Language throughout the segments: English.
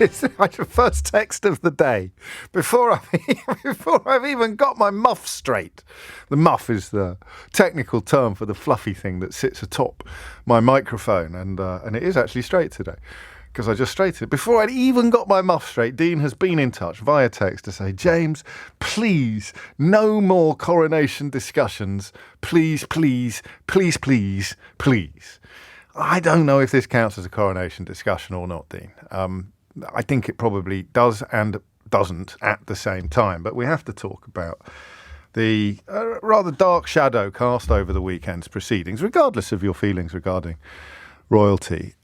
It's like the first text of the day before I've even got my muff straight. The muff is the technical term for the fluffy thing that sits atop my microphone, and it is actually straight today because I just straightened it. Before I'd even got my muff straight, Dean has been in touch via text to say, James, please, no more coronation discussions. Please, please, please, please, please. I don't know if this counts as a coronation discussion or not, Dean. I think it probably does and doesn't at the same time. But we have to talk about the rather dark shadow cast over the weekend's proceedings, regardless of your feelings regarding royalty.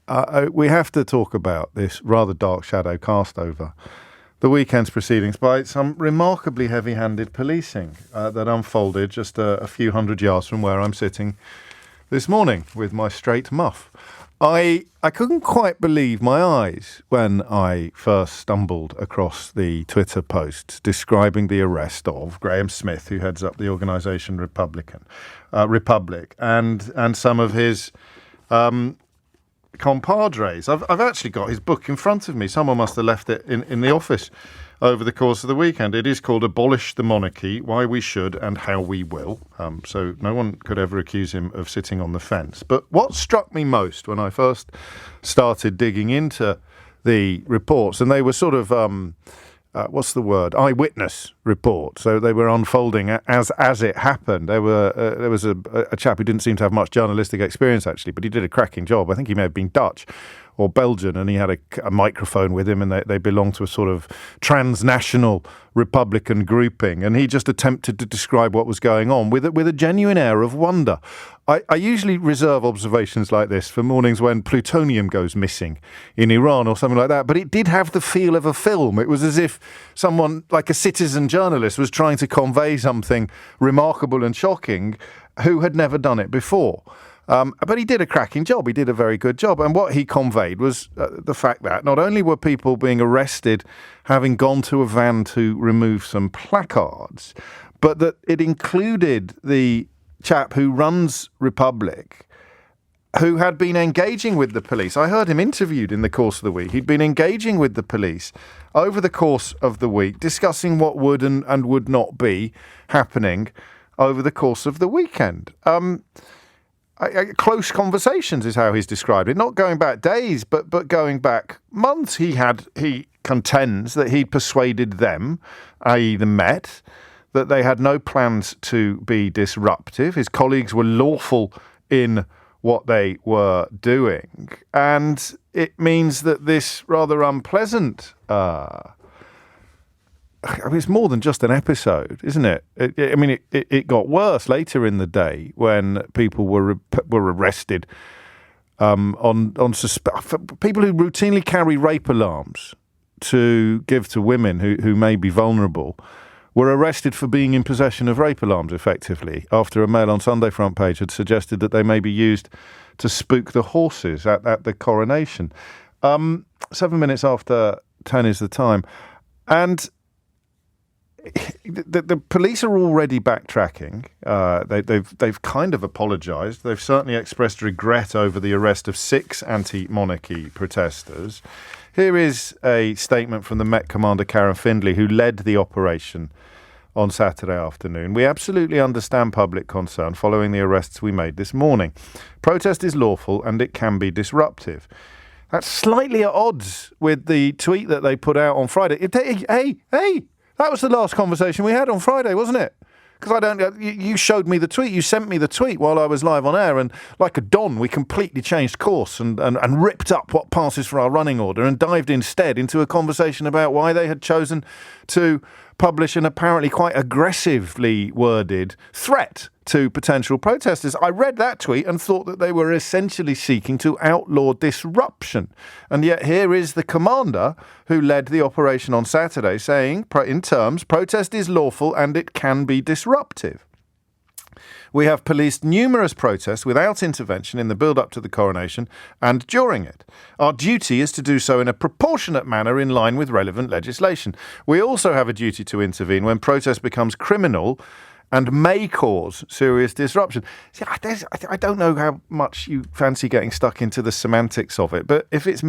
We have to talk about this rather dark shadow cast over the weekend's proceedings by some remarkably heavy-handed policing that unfolded just a few hundred yards from where I'm sitting this morning with my straight muff. I couldn't quite believe my eyes when I first stumbled across the Twitter post describing the arrest of Graham Smith, who heads up the organisation Republic, and some of his compadres. I've actually got his book in front of me. Someone must have left it in the office over the course of the weekend. It is called Abolish the Monarchy, Why We Should and How We Will. So no one could ever accuse him of sitting on the fence. But what struck me most when I first started digging into the reports, and they were sort of, eyewitness reports. So they were unfolding as it happened. There was a chap who didn't seem to have much journalistic experience, actually, but he did a cracking job. I think he may have been Dutch or Belgian, and he had a microphone with him, and they belonged to a sort of transnational Republican grouping, and he just attempted to describe what was going on with a genuine air of wonder. I usually reserve observations like this for mornings when plutonium goes missing in Iran or something like that, but it did have the feel of a film. It was as if someone, like a citizen journalist, was trying to convey something remarkable and shocking who had never done it before. But he did a cracking job. He did a very good job. And what he conveyed was the fact that not only were people being arrested having gone to a van to remove some placards, but that it included the chap who runs Republic, who had been engaging with the police. I heard him interviewed in the course of the week. He'd been engaging with the police over the course of the week, discussing what would and would not be happening over the course of the weekend. Close conversations is how he's described it. Not going back days, but going back months. He contends that he'd persuaded them, i.e. the Met, that they had no plans to be disruptive. His colleagues were lawful in what they were doing. And it means that this rather unpleasant it's more than just an episode, isn't it? It got worse later in the day when people were arrested on people who routinely carry rape alarms to give to women who may be vulnerable. Were arrested for being in possession of rape alarms, effectively, after a Mail on Sunday front page had suggested that they may be used to spook the horses at the coronation. 7 minutes after 10 is the time, and the police are already backtracking. They've kind of apologised. They've certainly expressed regret over the arrest of 6 anti-monarchy protesters. Here is a statement from the Met Commander Karen Findlay, who led the operation on Saturday afternoon. We absolutely understand public concern following the arrests we made this morning. Protest is lawful and it can be disruptive. That's slightly at odds with the tweet that they put out on Friday. Hey! That was the last conversation we had on Friday, wasn't it? Because you showed me the tweet, you sent me the tweet while I was live on air, and like a Don, we completely changed course and ripped up what passes for our running order and dived instead into a conversation about why they had chosen to publish an apparently quite aggressively worded threat to potential protesters. I read that tweet and thought that they were essentially seeking to outlaw disruption. And yet here is the commander who led the operation on Saturday saying, in terms, protest is lawful and it can be disruptive. We have policed numerous protests without intervention in the build-up to the coronation and during it. Our duty is to do so in a proportionate manner in line with relevant legislation. We also have a duty to intervene when protest becomes criminal and may cause serious disruption. See, I don't know how much you fancy getting stuck into the semantics of it, but if it's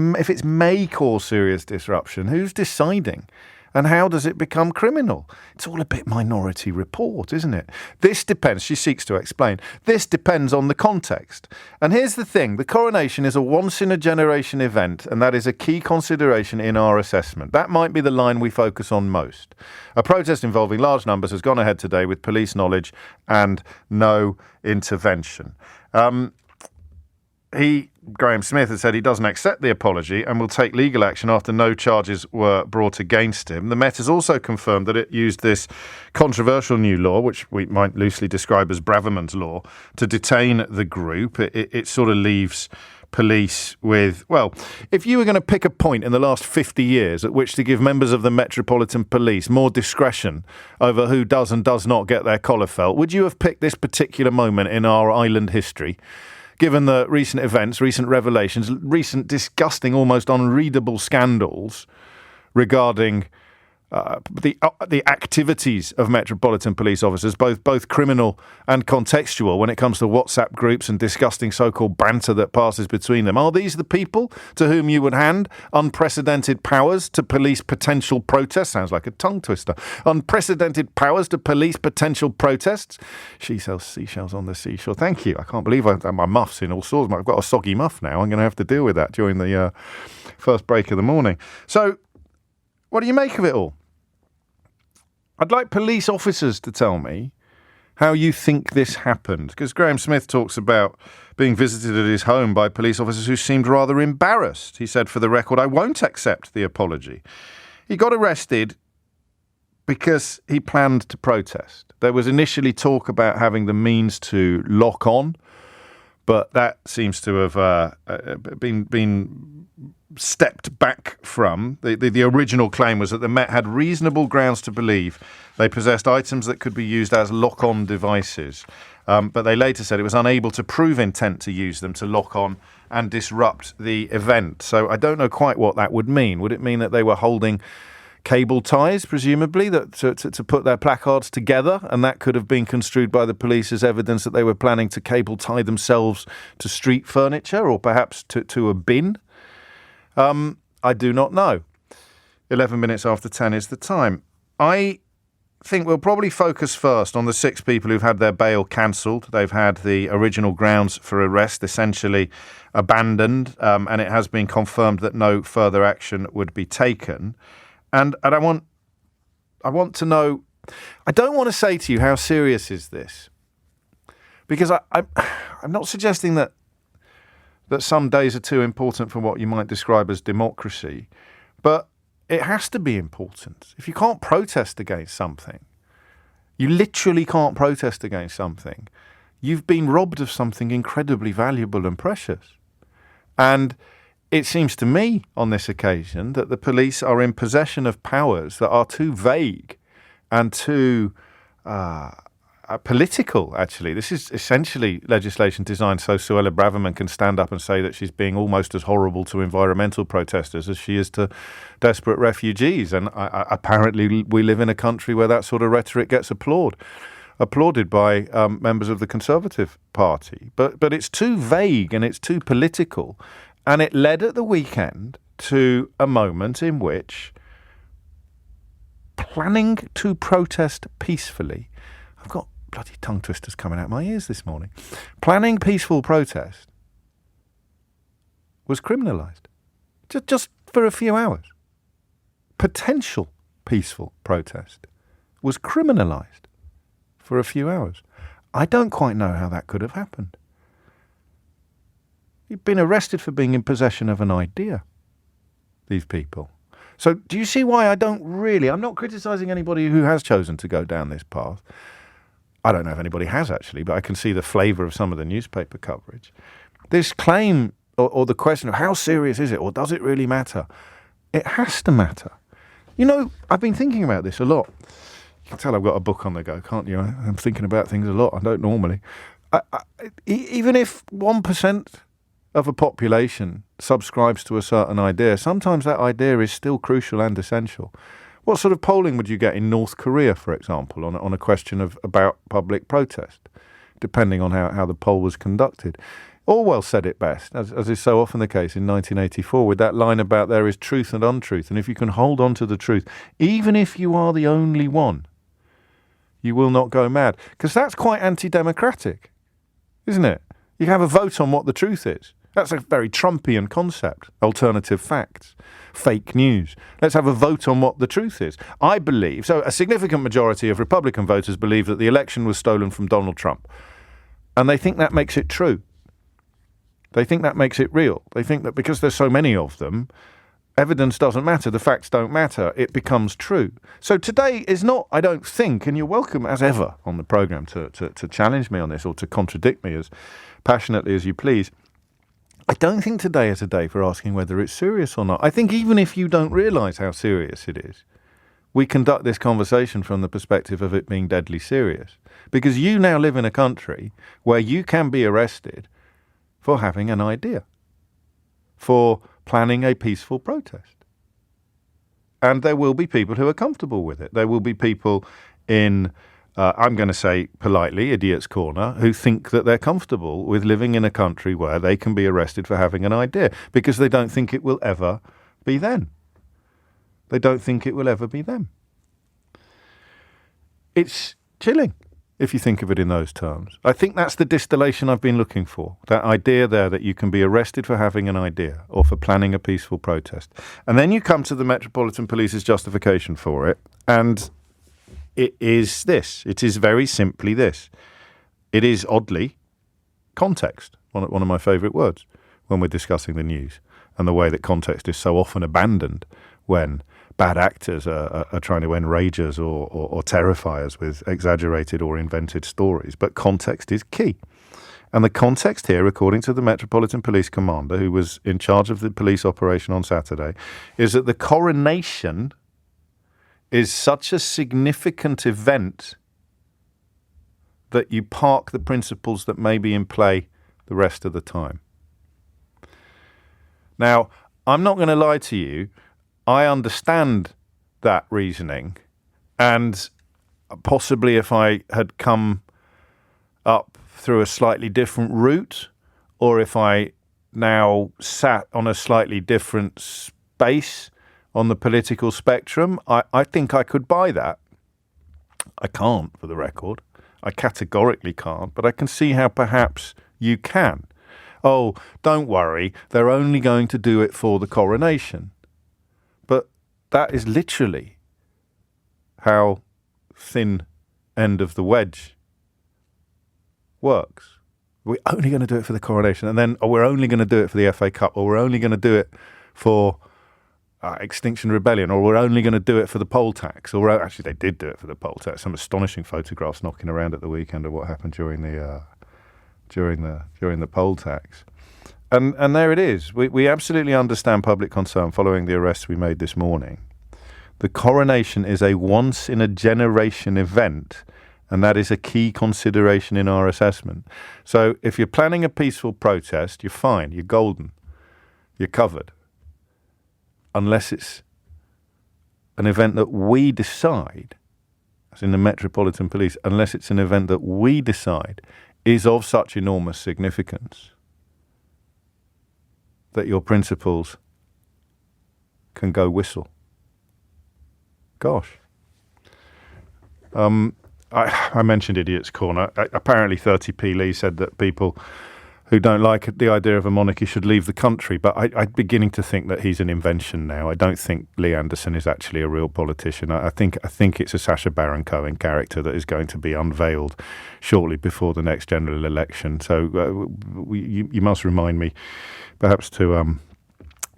may cause serious disruption, who's deciding? And how does it become criminal? It's all a bit Minority Report, isn't it? This depends, she seeks to explain, this depends on the context. And here's the thing, the coronation is a once-in-a-generation event, and that is a key consideration in our assessment. That might be the line we focus on most. A protest involving large numbers has gone ahead today with police knowledge and no intervention. Graham Smith has said he doesn't accept the apology and will take legal action after no charges were brought against him. The Met has also confirmed that it used this controversial new law, which we might loosely describe as Braverman's law, to detain the group. It sort of leaves police with, well, if you were going to pick a point in the last 50 years at which to give members of the Metropolitan Police more discretion over who does and does not get their collar felt, would you have picked this particular moment in our island history? Given the recent events, recent revelations, recent disgusting, almost unreadable scandals regarding the activities of Metropolitan Police officers, both criminal and contextual, when it comes to WhatsApp groups and disgusting so-called banter that passes between them. Are these the people to whom you would hand unprecedented powers to police potential protests? Sounds like a tongue twister. Unprecedented powers to police potential protests? She sells seashells on the seashore. Thank you. I can't believe my muff's in all sorts. I've got a soggy muff now. I'm going to have to deal with that during the first break of the morning. So, what do you make of it all? I'd like police officers to tell me how you think this happened, because Graham Smith talks about being visited at his home by police officers who seemed rather embarrassed. He said, for the record, I won't accept the apology. He got arrested because he planned to protest. There was initially talk about having the means to lock on, but that seems to have been stepped back from. The original claim was that the Met had reasonable grounds to believe they possessed items that could be used as lock-on devices. But they later said it was unable to prove intent to use them to lock on and disrupt the event. So I don't know quite what that would mean. Would it mean that they were holding cable ties, presumably, that to put their placards together, and that could have been construed by the police as evidence that they were planning to cable tie themselves to street furniture or perhaps to a bin? I do not know. 11 minutes after 10 is the time. I think we'll probably focus first on the 6 people who've had their bail cancelled. They've had the original grounds for arrest essentially abandoned, and it has been confirmed that no further action would be taken. And I want to know, I don't want to say to you, how serious is this? Because I'm not suggesting that some days are too important for what you might describe as democracy, but it has to be important. If you can't protest against something, you literally can't protest against something, you've been robbed of something incredibly valuable and precious. And it seems to me on this occasion that the police are in possession of powers that are too vague and too political, actually. This is essentially legislation designed so Suella Braverman can stand up and say that she's being almost as horrible to environmental protesters as she is to desperate refugees. And apparently we live in a country where that sort of rhetoric gets applauded by members of the Conservative Party. But it's too vague and it's too political. And it led at the weekend to a moment in which planning to protest peacefully, I've got bloody tongue twisters coming out my ears this morning, planning peaceful protest was criminalised just for a few hours. Potential peaceful protest was criminalised for a few hours. I don't quite know how that could have happened. You've been arrested for being in possession of an idea, these people. So do you see why I'm not criticising anybody who has chosen to go down this path. I don't know if anybody has actually, but I can see the flavour of some of the newspaper coverage. This claim or the question of how serious is it or does it really matter? It has to matter. You know, I've been thinking about this a lot. You can tell I've got a book on the go, can't you? I'm thinking about things a lot. I don't normally. Even if 1% of a population subscribes to a certain idea, sometimes that idea is still crucial and essential. What sort of polling would you get in North Korea, for example, on a question about public protest, depending on how the poll was conducted? Orwell said it best, as is so often the case in 1984, with that line about there is truth and untruth, and if you can hold on to the truth, even if you are the only one, you will not go mad. Because that's quite anti-democratic, isn't it? You have a vote on what the truth is. That's a very Trumpian concept. Alternative facts, fake news. Let's have a vote on what the truth is. I believe, so a significant majority of Republican voters believe that the election was stolen from Donald Trump. And they think that makes it true. They think that makes it real. They think that because there's so many of them, evidence doesn't matter, the facts don't matter, it becomes true. So today is not, I don't think, and you're welcome as ever on the programme to challenge me on this or to contradict me as passionately as you please. I don't think today is a day for asking whether it's serious or not. I think even if you don't realise how serious it is, we conduct this conversation from the perspective of it being deadly serious. Because you now live in a country where you can be arrested for having an idea, for planning a peaceful protest. And there will be people who are comfortable with it. There will be people in, I'm going to say politely, Idiot's Corner, who think that they're comfortable with living in a country where they can be arrested for having an idea because they don't think it will ever be them. They don't think it will ever be them. It's chilling, if you think of it in those terms. I think that's the distillation I've been looking for, that idea there that you can be arrested for having an idea or for planning a peaceful protest. And then you come to the Metropolitan Police's justification for it, and it is this. It is very simply this. It is, oddly, context, one of my favourite words when we're discussing the news, and the way that context is so often abandoned when bad actors are trying to enrage us or terrify us with exaggerated or invented stories. But context is key. And the context here, according to the Metropolitan Police Commander, who was in charge of the police operation on Saturday, is that the coronation is such a significant event that you park the principles that may be in play the rest of the time. Now, I'm not going to lie to you. I understand that reasoning, and possibly if I had come up through a slightly different route, or if I now sat on a slightly different space on the political spectrum, I think I could buy that. I can't, for the record. I categorically can't, but I can see how perhaps you can. Oh, don't worry, they're only going to do it for the coronation. But that is literally how thin end of the wedge works. We're only going to do it for the coronation, and then we're only going to do it for the FA Cup, or we're only going to do it for Extinction Rebellion, or we're only going to do it for the poll tax. Or actually, they did do it for the poll tax. Some astonishing photographs knocking around at the weekend of what happened during the poll tax. And there it is. We absolutely understand public concern following the arrests we made this morning. The coronation is a once-in-a-generation event, and that is a key consideration in our assessment. So if you're planning a peaceful protest, you're fine, you're golden, you're covered. Unless it's an event that we decide, as in the Metropolitan Police, unless it's an event that we decide is of such enormous significance that your principles can go whistle. Gosh. I mentioned Idiot's Corner. Apparently 30p Lee said that people who don't like the idea of a monarchy should leave the country, but I'm beginning to think that he's an invention now. I don't think Lee Anderson is actually a real politician. I think it's a Sacha Baron Cohen character that is going to be unveiled shortly before the next general election. So you must remind me perhaps to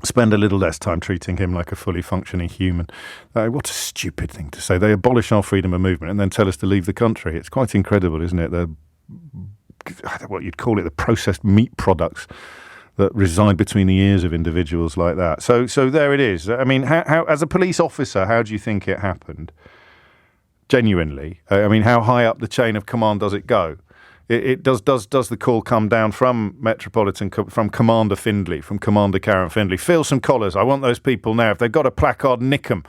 spend a little less time treating him like a fully functioning human. What a stupid thing to say. They abolish our freedom of movement and then tell us to leave the country. It's quite incredible, isn't it? They're what you'd call it, the processed meat products that reside between the ears of individuals like that. So there it is. I mean, how as a police officer, how do you think it happened? Genuinely, I mean, how high up the chain of command does it go? It does the call come down from from Commander Findlay, from Commander Karen Findlay? Feel some collars. I want those people now. If they've got a placard, nick them.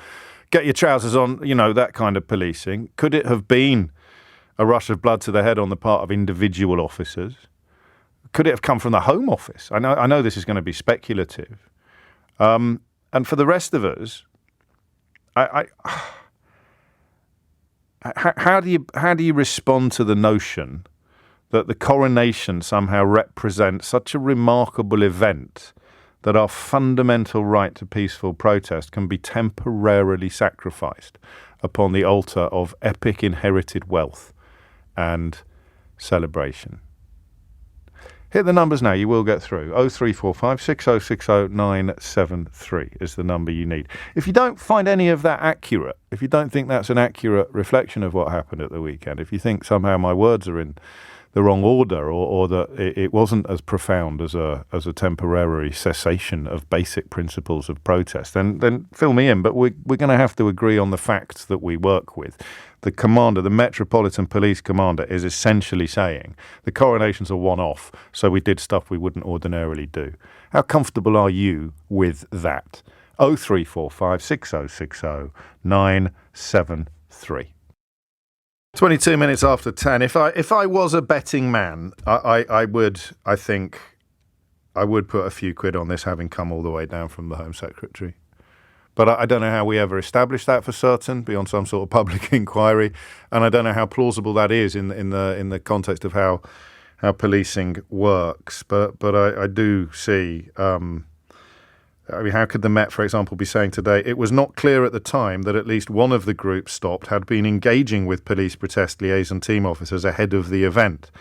get your trousers on, that kind of policing? Could it have been a rush of blood to the head on the part of individual officers? Could it have come from the Home Office? I know this is going to be speculative. And for the rest of us, how do you respond to the notion that the coronation somehow represents such a remarkable event that our fundamental right to peaceful protest can be temporarily sacrificed upon the altar of epic inherited wealth and celebration? Hit the numbers now, you will get through. 0345 6060 973 is the number you need. If you don't find any of that accurate, if you don't think that's an accurate reflection of what happened at the weekend, if you think somehow my words are in the wrong order, or that it wasn't as profound as a temporary cessation of basic principles of protest, then fill me in. But we're going to have to agree on the facts that we work with. The commander, the Metropolitan Police commander, is essentially saying the coronation's a one-off, so we did stuff we wouldn't ordinarily do. How comfortable are you with that? 0345 6060 973. 22 minutes after 10. If I was a betting man, I would put a few quid on this having come all the way down from the Home Secretary. But I don't know how we ever established that for certain beyond some sort of public inquiry, and I don't know how plausible that is in the context of how policing works. But I do see. How could the Met, for example, be saying today, it was not clear at the time that at least one of the groups stopped had been engaging with police protest liaison team officers ahead of the event.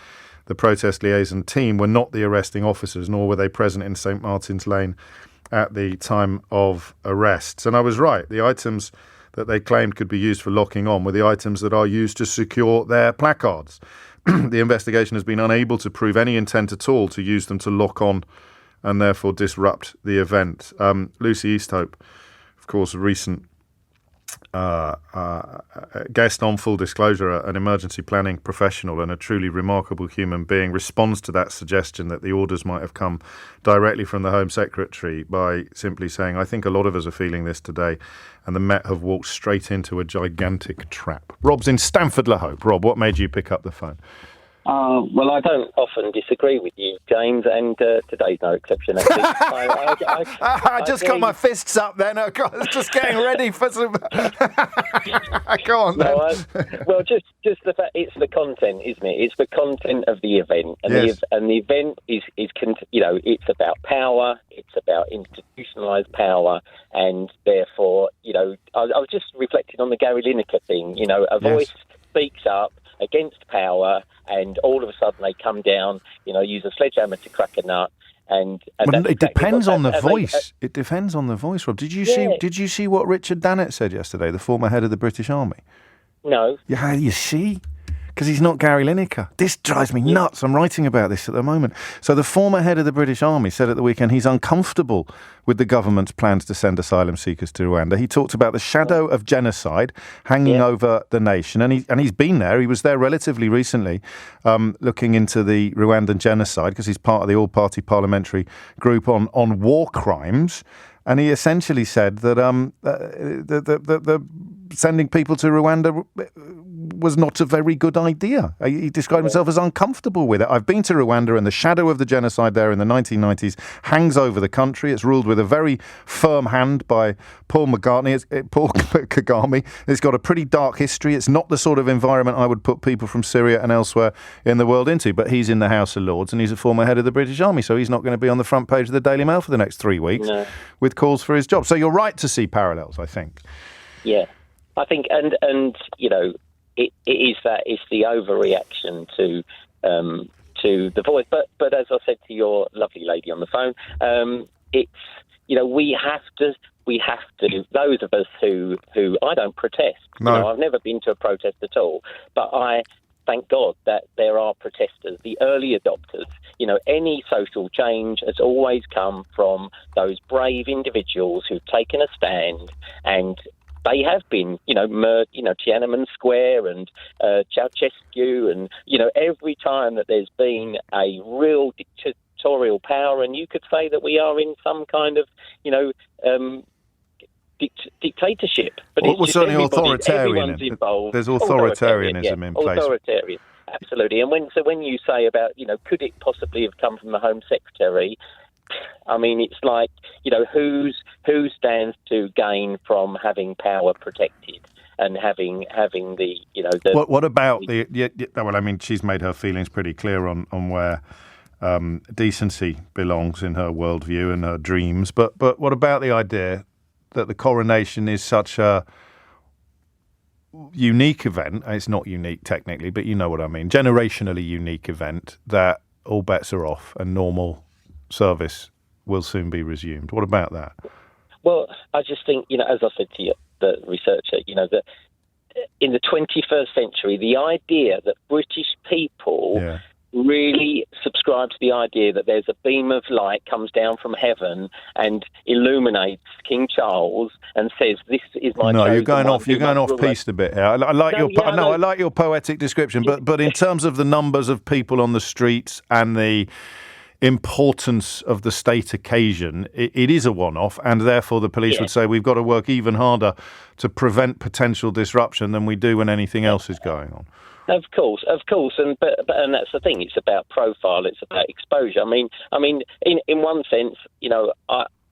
The protest liaison team were not the arresting officers, nor were they present in St Martin's Lane at the time of arrests. And I was right. The items that they claimed could be used for locking on were the items that are used to secure their placards. The investigation has been unable to prove any intent at all to use them to lock on and therefore disrupt the event. Lucy Easthope, of course, a recent guest on Full Disclosure, an emergency planning professional and a truly remarkable human being, responds to that suggestion that the orders might have come directly from the Home Secretary by simply saying, I think a lot of us are feeling this today, and the Met have walked straight into a gigantic trap. Rob's in Stamford-le-Hope. Rob, what made you pick up the phone? Well, I don't often disagree with you, James, and today's no exception. Actually. I just got my fists up then. I was just getting ready for some... Go on, then. Well, just the fact, it's the content, isn't it? It's the content of the event. And, yes. The event is it's about power, it's about institutionalised power, and therefore, I was just reflecting on the Gary Lineker thing. A voice speaks up against power, and all of a sudden they come down, use a sledgehammer to crack a nut, and it depends on the voice. It depends on the voice, Rob. Did you see what Richard Dannett said yesterday, the former head of the British Army? No. Yeah, you see? Because he's not Gary Lineker. This drives me nuts. I'm writing about this at the moment. So the former head of the British Army said at the weekend he's uncomfortable with the government's plans to send asylum seekers to Rwanda. He talked about the shadow of genocide hanging over the nation. And he's been there. He was there relatively recently looking into the Rwandan genocide because he's part of the all-party parliamentary group on war crimes. And he essentially said that the sending people to Rwanda was not a very good idea. He described himself as uncomfortable with it. I've been to Rwanda, and the shadow of the genocide there in the 1990s hangs over the country. It's ruled with a very firm hand by Paul Kagame. It's got a pretty dark history. It's not the sort of environment I would put people from Syria and elsewhere in the world into, but he's in the House of Lords, and he's a former head of the British Army, so he's not going to be on the front page of the Daily Mail for the next 3 weeks with calls for his job. So you're right to see parallels, I think. Yeah, I think, and it is that it's the overreaction to the voice. But as I said to your lovely lady on the phone, it's we have to. Those of us who I don't protest. No. I've never been to a protest at all, but I thank God that there are protesters, the early adopters. Any social change has always come from those brave individuals who've taken a stand, and they have been, Tiananmen Square and Ceausescu, and every time that there's been a real dictatorial power, and you could say that we are in some kind of, dictatorship. But well, it's certainly everyone's involved. There's authoritarianism in place. Authoritarian, absolutely. And when you say about, could it possibly have come from the Home Secretary? I mean, it's like, who stands to gain from having power protected and having the. What about well, I mean, she's made her feelings pretty clear on where decency belongs in her worldview and her dreams. But what about the idea that the coronation is such a unique event? It's not unique technically, but you know what I mean. Generationally unique event that all bets are off and normal service will soon be resumed. What about that? Well, I just think, as I said to you, the researcher, that in the 21st century, the idea that British people really subscribe to the idea that there's a beam of light comes down from heaven and illuminates King Charles and says, "This is my." No, you're going off piste a bit here. I like your poetic description, but in terms of the numbers of people on the streets and the importance of the state occasion, it is a one-off, and therefore the police would say we've got to work even harder to prevent potential disruption than we do when anything else is going on. Of course, and that's the thing. It's about profile. It's about exposure. I mean, in one sense,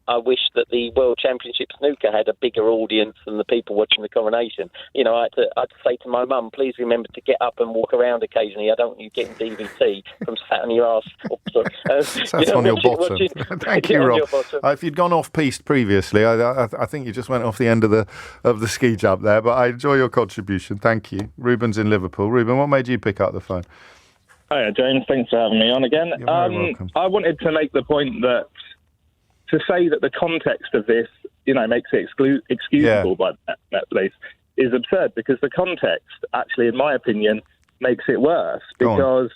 I wish that the World Championship snooker had a bigger audience than the people watching the coronation. I had to say to my mum, please remember to get up and walk around occasionally. I don't want you getting DVT from sat on your ass. That's on your bottom. Thank you, Rob. If you'd gone off piste previously, I think you just went off the end of the ski jump there. But I enjoy your contribution. Thank you. Ruben's in Liverpool. Ruben, what made you pick up the phone? Hiya, James. Thanks for having me on again. You're very welcome. I wanted to make the point that to say that the context of this, makes it excusable by that police is absurd, because the context, actually, in my opinion, makes it worse. Because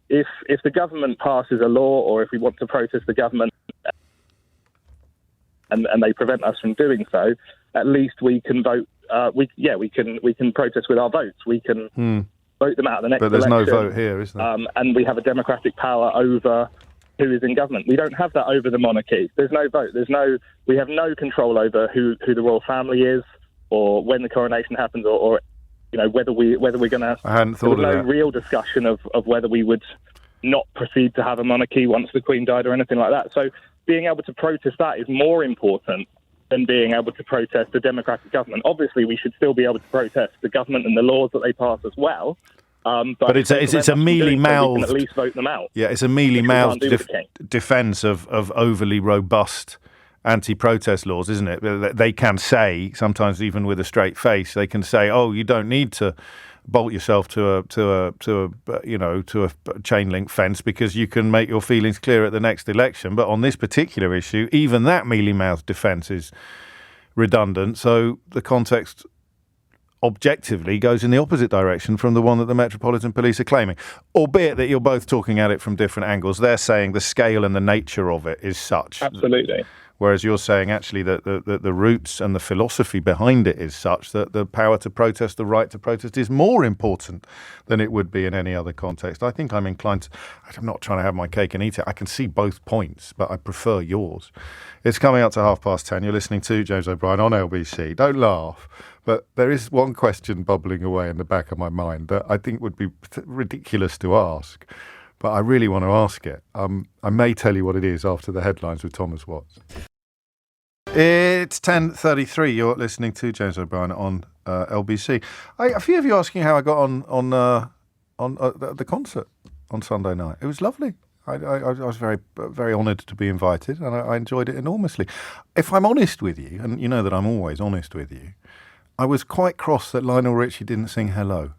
if the government passes a law, or if we want to protest the government and they prevent us from doing so, at least we can vote. We can protest with our votes. We can vote them out of the next election. But there's no vote here, is there? And we have a democratic power over who is in government. We don't have that over the monarchy. There's no vote. We have no control over who the royal family is, or when the coronation happens, or whether we're going to. I hadn't thought of that. There's no real discussion of whether we would not proceed to have a monarchy once the Queen died or anything like that. So being able to protest that is more important than being able to protest the democratic government. Obviously, we should still be able to protest the government and the laws that they pass as well. But it's a mealy-mouthed. We can at least vote them out. Yeah, it's a mealy-mouthed defence of overly robust anti-protest laws, isn't it? They can say, sometimes even with a straight face, they can say, "Oh, you don't need to bolt yourself to a chain link fence because you can make your feelings clear at the next election." But on this particular issue, even that mealy-mouthed defence is redundant. So the context objectively goes in the opposite direction from the one that the Metropolitan Police are claiming, albeit that you're both talking at it from different angles. They're saying the scale and the nature of it is such. Absolutely. Whereas you're saying actually that the roots and the philosophy behind it is such that the power to protest, the right to protest, is more important than it would be in any other context. I think I'm inclined to, I'm not trying to have my cake and eat it. I can see both points, but I prefer yours. It's coming up to 10:30. You're listening to James O'Brien on LBC. Don't laugh. But there is one question bubbling away in the back of my mind that I think would be ridiculous to ask, but I really want to ask it. I may tell you what it is after the headlines with Thomas Watts. It's 10:33. You're listening to James O'Brien on LBC. A few of you asking how I got on the concert on Sunday night. It was lovely. I was very, very honoured to be invited, and I enjoyed it enormously. If I'm honest with you, and you know that I'm always honest with you, I was quite cross that Lionel Richie didn't sing Hello.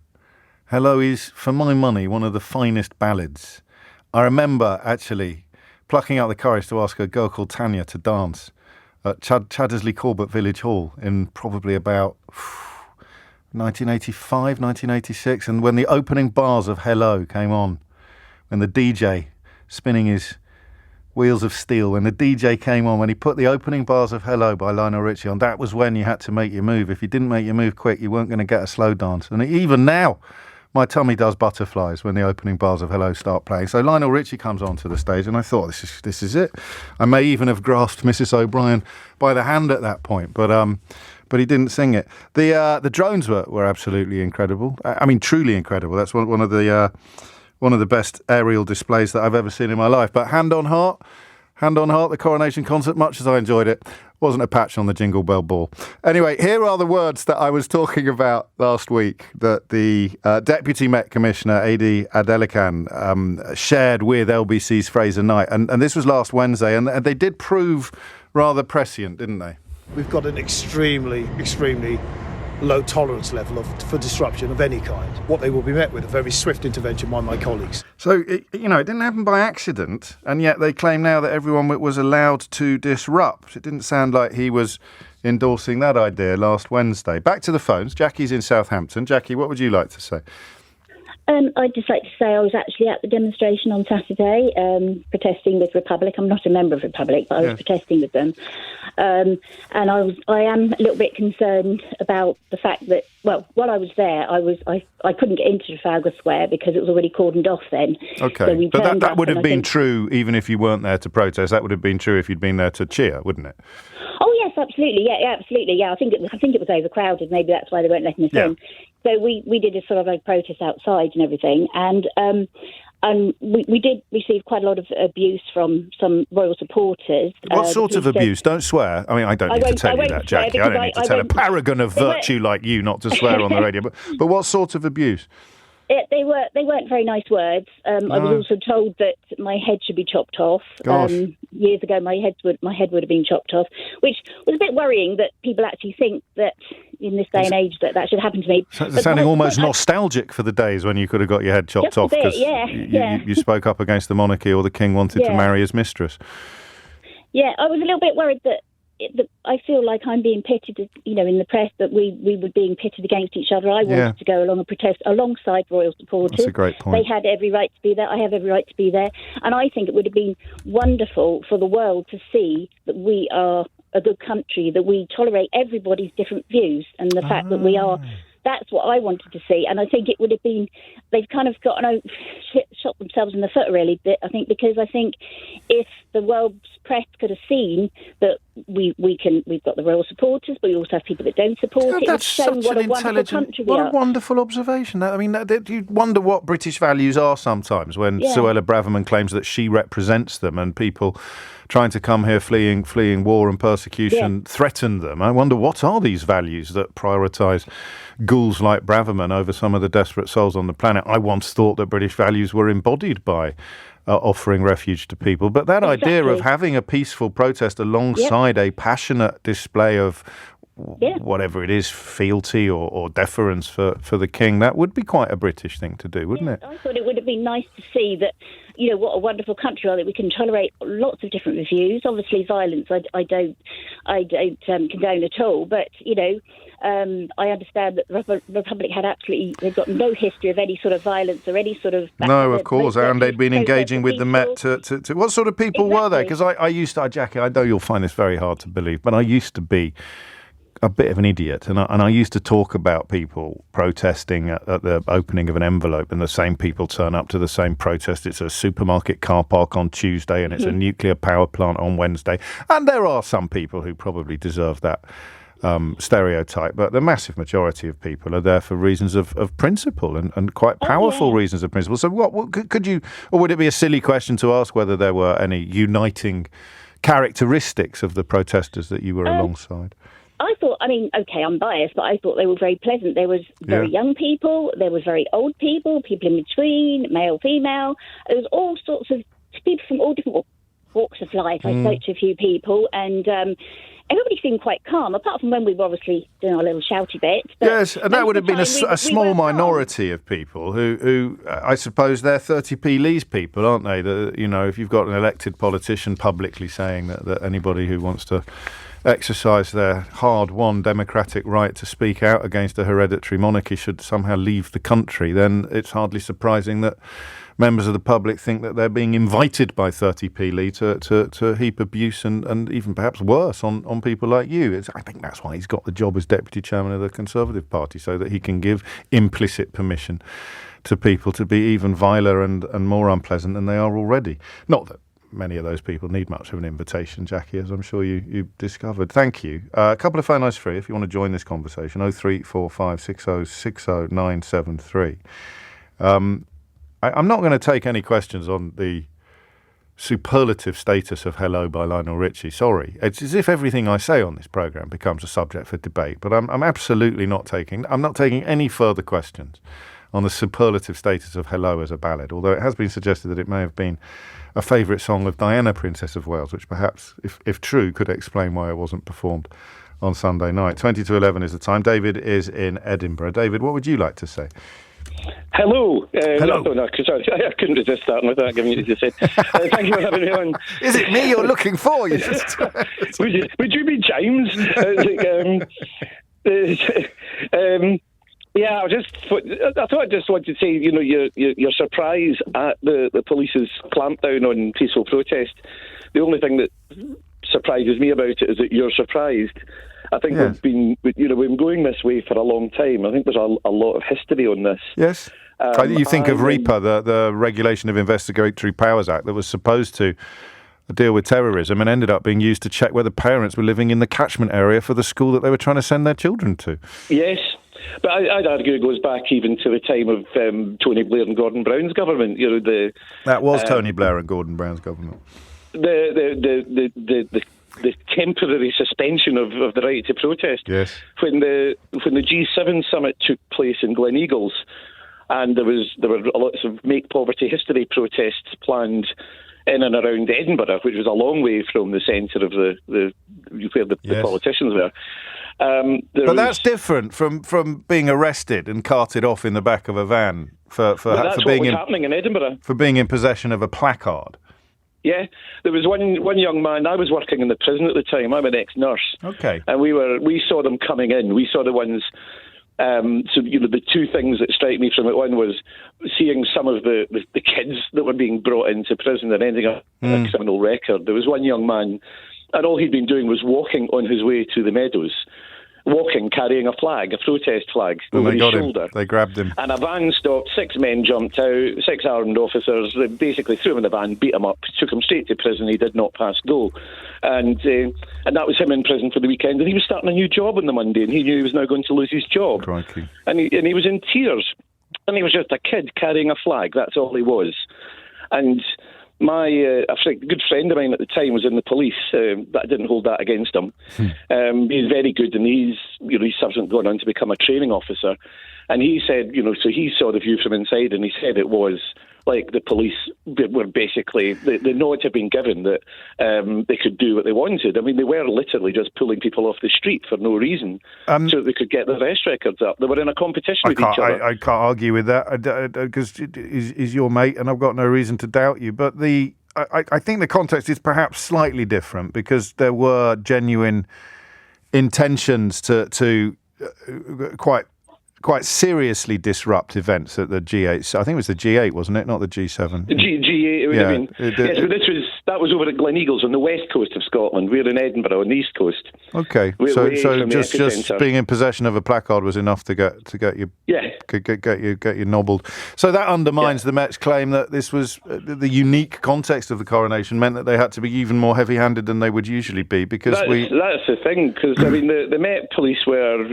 Hello is, for my money, one of the finest ballads. I remember, actually, plucking out the courage to ask a girl called Tanya to dance at Chaddersley Corbett Village Hall in probably about 1985, 1986. And when the opening bars of Hello came on, when the DJ, spinning his wheels of steel, when the DJ came on, when he put the opening bars of Hello by Lionel Richie on, that was when you had to make your move. If you didn't make your move quick, you weren't going to get a slow dance. And even now, my tummy does butterflies when the opening bars of Hello start playing. So Lionel Richie comes onto the stage, and I thought, this is it. I may even have grasped Mrs. O'Brien by the hand at that point, but he didn't sing it. The drones were absolutely incredible. I mean, truly incredible. That's one of the best aerial displays that I've ever seen in my life. But hand on heart, the coronation concert, much as I enjoyed it, wasn't a patch on the Jingle Bell Ball. Anyway, here are the words that I was talking about last week that the Deputy Met Commissioner, Adi Adelican, shared with LBC's Fraser Knight. And this was last Wednesday, and they did prove rather prescient, didn't they? We've got an extremely, extremely low tolerance level for disruption of any kind. What they will be met with, a very swift intervention by my colleagues. So, it didn't happen by accident, and yet they claim now that everyone was allowed to disrupt. It didn't sound like he was endorsing that idea last Wednesday. Back to the phones. Jackie's in Southampton. Jackie, what would you like to say? I'd just like to say I was actually at the demonstration on Saturday, protesting with Republic. I'm not a member of Republic, but I was protesting with them. And I am a little bit concerned about the fact that, well, while I was there, I couldn't get into Trafalgar Square because it was already cordoned off then. Okay, so but that would have been true even if you weren't there to protest. That would have been true if you'd been there to cheer, wouldn't it? Oh yes, absolutely. Yeah, absolutely. Yeah, I think it was overcrowded. Maybe that's why they weren't letting us in. So we did a sort of a protest outside and everything, and we did receive quite a lot of abuse from some royal supporters. What sort of abuse? Don't swear. I mean, I don't need to tell you that, Jackie. I don't need to tell a paragon of virtue like you not to swear on the radio. But what sort of abuse? They weren't very nice words. I was also told that my head should be chopped off. Years ago, my head would have been chopped off, which was a bit worrying that people actually think that in this day and age that should happen to me. Sounding almost nostalgic for the days when you could have got your head chopped off because you spoke up against the monarchy or the king wanted to marry his mistress. Yeah, I was a little bit worried that I feel like I'm being pitted, in the press, that we were being pitted against each other. I wanted to go along and protest alongside royal supporters. That's a great point. They had every right to be there. I have every right to be there. And I think it would have been wonderful for the world to see that we are a good country, that we tolerate everybody's different views, and the fact that we are. That's what I wanted to see, and I think it would have been. They've kind of shot themselves in the foot a really bit. I think because if the world's press could have seen that we've got the royal supporters, but we also have people that don't support it. That's show such what an a wonderful country we are. What a wonderful observation. I mean, you wonder what British values are sometimes when Suella Braverman claims that she represents them, and people trying to come here fleeing war and persecution threaten them. I wonder, what are these values that prioritise ghouls like Braverman over some of the desperate souls on the planet? I once thought that British values were embodied by offering refuge to people. But that idea of having a peaceful protest alongside a passionate display of whatever it is, fealty or deference for the king, that would be quite a British thing to do, wouldn't it? I thought it would have been nice to see that, what a wonderful country are, that we can tolerate lots of different views. Obviously, violence I don't condone at all, but, I understand that the Republic they've got no history of any sort of violence or any sort of... No, of course, and they'd been engaging with the Met to what sort of people were they? Because I used to, Jackie, I know you'll find this very hard to believe, but I used to be a bit of an idiot, and I used to talk about people protesting at the opening of an envelope, and the same people turn up to the same protest. It's a supermarket car park on Tuesday, and it's a nuclear power plant on Wednesday. And there are some people who probably deserve that stereotype, but the massive majority of people are there for reasons of principle and quite powerful reasons of principle. So what could you, or would it be a silly question to ask whether there were any uniting characteristics of the protesters that you were alongside? I thought, I'm biased, but I thought they were very pleasant. There was very young people, there was very old people in between, male, female. There was all sorts of people from all different walks of life. I spoke to a few people, and everybody seemed quite calm, apart from when we were obviously doing our little shouty bit. Yes, and that would have been a small minority of people who I suppose they're 30p Lee's people, aren't they? If you've got an elected politician publicly saying that anybody who wants to exercise their hard-won democratic right to speak out against a hereditary monarchy should somehow leave the country, then it's hardly surprising that members of the public think that they're being invited by 30p Lee to heap abuse and even perhaps worse on people like you. I think that's why he's got the job as Deputy Chairman of the Conservative Party, so that he can give implicit permission to people to be even viler and more unpleasant than they are already. Not that many of those people need much of an invitation, Jackie, as I'm sure you discovered. Thank you. A couple of phone lines free if you want to join this conversation. 0345 60 60 973. I'm not going to take any questions on the superlative status of Hello by Lionel Richie. Sorry. It's as if everything I say on this programme becomes a subject for debate, but I'm absolutely not taking any further questions on the superlative status of Hello as a ballad, although it has been suggested that it may have been a favourite song of Diana, Princess of Wales, which perhaps, if true, could explain why it wasn't performed on Sunday night. 20 to 11 is the time. David is in Edinburgh. David, what would you like to say? Hello. Hello. No, sorry, I couldn't resist starting with that, given you just said. Thank you for having me on. Is it me you're looking for? Would you be James? Yeah, I thought I just wanted to say, your surprise at the police's clampdown on peaceful protest. The only thing that surprises me about it is that you're surprised. I think we've been going this way for a long time. I think there's a lot of history on this. Yes. You think of REPA, the Regulation of Investigatory Powers Act, that was supposed to deal with terrorism and ended up being used to check whether parents were living in the catchment area for the school that they were trying to send their children to. Yes. But I'd argue it goes back even to the time of Tony Blair and Gordon Brown's government. That was Tony Blair and Gordon Brown's government. The temporary suspension of the right to protest. Yes. When the G7 summit took place in Gleneagles, and there were lots of Make Poverty History protests planned in and around Edinburgh, which was a long way from the centre of where the politicians were. But that's different from being arrested and carted off in the back of a van for being happening in Edinburgh. For being in possession of a placard. Yeah, there was one young man. I was working in the prison at the time. I'm an ex-nurse. Okay. And we saw them coming in. We saw the ones. The two things that strike me from it, one was seeing some of the kids that were being brought into prison and ending up with a criminal record. There was one young man, and all he'd been doing was walking on his way to the Meadows. Carrying a flag, a protest flag, over his shoulder. They grabbed him. And a van stopped, 6 men jumped out, 6 armed officers. They basically threw him in the van, beat him up, took him straight to prison. He did not pass go. And that was him in prison for the weekend. And he was starting a new job on the Monday, and he knew he was now going to lose his job. Crikey. And he was in tears. And he was just a kid carrying a flag. That's all he was. And my a good friend of mine at the time was in the police, but I didn't hold that against him. He's very good, and he's subsequently gone on to become a training officer. And he said, so he saw the view from inside, and he said it was like the police were basically, the nod had been given that they could do what they wanted. I mean, they were literally just pulling people off the street for no reason so that they could get their arrest records up. They were in a competition with each other. I can't argue with that because he's your mate and I've got no reason to doubt you. But I think the context is perhaps slightly different because there were genuine intentions to quite seriously disrupt events at the G8. I think it was the G8, wasn't it? Not the G7. The G8, it would have been. Yes, but that was over at Gleneagles on the west coast of Scotland. We're in Edinburgh on the east coast. Okay, so just being in possession of a placard was enough to get you get you nobbled. So that undermines the Met's claim that this was the unique context of the coronation meant that they had to be even more heavy-handed than they would usually be because that's the thing. Because I mean, the Met Police were.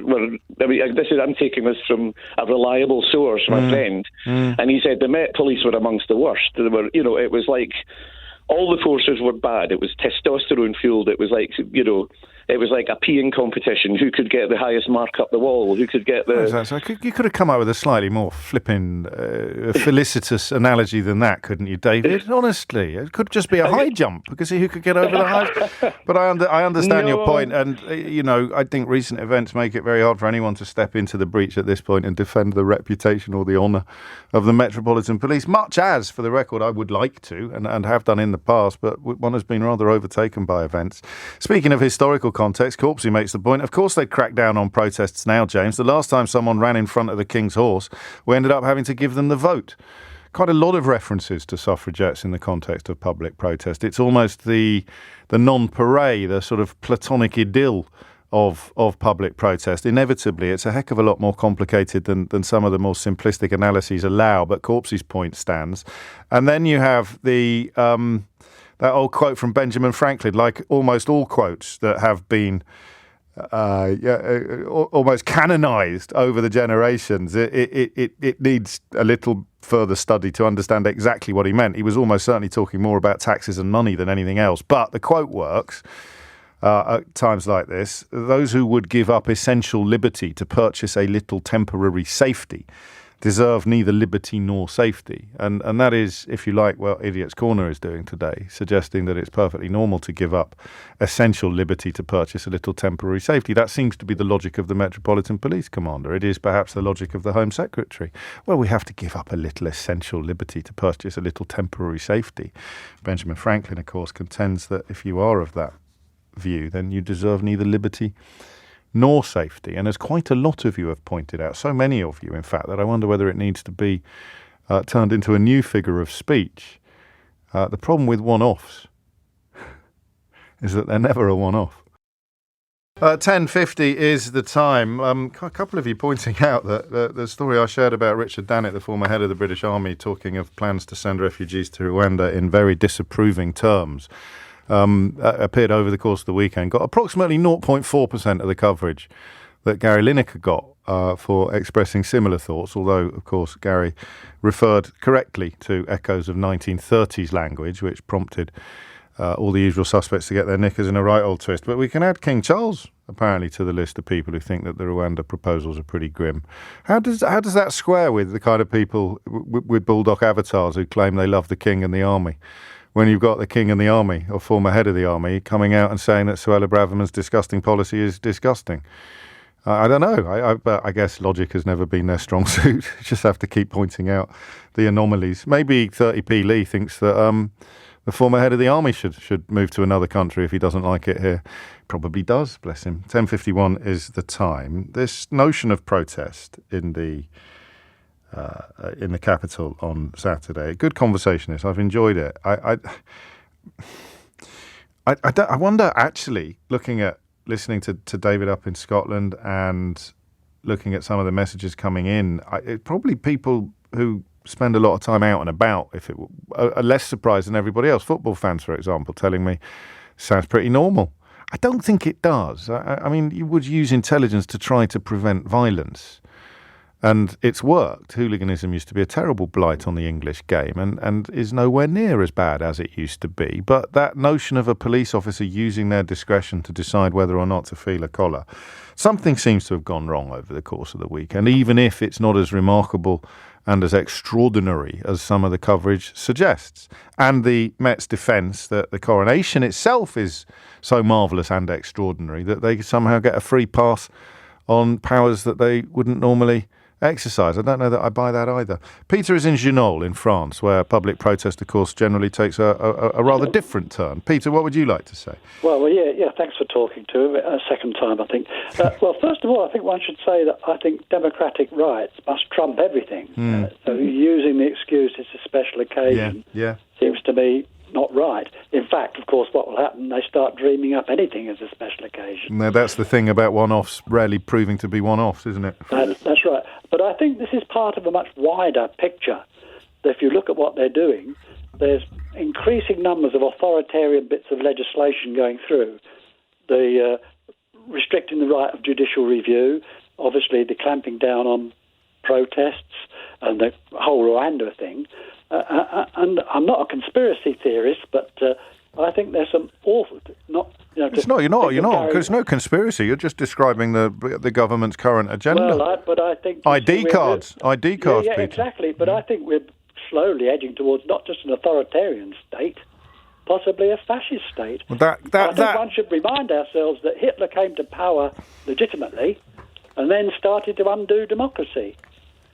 I mean, I'm taking this from a reliable source, my friend, and he said the Met Police were amongst the worst. They were, it was like all the forces were bad. It was testosterone fueled. It was like, it was like a peeing competition. Who could get the highest mark up the wall? Who could get the... So you could have come up with a slightly more flipping, felicitous analogy than that, couldn't you, David? Honestly, it could just be a high jump because who could get over the highest... But I understand your point, and, I think recent events make it very hard for anyone to step into the breach at this point and defend the reputation or the honour of the Metropolitan Police, much as, for the record, I would like to and have done in the past, but one has been rather overtaken by events. Speaking of historical context, Corpsey makes the point, of course they'd crack down on protests now, James. The last time someone ran in front of the King's horse, we ended up having to give them the vote. quite a lot of references to suffragettes in the context of public protest. It's almost the nonpareil, the sort of platonic idyll of public protest. Inevitably, it's a heck of a lot more complicated than some of the more simplistic analyses allow, but Corpse's point stands. And then you have that old quote from Benjamin Franklin, like almost all quotes that have been almost canonized over the generations. It needs a little further study to understand exactly what he meant. He was almost certainly talking more about taxes and money than anything else. But the quote works. At times like this, those who would give up essential liberty to purchase a little temporary safety deserve neither liberty nor safety. And that is, if you like, what Idiot's Corner is doing today, suggesting that it's perfectly normal to give up essential liberty to purchase a little temporary safety. That seems to be the logic of the Metropolitan Police Commander. It is perhaps the logic of the Home Secretary. Well, we have to give up a little essential liberty to purchase a little temporary safety. Benjamin Franklin, of course, contends that if you are of that view, then you deserve neither liberty nor safety. And as quite a lot of you have pointed out, so many of you, in fact, that I wonder whether it needs to be turned into a new figure of speech. The problem with one-offs is that they're never a one-off. 10:50 is the time. A couple of you pointing out that the story I shared about Richard Dannett, the former head of the British Army, talking of plans to send refugees to Rwanda in very disapproving terms, appeared over the course of the weekend, got approximately 0.4% of the coverage that Gary Lineker got for expressing similar thoughts, although, of course, Gary referred correctly to echoes of 1930s language, which prompted all the usual suspects to get their knickers in a right old twist. But we can add King Charles, apparently, to the list of people who think that the Rwanda proposals are pretty grim. How does that square with the kind of people with bulldog avatars who claim they love the king and the army, when you've got the king and the army, or former head of the army, coming out and saying that Suella Braverman's disgusting policy is disgusting? I don't know. But I guess logic has never been their strong suit. You just have to keep pointing out the anomalies. Maybe 30p Lee thinks that the former head of the army should move to another country if he doesn't like it here. Probably does, bless him. 10:51 is the time. This notion of protest in the capital on Saturday. Good conversation. I've enjoyed it. I wonder, actually, listening to David up in Scotland and looking at some of the messages coming in, probably people who spend a lot of time out and about, are less surprised than everybody else. Football fans, for example, telling me sounds pretty normal. I don't think it does. I mean, you would use intelligence to try to prevent violence. And it's worked. Hooliganism used to be a terrible blight on the English game and is nowhere near as bad as it used to be. But that notion of a police officer using their discretion to decide whether or not to feel a collar, something seems to have gone wrong over the course of the weekend, even if it's not as remarkable and as extraordinary as some of the coverage suggests. And the Met's defence that the coronation itself is so marvellous and extraordinary that they somehow get a free pass on powers that they wouldn't normally exercise. I don't know that I buy that either. Peter is in Genolle in France, where public protest, of course, generally takes a rather different turn. Peter, what would you like to say? Well, yeah. Thanks for talking to him a second time, I think. Well, first of all, I think one should say that I think democratic rights must trump everything. So using the excuse it's a special occasion seems to me not right. In fact, of course, what will happen, they start dreaming up anything as a special occasion. Now, that's the thing about one-offs rarely proving to be one-offs, isn't it? That's right. But I think this is part of a much wider picture. If you look at what they're doing, there's increasing numbers of authoritarian bits of legislation going through. The restricting the right of judicial review, obviously the clamping down on protests and the whole Rwanda thing. And I'm not a conspiracy theorist, but I think there's some awful. You're not. You're not. Because it's no conspiracy. You're just describing the government's current agenda. Well, but I think ID cards, yeah, Peter. Exactly. But I think we're slowly edging towards not just an authoritarian state, possibly a fascist state. Well, I think one should remind ourselves that Hitler came to power legitimately, and then started to undo democracy.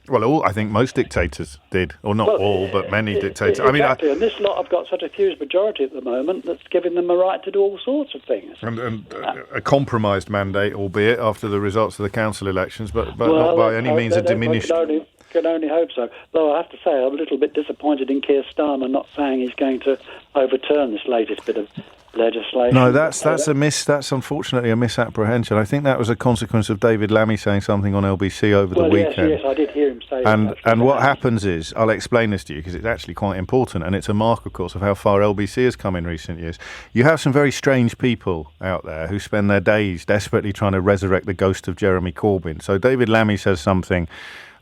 Well, I think most dictators did, or not all, but many dictators. Exactly, and this lot have got such a huge majority at the moment that's giving them a right to do all sorts of things. And a compromised mandate, albeit after the results of the council elections, but not by any means a diminished. Can can only hope so. Though I have to say, I'm a little bit disappointed in Keir Starmer not saying he's going to overturn this latest bit of legislation. No, that's That's unfortunately a misapprehension. I think that was a consequence of David Lammy saying something on LBC over the weekend. Yes, I did hear him say that. And what happens is, I'll explain this to you because it's actually quite important, and it's a mark, of course, of how far LBC has come in recent years. You have some very strange people out there who spend their days desperately trying to resurrect the ghost of Jeremy Corbyn. So David Lammy says something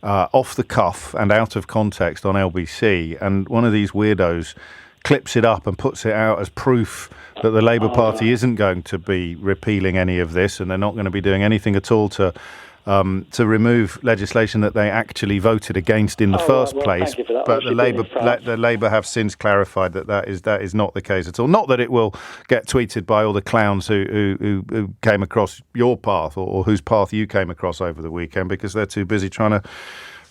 off the cuff and out of context on LBC, and one of these weirdos clips it up and puts it out as proof that the Labour Party isn't going to be repealing any of this, and they're not going to be doing anything at all to remove legislation that they actually voted against in the first place. But the Labour have since clarified that is not the case at all. Not that it will get tweeted by all the clowns who came across your path or whose path you came across over the weekend, because they're too busy trying to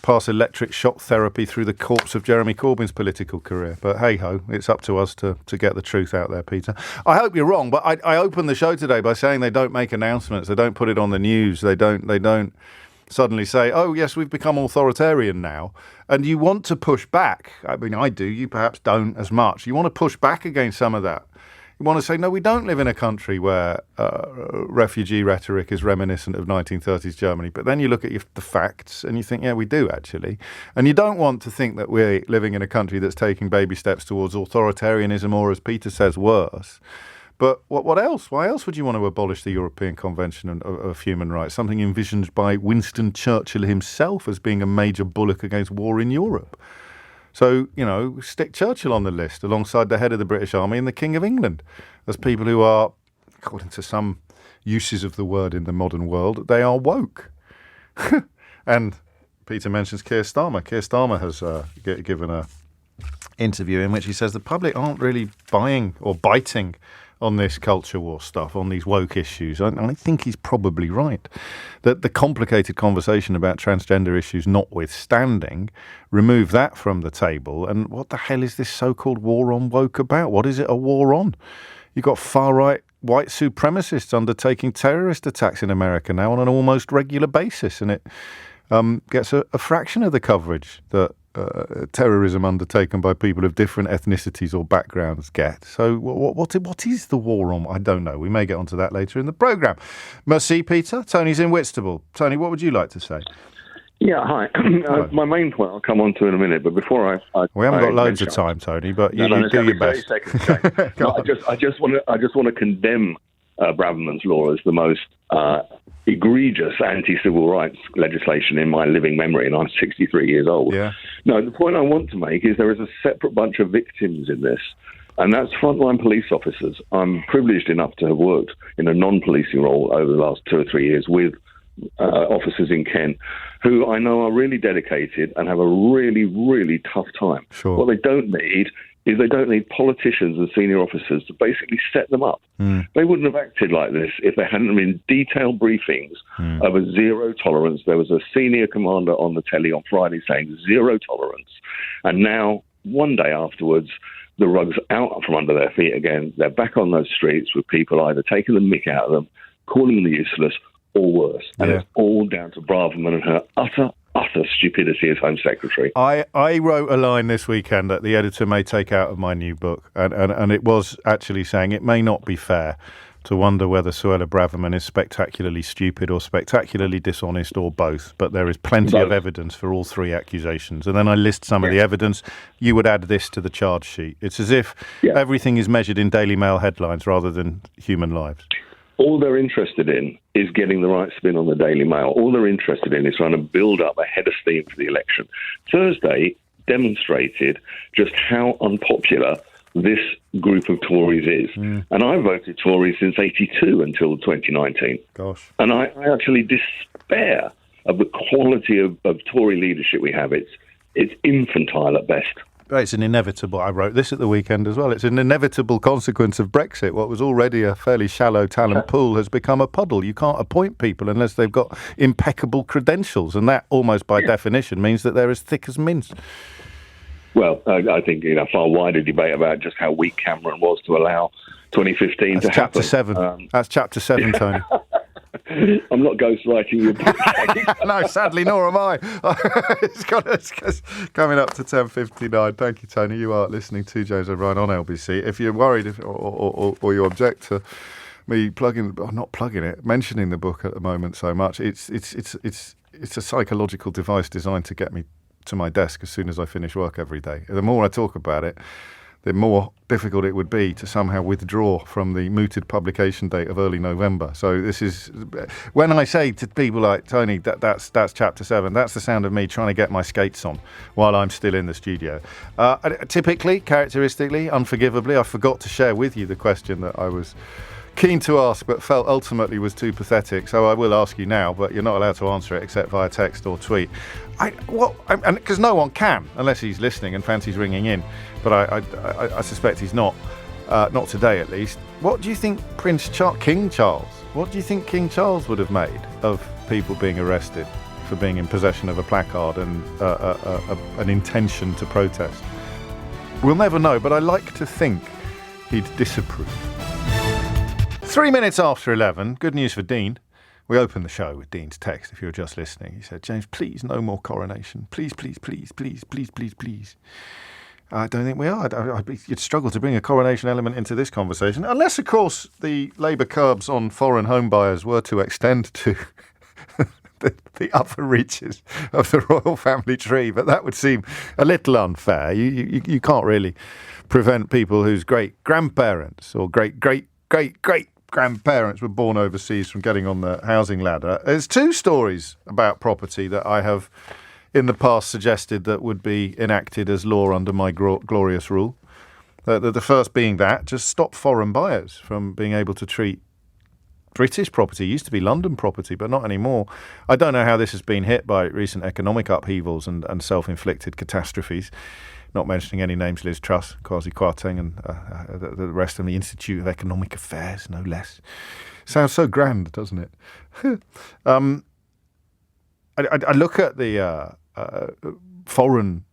pass electric shock therapy through the corpse of Jeremy Corbyn's political career. But hey-ho, it's up to us to get the truth out there, Peter. I hope you're wrong, but I opened the show today by saying they don't make announcements, they don't put it on the news, they don't suddenly say, oh, yes, we've become authoritarian now. And you want to push back. I mean, I do, you perhaps don't as much. You want to push back against some of that. You want to say, no, we don't live in a country where refugee rhetoric is reminiscent of 1930s Germany. But then you look at the facts and you think, yeah, we do actually. And you don't want to think that we're living in a country that's taking baby steps towards authoritarianism or, as Peter says, worse. But what else? Why else would you want to abolish the European Convention of Human Rights, something envisioned by Winston Churchill himself as being a major bulwark against war in Europe? So, stick Churchill on the list alongside the head of the British Army and the King of England as people who are, according to some uses of the word in the modern world, they are woke. And Peter mentions Keir Starmer. Keir Starmer has given an interview in which he says the public aren't really buying or biting on this culture war stuff, on these woke issues. I think he's probably right. That the complicated conversation about transgender issues notwithstanding, remove that from the table, and what the hell is this so-called war on woke about? What is it a war on? You've got far-right white supremacists undertaking terrorist attacks in America now on an almost regular basis, and it gets a fraction of the coverage that terrorism undertaken by people of different ethnicities or backgrounds get. So what is the war on? I don't know. We may get onto that later in the programme. Merci, Peter. Tony's in Whitstable. Tony, what would you like to say? Yeah, hi. My main point I'll come on to in a minute, but before we haven't got loads of time, Tony, but you do your best. I just want to condemn Braverman's law as the most egregious anti-civil rights legislation in my living memory, and I'm 63 years old. Yeah. No, the point I want to make is there is a separate bunch of victims in this, and that's frontline police officers. I'm privileged enough to have worked in a non-policing role over the last 2 or 3 years with officers in Kent who I know are really dedicated and have a really, really tough time. Sure. What they don't need is they don't need politicians and senior officers to basically set them up. They wouldn't have acted like this if there hadn't been detailed briefings of a zero tolerance. There was a senior commander on the telly on Friday saying zero tolerance. And now, one day afterwards, the rug's out from under their feet again. They're back on those streets with people either taking the mick out of them, calling them useless, or worse. And it's all down to Braverman and her utter stupidity as Home Secretary. I wrote a line this weekend that the editor may take out of my new book, and it was actually saying it may not be fair to wonder whether Suella Braverman is spectacularly stupid or spectacularly dishonest or both, but there is plenty of evidence for all three accusations. And then I list some of the evidence. You would add this to the charge sheet. It's as if everything is measured in Daily Mail headlines rather than human lives. All they're interested in is getting the right spin on the Daily Mail. All they're interested in is trying to build up a head of steam for the election. Thursday demonstrated just how unpopular this group of Tories is. And I voted Tory since 82 until 2019. Gosh. And I actually despair of the quality of Tory leadership we have. It's infantile at best. It's an inevitable, I wrote this at the weekend as well, it's an inevitable consequence of Brexit. What was already a fairly shallow talent pool has become a puddle. You can't appoint people unless they've got impeccable credentials, and that almost by definition means that they're as thick as mince. Well, I think far wider debate about just how weak Cameron was to allow 2015 That's to happen. Chapter 7. That's Chapter 7, Tony. I'm not ghostwriting your book. No, sadly, nor am I. It's coming up to 10:59. Thank you, Tony. You are listening to James O'Brien on LBC. If you're worried or you object to me mentioning the book at the moment so much, it's a psychological device designed to get me to my desk as soon as I finish work every day. The more I talk about it, the more difficult it would be to somehow withdraw from the mooted publication date of early November. So this is, when I say to people like Tony, that's chapter 7, that's the sound of me trying to get my skates on while I'm still in the studio. Typically, characteristically, unforgivably, I forgot to share with you the question that I was keen to ask but felt ultimately was too pathetic, so I will ask you now, but you're not allowed to answer it except via text or tweet. Because no one can, unless he's listening and fancies ringing in, but I suspect he's not today at least. What do you think King Charles, what do you think King Charles would have made of people being arrested for being in possession of a placard and an intention to protest? We'll never know, but I like to think he'd disapprove. 3 minutes after 11, good news for Dean. We opened the show with Dean's text, if you're just listening. He said, James, please, no more coronation. Please, please, please, please, please, please, please. I don't think we are. You'd struggle to bring a coronation element into this conversation, unless, of course, the Labour curbs on foreign home buyers were to extend to the upper reaches of the royal family tree. But that would seem a little unfair. You can't really prevent people whose great-grandparents or great-great-great-grandparents were born overseas from getting on the housing ladder. There's 2 stories about property that I have in the past suggested that would be enacted as law under my glorious rule. The first being that, just stop foreign buyers from being able to treat British property. It used to be London property, but not anymore. I don't know how this has been hit by recent economic upheavals and self-inflicted catastrophes. Not mentioning any names, Liz Truss, Kwasi Kwarteng, and the rest of the Institute of Economic Affairs, no less. Sounds so grand, doesn't it? I look at the foreign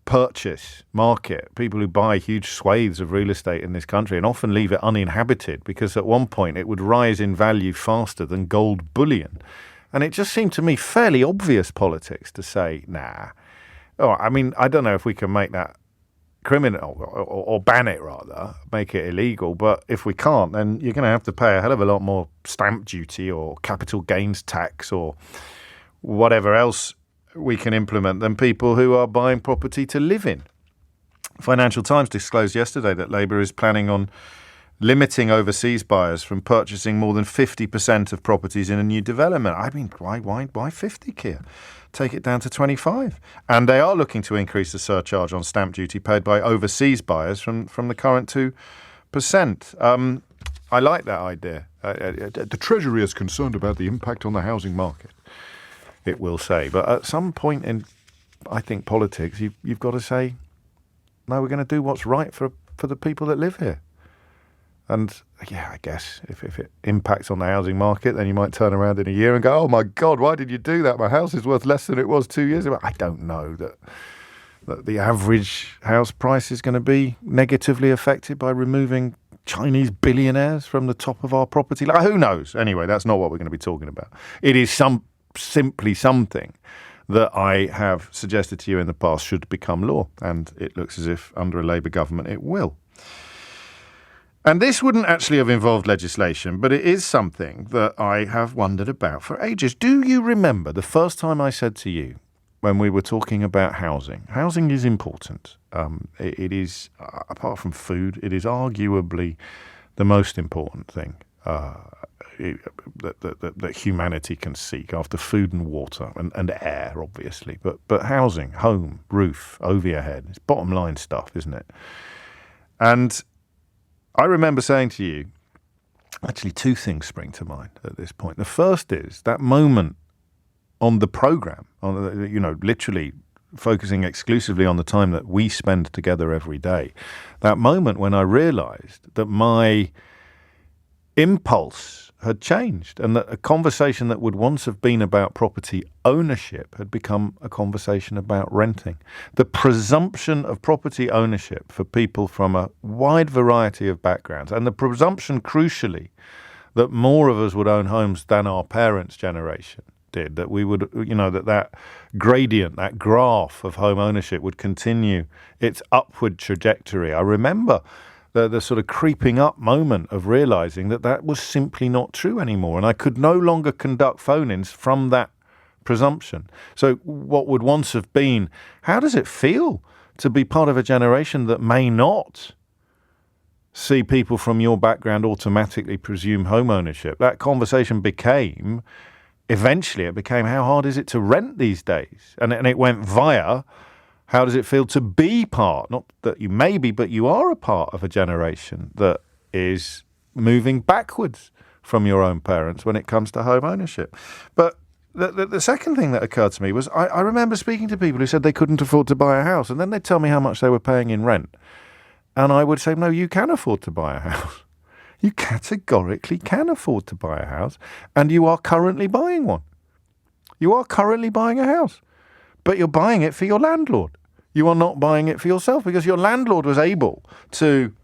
purchase market, people who buy huge swathes of real estate in this country and often leave it uninhabited because at one point it would rise in value faster than gold bullion. And it just seemed to me fairly obvious politics to say, nah. Oh, I mean, I don't know if we can make that criminal or ban it rather, make it illegal. But if we can't, then you're going to have to pay a hell of a lot more stamp duty or capital gains tax or whatever else we can implement than people who are buying property to live in. Financial Times disclosed yesterday that Labour is planning on limiting overseas buyers from purchasing more than 50% of properties in a new development. I mean, why 50, Keir? Take it down to 25. And they are looking to increase the surcharge on stamp duty paid by overseas buyers from the current 2%. I like that idea. The Treasury is concerned about the impact on the housing market, it will say. But at some point in, I think, politics, you've got to say, no, we're going to do what's right for the people that live here. And, yeah, I guess if it impacts on the housing market, then you might turn around in a year and go, oh, my God, why did you do that? My house is worth less than it was 2 years ago. I don't know that the average house price is going to be negatively affected by removing Chinese billionaires from the top of our property. Who knows? Anyway, that's not what we're going to be talking about. It is simply something that I have suggested to you in the past should become law. And it looks as if under a Labour government it will. And this wouldn't actually have involved legislation, but it is something that I have wondered about for ages. Do you remember the first time I said to you when we were talking about housing? Housing is important. It is, apart from food, it is arguably the most important thing that humanity can seek after food and water and air, obviously. But housing, home, roof, over your head, it's bottom line stuff, isn't it? And I remember saying to you, actually 2 things spring to mind at this point. The first is that moment on the programme, literally focusing exclusively on the time that we spend together every day. That moment when I realised that my impulse had changed and that a conversation that would once have been about property ownership had become a conversation about renting. The presumption of property ownership for people from a wide variety of backgrounds, and the presumption, crucially, that more of us would own homes than our parents' generation did, that we would, that gradient, that graph of home ownership would continue its upward trajectory. I remember the sort of creeping up moment of realizing that was simply not true anymore, and I could no longer conduct phone-ins from that presumption. So what would once have been, how does it feel to be part of a generation that may not see people from your background automatically presume home ownership? That conversation eventually it became, how hard is it to rent these days? And it went via, how does it feel to be part, not that you may be, but you are a part of a generation that is moving backwards from your own parents when it comes to home ownership. But the second thing that occurred to me was I remember speaking to people who said they couldn't afford to buy a house, and then they'd tell me how much they were paying in rent. And I would say, no, you can afford to buy a house. You categorically can afford to buy a house, and you are currently buying one. You are currently buying a house, but you're buying it for your landlord. You are not buying it for yourself, because your landlord was able to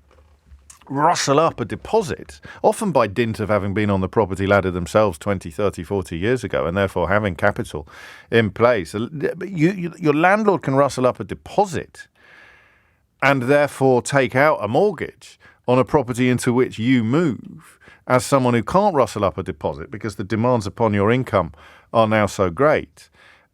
rustle up a deposit, often by dint of having been on the property ladder themselves 20, 30, 40 years ago, and therefore having capital in place. Your landlord can rustle up a deposit and therefore take out a mortgage on a property into which you move as someone who can't rustle up a deposit because the demands upon your income are now so great.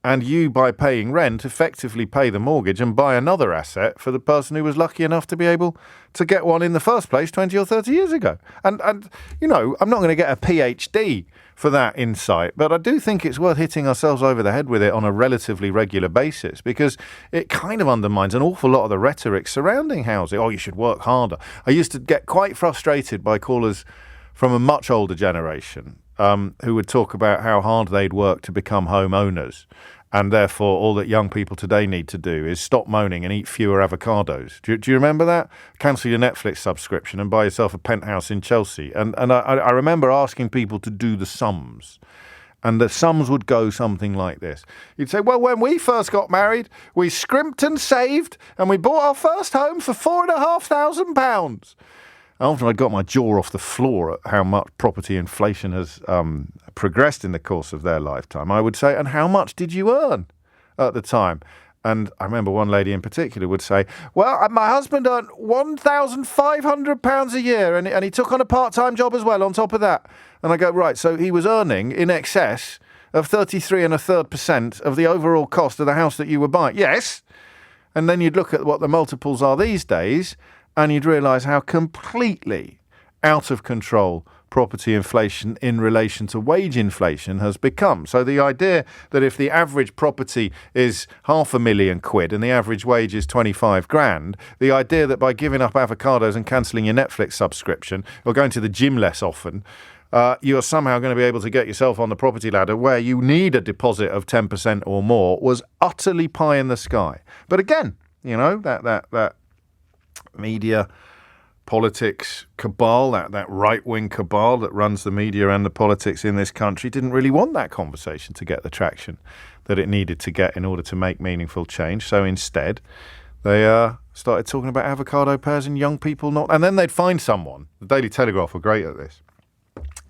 And you, by paying rent, effectively pay the mortgage and buy another asset for the person who was lucky enough to be able to get one in the first place 20 or 30 years ago. And I'm not going to get a PhD for that insight, but I do think it's worth hitting ourselves over the head with it on a relatively regular basis, because it kind of undermines an awful lot of the rhetoric surrounding housing. Oh, you should work harder. I used to get quite frustrated by callers from a much older generation who would talk about how hard they'd work to become homeowners. And therefore, all that young people today need to do is stop moaning and eat fewer avocados. Do you remember that? Cancel your Netflix subscription and buy yourself a penthouse in Chelsea. And I remember asking people to do the sums. And the sums would go something like this. You'd say, well, when we first got married, we scrimped and saved, and we bought our first home for £4,500. After I got my jaw off the floor at how much property inflation has progressed in the course of their lifetime, I would say, and how much did you earn at the time? And I remember one lady in particular would say, well, my husband earned £1,500 a year, and he took on a part-time job as well on top of that. And I go, right, so he was earning in excess of 33.33% of the overall cost of the house that you were buying. Yes. And then you'd look at what the multiples are these days, and you'd realise how completely out of control property inflation in relation to wage inflation has become. So the idea that if the average property is £500,000 and the average wage is 25 grand, the idea that by giving up avocados and cancelling your Netflix subscription or going to the gym less often, you are somehow going to be able to get yourself on the property ladder where you need a deposit of 10% or more was utterly pie in the sky. But again, that media politics cabal, that right-wing cabal that runs the media and the politics in this country didn't really want that conversation to get the traction that it needed to get in order to make meaningful change. So instead, they started talking about avocado pears and young people not. And then they'd find someone. The Daily Telegraph were great at this.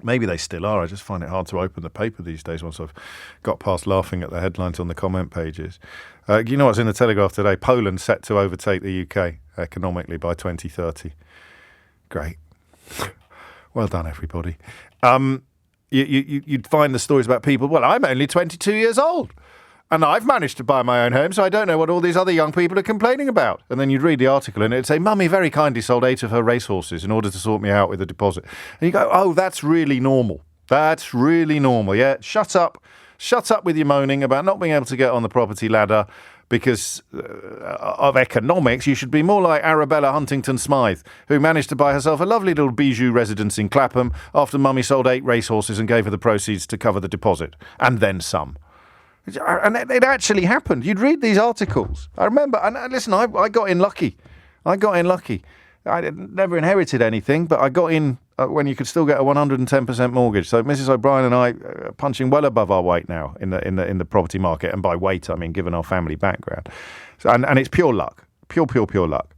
Maybe they still are. I just find it hard to open the paper these days once I've got past laughing at the headlines on the comment pages. You know what's in the Telegraph today? Poland set to overtake the UK economically by 2030. Great. Well done, everybody. You'd find the stories about people, well, I'm only 22 years old and I've managed to buy my own home, so I don't know what all these other young people are complaining about. And then you'd read the article and it'd say, Mummy very kindly sold 8 of her racehorses in order to sort me out with a deposit. And you go, oh, that's really normal. That's really normal. Yeah, shut up with your moaning about not being able to get on the property ladder because of economics. You should be more like Arabella Huntington Smythe, who managed to buy herself a lovely little bijou residence in Clapham after Mummy sold 8 racehorses and gave her the proceeds to cover the deposit, and then some. And it actually happened. You'd read these articles. I remember, and listen, I got in lucky. I never inherited anything, but I got in when you could still get a 110% mortgage. So Mrs. O'Brien and I are punching well above our weight now in the property market, and by weight I mean given our family background. So, and it's pure luck, pure luck.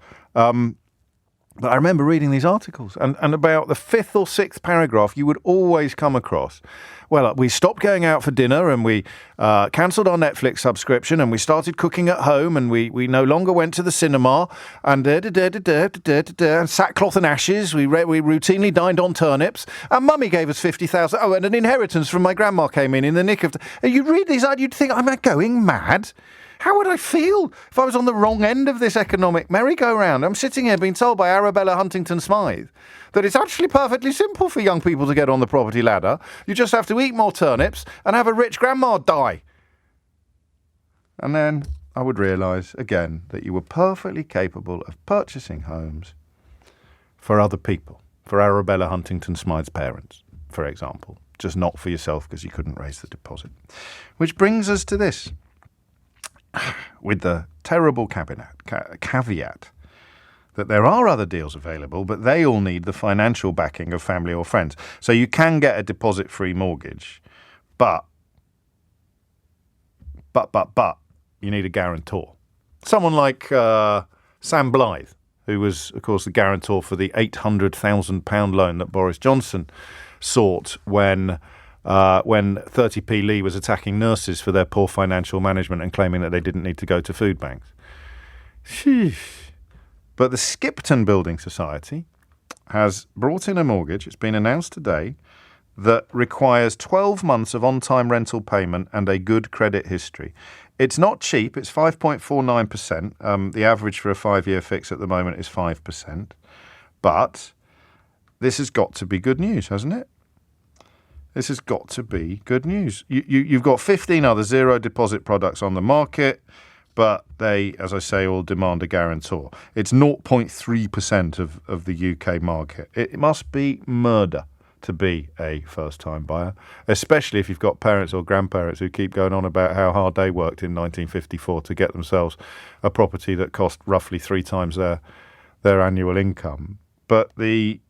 But I remember reading these articles, and about the 5th or 6th paragraph, you would always come across, well, we stopped going out for dinner, and we cancelled our Netflix subscription, and we started cooking at home, and we no longer went to the cinema, and and sackcloth and ashes. We routinely dined on turnips, and Mummy gave us 50,000. Oh, and an inheritance from my grandma came in the nick of. You read these, you'd think, am I going mad? How would I feel if I was on the wrong end of this economic merry-go-round? I'm sitting here being told by Arabella Huntington-Smythe that it's actually perfectly simple for young people to get on the property ladder. You just have to eat more turnips and have a rich grandma die. And then I would realise again that you were perfectly capable of purchasing homes for other people, for Arabella Huntington-Smythe's parents, for example, just not for yourself because you couldn't raise the deposit. Which brings us to this. With the terrible caveat that there are other deals available, but they all need the financial backing of family or friends. So you can get a deposit-free mortgage, but you need a guarantor. Someone like Sam Blythe, who was, of course, the guarantor for the £800,000 loan that Boris Johnson sought when 30p Lee was attacking nurses for their poor financial management and claiming that they didn't need to go to food banks. Sheesh. But the Skipton Building Society has brought in a mortgage, it's been announced today, that requires 12 months of on-time rental payment and a good credit history. It's not cheap, it's 5.49%. The average for a 5-year fix at the moment is 5%. But this has got to be good news, hasn't it? This has got to be good news. You've got 15 other zero deposit products on the market, but they, as I say, all demand a guarantor. It's 0.3% of the UK market. It must be murder to be a first-time buyer, especially if you've got parents or grandparents who keep going on about how hard they worked in 1954 to get themselves a property that cost roughly 3 times their annual income. But the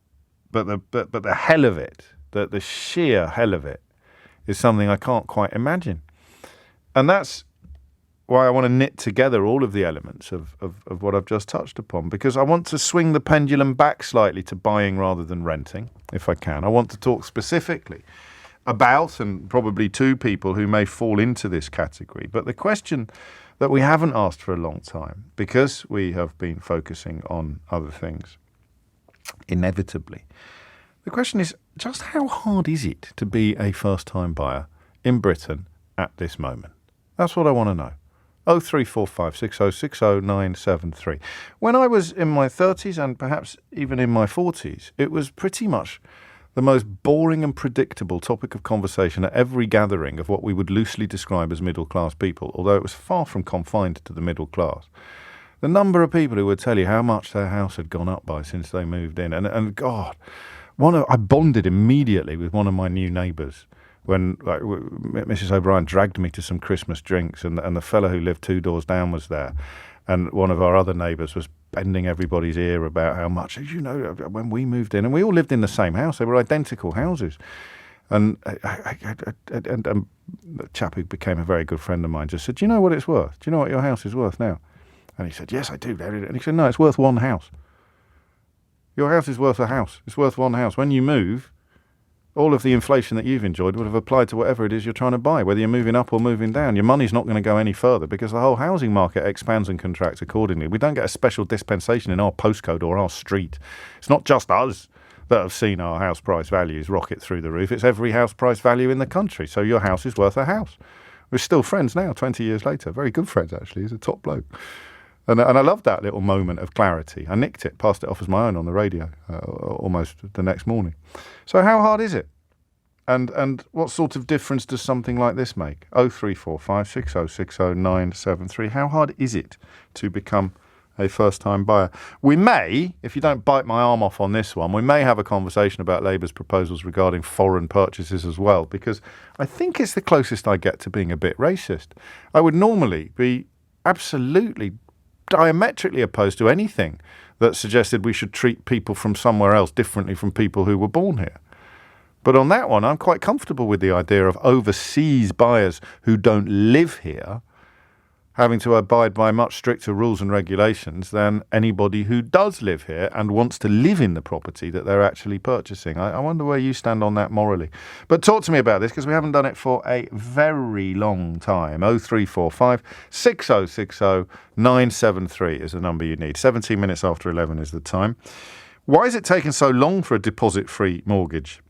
hell of it, the sheer hell of it, is something I can't quite imagine. And that's why I want to knit together all of the elements of what I've just touched upon, because I want to swing the pendulum back slightly to buying rather than renting, if I can. I want to talk specifically about, and probably to, people who may fall into this category. But the question that we haven't asked for a long time, because we have been focusing on other things, inevitably, the question is, just how hard is it to be a first-time buyer in Britain at this moment? That's what I want to know. 0345 6060 973. When I was in my 30s and perhaps even in my 40s, it was pretty much the most boring and predictable topic of conversation at every gathering of what we would loosely describe as middle-class people, although it was far from confined to the middle class. The number of people who would tell you how much their house had gone up by since they moved in. And God, I bonded immediately with one of my new neighbours when Mrs. O'Brien dragged me to some Christmas drinks, and the fellow who lived 2 doors down was there, and one of our other neighbours was bending everybody's ear about how much, you know, when we moved in, and we all lived in the same house, they were identical houses, and the chap who became a very good friend of mine just said, "Do you know what it's worth? Do you know what your house is worth now?" And he said, "Yes, I do." And he said, "No, it's worth one house. Your house is worth a house. It's worth one house. When you move, all of the inflation that you've enjoyed would have applied to whatever it is you're trying to buy, whether you're moving up or moving down. Your money's not going to go any further because the whole housing market expands and contracts accordingly. We don't get a special dispensation in our postcode or our street. It's not just us that have seen our house price values rocket through the roof. It's every house price value in the country. So your house is worth a house." We're still friends now, 20 years later. Very good friends, actually. He's a top bloke. And I loved that little moment of clarity. I nicked it, passed it off as my own on the radio almost the next morning. So how hard is it? And what sort of difference does something like this make? 0345 6060 973. How hard is it to become a first-time buyer? We may, if you don't bite my arm off on this one, we may have a conversation about Labour's proposals regarding foreign purchases as well, because I think it's the closest I get to being a bit racist. I would normally be absolutely diametrically opposed to anything that suggested we should treat people from somewhere else differently from people who were born here. But on that one, I'm quite comfortable with the idea of overseas buyers who don't live here having to abide by much stricter rules and regulations than anybody who does live here and wants to live in the property that they're actually purchasing. I wonder where you stand on that morally. But talk to me about this, because we haven't done it for a very long time. 0345 6060 973 is the number you need. 17 minutes after 11 is the time. Why is it taking so long for a deposit-free mortgage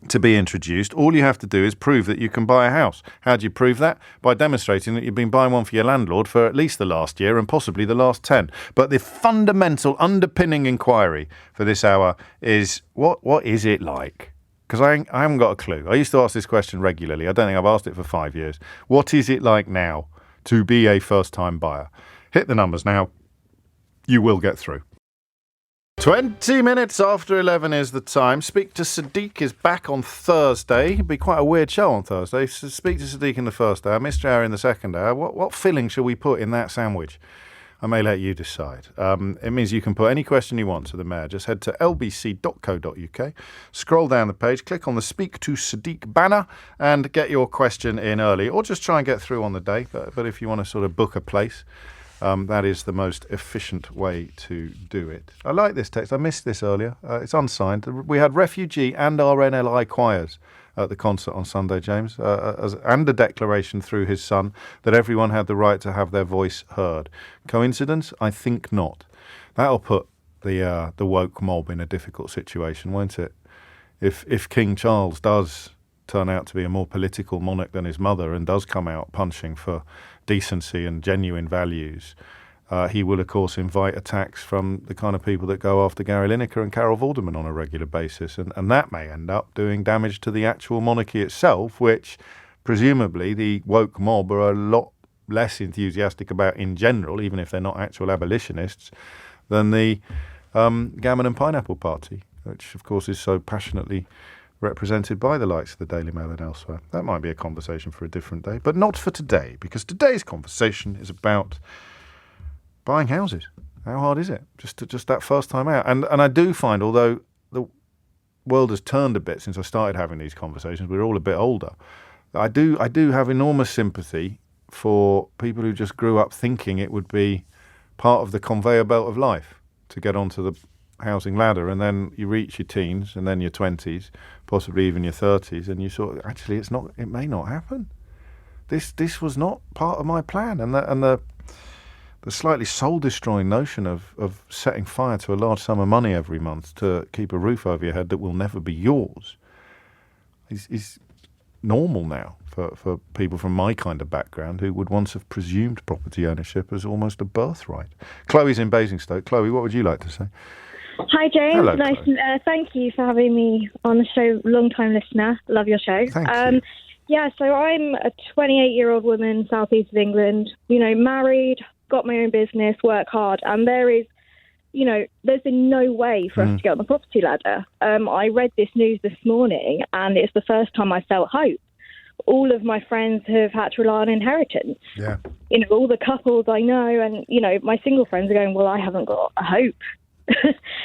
to be introduced? All you have to do is prove that you can buy a house. How do you prove that? By demonstrating that you've been buying one for your landlord for at least the last year and possibly the last 10. But the fundamental underpinning inquiry for this hour is, what is it like? Because I haven't got a clue. I used to ask this question regularly. I don't think I've asked it for 5 years. What is it like now to be a first-time buyer? Hit the numbers now. You will get through. 20 minutes after 11 is the time. Speak to Sadiq is back on Thursday. It'll be quite a weird show on Thursday. So speak to Sadiq in the first hour, Mr. Hour in the second hour. What filling shall we put in that sandwich? I may let you decide. It means you can put any question you want to the Mayor. Just head to lbc.co.uk, scroll down the page, click on the Speak to Sadiq banner and get your question in early, or just try and get through on the day. But if you want to sort of book a place, that is the most efficient way to do it. I like this text. I missed this earlier. It's unsigned. We had refugee and RNLI choirs at the concert on Sunday, James, and a declaration through his son that everyone had the right to have their voice heard. Coincidence? I think not. That'll put the woke mob in a difficult situation, won't it? If King Charles does turn out to be a more political monarch than his mother and does come out punching for decency and genuine values, he will, of course, invite attacks from the kind of people that go after Gary Lineker and Carol Vorderman on a regular basis. And that may end up doing damage to the actual monarchy itself, which presumably the woke mob are a lot less enthusiastic about in general, even if they're not actual abolitionists, than the Gammon and Pineapple Party, which, of course, is so passionately represented by the likes of the Daily Mail and elsewhere. That might be a conversation for a different day, but not for today, because today's conversation is about buying houses. How hard is it? Just that first time out. And I do find, although the world has turned a bit since I started having these conversations, we're all a bit older, I do have enormous sympathy for people who just grew up thinking it would be part of the conveyor belt of life to get onto the housing ladder, and then you reach your teens and then your 20s, possibly even your 30s, and you sort of, actually it may not happen. This was not part of my plan, and the slightly soul-destroying notion of setting fire to a large sum of money every month to keep a roof over your head that will never be yours is normal now for people from my kind of background who would once have presumed property ownership as almost a birthright. Chloe's in Basingstoke. Chloe, what would you like to say? Hi, James. Hello, nice. Thank you for having me on the show. Long-time listener. Love your show. Thank you. Yeah, so I'm a 28-year-old woman, southeast of England, married, got my own business, work hard, and there's been no way for us to get on the property ladder. I read this news this morning, and it's the first time I felt hope. All of my friends have had to rely on inheritance. Yeah. All the couples I know, and, my single friends are going, well, I haven't got a hope.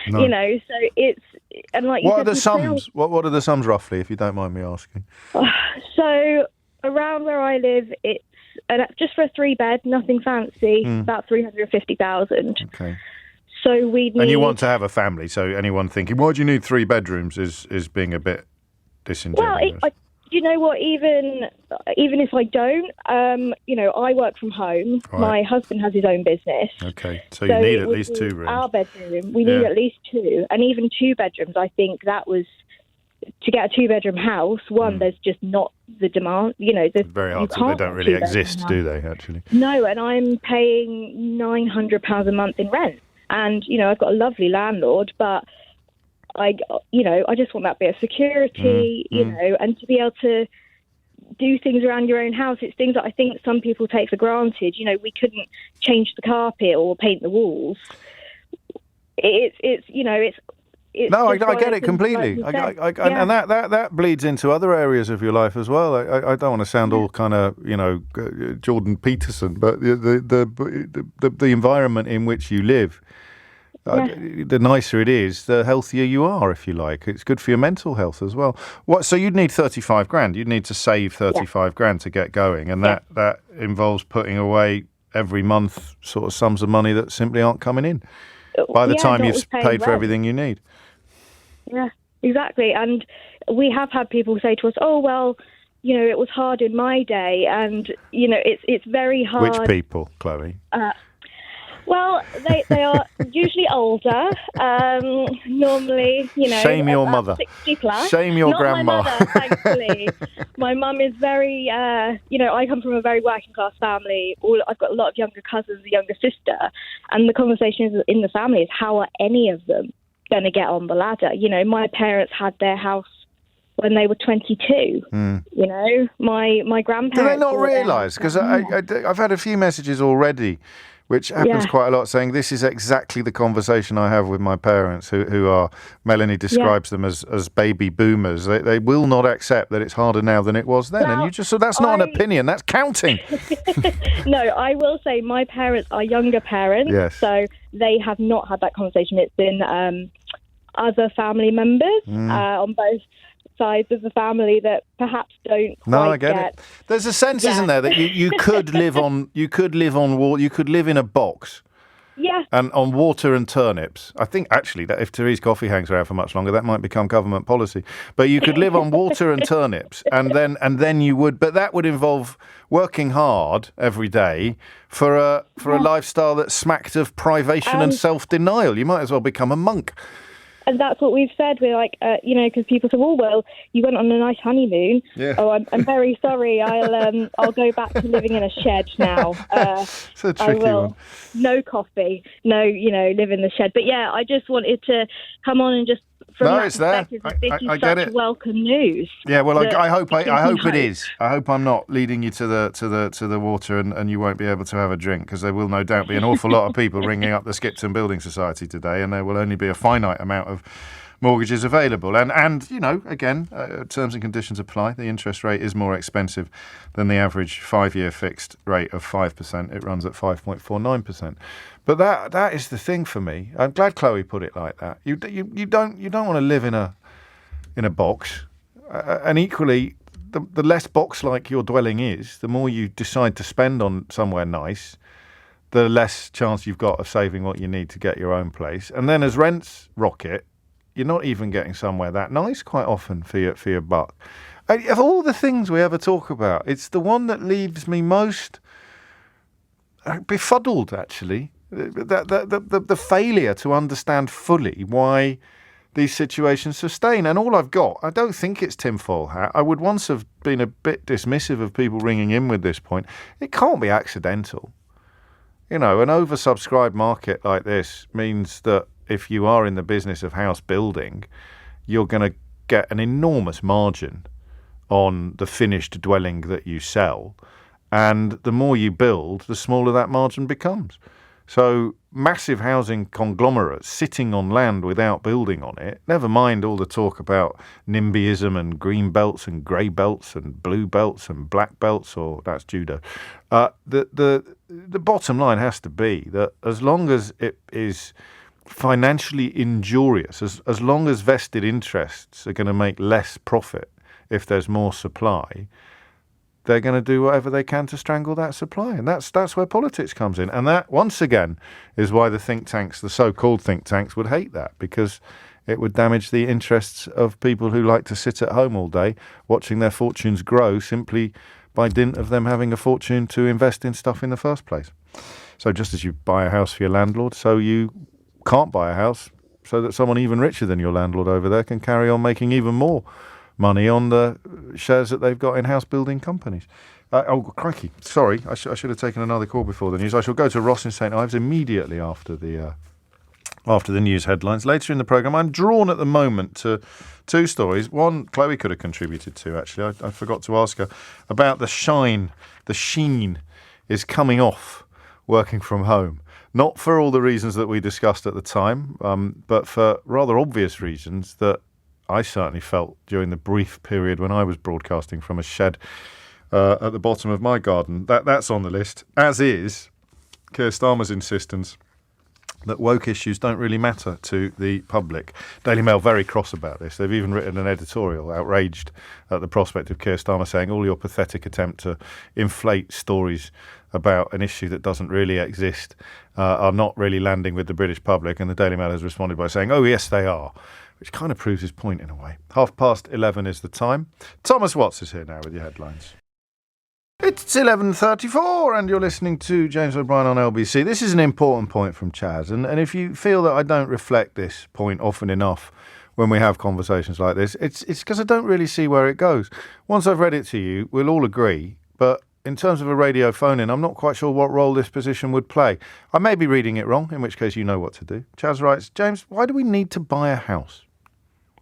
No. So it's, and like, what are the sums? What are the sums roughly, if you don't mind me asking? So around where I live, it's just for a 3-bed, nothing fancy, about 350,000. Okay. So we need. And you want to have a family, so anyone thinking, why do you need 3 bedrooms is being a bit disingenuous. Well, you know what? Even if I don't, I work from home. Right. My husband has his own business. Okay, so you need at least 2 rooms. Our bedroom, we need at least 2, and even 2 bedrooms. I think that was to get a 2-bedroom house. One, there's just not the demand. There's very hard. They don't really exist, do they? Actually, no. And I'm paying £900 a month in rent, and I've got a lovely landlord, but I just want that bit of security, and to be able to do things around your own house. It's things that I think some people take for granted. We couldn't change the carpet or paint the walls. No, I get it completely. And that bleeds into other areas of your life as well. I don't want to sound all kind of, Jordan Peterson, but the environment in which you live, the nicer it is, the healthier you are, if you like. It's good for your mental health as well. So you'd need 35 grand. You'd need to save 35 grand to get going, and that involves putting away every month sort of sums of money that simply aren't coming in by the time you've paid for everything you need. Yeah, exactly. And we have had people say to us, oh, well, you know, it was hard in my day. And, you know, it's very hard. Which people, Chloe? Well, they are usually older. Normally, you know, shame your mother. 60 plus. Shame your grandma. My mother, thankfully. My mum is very, you know, I come from a very working class family. I've got a lot of younger cousins, a younger sister, and the conversation in the family is how are any of them going to get on the ladder? You know, my parents had their house when they were 22. You know, my grandparents. Do they not realise? Because I've had a few messages already, which happens quite a lot, saying this is exactly the conversation I have with my parents, who are, Melanie describes them as baby boomers. They will not accept that it's harder now than it was then. Well, and so that's not an opinion, that's counting. No, I will say my parents are younger parents, so they have not had that conversation. It's been other family members on both sides of the family that perhaps don't quite get it. There's a sense, isn't there, that you could live in a box. Yeah. And on water and turnips. I think actually that if Therese Coffey hangs around for much longer, that might become government policy. But you could live on water and turnips, and then you would. But that would involve working hard every day for a lifestyle that smacked of privation and self-denial. You might as well become a monk. And that's what we've said. We're like, you know, because people say, "Oh, well, you went on a nice honeymoon." Yeah. Oh, I'm very sorry. I'll go back to living in a shed now. It's a tricky one. No coffee. No, you know, live in the shed. But yeah, I just wanted to come on and just. From that perspective, this is such welcome news. Yeah, well, I hope it is. I hope I'm not leading you to the water and you won't be able to have a drink, because there will no doubt be an awful lot of people ringing up the Skipton Building Society today, and there will only be a finite amount of mortgages available. And you know, again, terms and conditions apply. The interest rate is more expensive than the average 5-year fixed rate of 5%. It runs at 5.49%. But that is the thing for me. I'm glad Chloe put it like that. You don't want to live in a box. And equally, the less box-like your dwelling is, the more you decide to spend on somewhere nice, the less chance you've got of saving what you need to get your own place. And then as rents rocket, you're not even getting somewhere that nice quite often for your buck. Of all the things we ever talk about, it's the one that leaves me most befuddled, actually. The failure to understand fully why these situations sustain. And all I've got, I don't think it's tinfoil hat. I would once have been a bit dismissive of people ringing in with this point. It can't be accidental. You know, an oversubscribed market like this means that if you are in the business of house building, you're going to get an enormous margin on the finished dwelling that you sell. And the more you build, the smaller that margin becomes. So massive housing conglomerates sitting on land without building on it, never mind all the talk about NIMBYism and green belts and grey belts and blue belts and black belts, or that's judo. The bottom line has to be that as long as it is financially injurious, as long as vested interests are going to make less profit if there's more supply, they're going to do whatever they can to strangle that supply. And that's where politics comes in. And that, once again, is why the think tanks, the so-called think tanks, would hate that, because it would damage the interests of people who like to sit at home all day watching their fortunes grow simply by dint of them having a fortune to invest in stuff in the first place. So just as you buy a house for your landlord, so you can't buy a house so that someone even richer than your landlord over there can carry on making even more money on the shares that they've got in house building companies. Oh, crikey. Sorry, I should have taken another call before the news. I shall go to Ross in St Ives immediately after the news headlines. Later in the programme, I'm drawn at the moment to two stories. One, Chloe could have contributed to, actually. I forgot to ask her about the sheen is coming off working from home. Not for all the reasons that we discussed at the time, but for rather obvious reasons that I certainly felt during the brief period when I was broadcasting from a shed at the bottom of my garden. That's on the list, as is Keir Starmer's insistence that woke issues don't really matter to the public. Daily Mail very cross about this. They've even written an editorial outraged at the prospect of Keir Starmer saying all your pathetic attempt to inflate stories about an issue that doesn't really exist are not really landing with the British public. And the Daily Mail has responded by saying, oh, yes, they are, which kind of proves his point in a way. 11:30 is the time. Thomas Watts is here now with your headlines. It's 11:34 and you're listening to James O'Brien on LBC. This is an important point from Chaz, and if you feel that I don't reflect this point often enough when we have conversations like this, it's because I don't really see where it goes. Once I've read it to you, we'll all agree, but in terms of a radio phone-in, I'm not quite sure what role this position would play. I may be reading it wrong, in which case you know what to do. Chaz writes, James, why do we need to buy a house?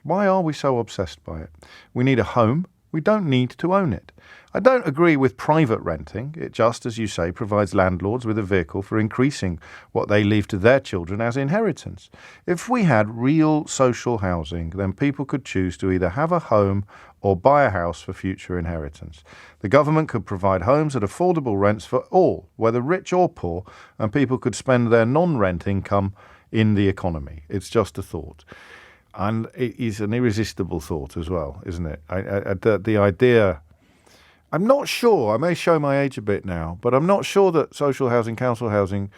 Why are we so obsessed by it? We need a home. We don't need to own it. I don't agree with private renting. It just, as you say, provides landlords with a vehicle for increasing what they leave to their children as inheritance. If we had real social housing, then people could choose to either have a home or buy a house for future inheritance. The government could provide homes at affordable rents for all, whether rich or poor, and people could spend their non-rent income in the economy. It's just a thought. And it is an irresistible thought as well, isn't it? The idea... I'm not sure, I may show my age a bit now, but I'm not sure that social housing, council housing,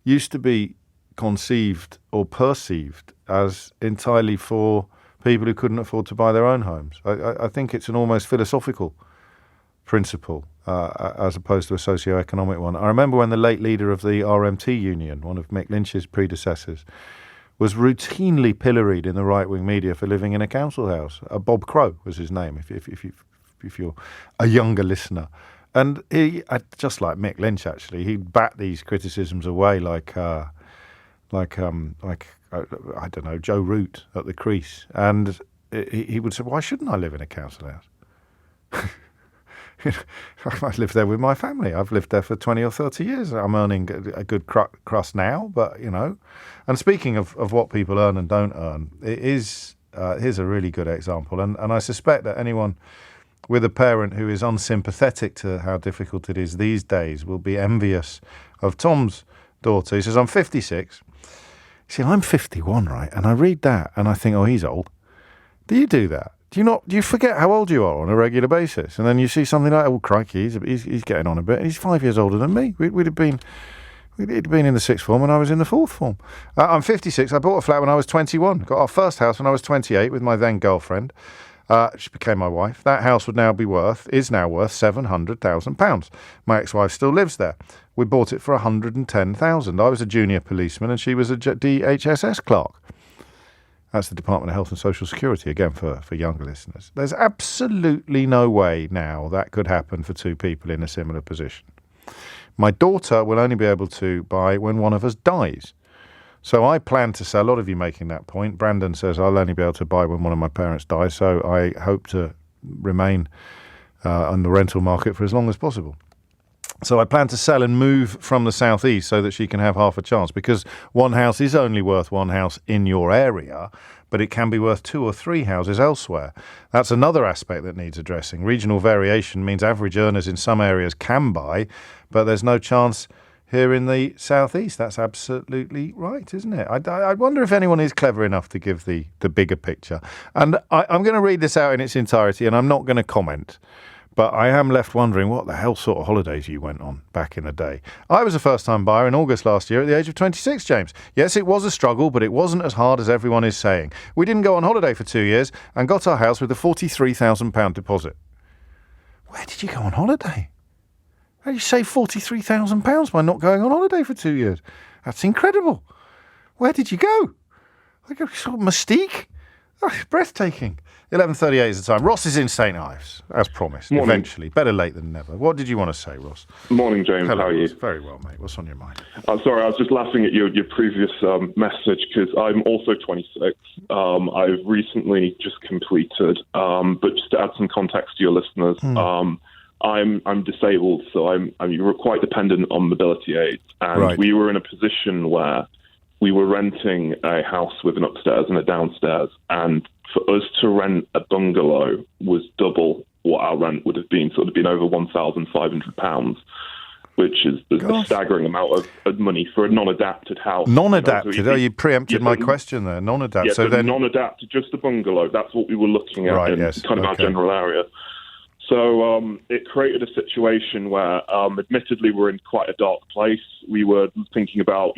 used to be conceived or perceived as entirely for people who couldn't afford to buy their own homes. I think it's an almost philosophical principle as opposed to a socio-economic one. I remember when the late leader of the RMT union, one of Mick Lynch's predecessors, was routinely pilloried in the right-wing media for living in a council house. Bob Crow was his name, if you're a younger listener. And he, just like Mick Lynch, actually, he'd bat these criticisms away like I don't know, Joe Root at the crease. And he would say, why shouldn't I live in a council house? I live there with my family. I've lived there for 20 or 30 years. I'm earning a good crust now, but, you know. And speaking of what people earn and don't earn, here's a really good example. And I suspect that anyone with a parent who is unsympathetic to how difficult it is these days will be envious of Tom's daughter. He says, I'm 56. See, I'm 51, right? And I read that and I think, oh, he's old. Do you do that? Do you forget how old you are on a regular basis? And then you see something like, oh, crikey, he's getting on a bit. He's 5 years older than me. We'd have been in the sixth form when I was in the fourth form. I'm 56. I bought a flat when I was 21. Got our first house when I was 28 with my then girlfriend. She became my wife. That house is now worth £700,000. My ex-wife still lives there. We bought it for £110,000. I was a junior policeman and she was a DHSS clerk. That's the Department of Health and Social Security, again, for younger listeners. There's absolutely no way now that could happen for two people in a similar position. My daughter will only be able to buy when one of us dies. So I plan to sell. A lot of you making that point. Brandon says I'll only be able to buy when one of my parents dies, so I hope to remain on the rental market for as long as possible. So I plan to sell and move from the southeast so that she can have half a chance, because one house is only worth one house in your area, but it can be worth two or three houses elsewhere. That's another aspect that needs addressing. Regional variation means average earners in some areas can buy, but there's no chance here in the southeast. That's absolutely right, isn't it? I wonder if anyone is clever enough to give the bigger picture. And I'm going to read this out in its entirety, and I'm not going to comment. But I am left wondering what the hell sort of holidays you went on back in the day. I was a first-time buyer in August last year at the age of 26, James. Yes, it was a struggle, but it wasn't as hard as everyone is saying. We didn't go on holiday for 2 years and got our house with a £43,000 deposit. Where did you go on holiday? How did you save £43,000 by not going on holiday for 2 years? That's incredible. Where did you go? Like a sort of mystique? Oh, breathtaking. 11:38 is the time. Ross is in St Ives, as promised. Morning. Eventually. Better late than never. What did you want to say, Ross? Morning, James. Hello, how are you? Ross. Very well, mate. What's on your mind? I'm sorry, I was just laughing at your previous message because I'm also 26. I've recently just completed, but just to add some context to your listeners, I'm disabled, so you're quite dependent on mobility aids, and we were in a position where we were renting a house with an upstairs and a downstairs, and for us to rent a bungalow was double what our rent would have been, so it would have been over £1,500, which is a staggering amount of money for a non-adapted house. Non-adapted? You preempted my question there. Non-adapted. Yeah, so then non-adapted, just a bungalow. That's what we were looking at in kind of our general area. So it created a situation where, admittedly, we're in quite a dark place. We were thinking about,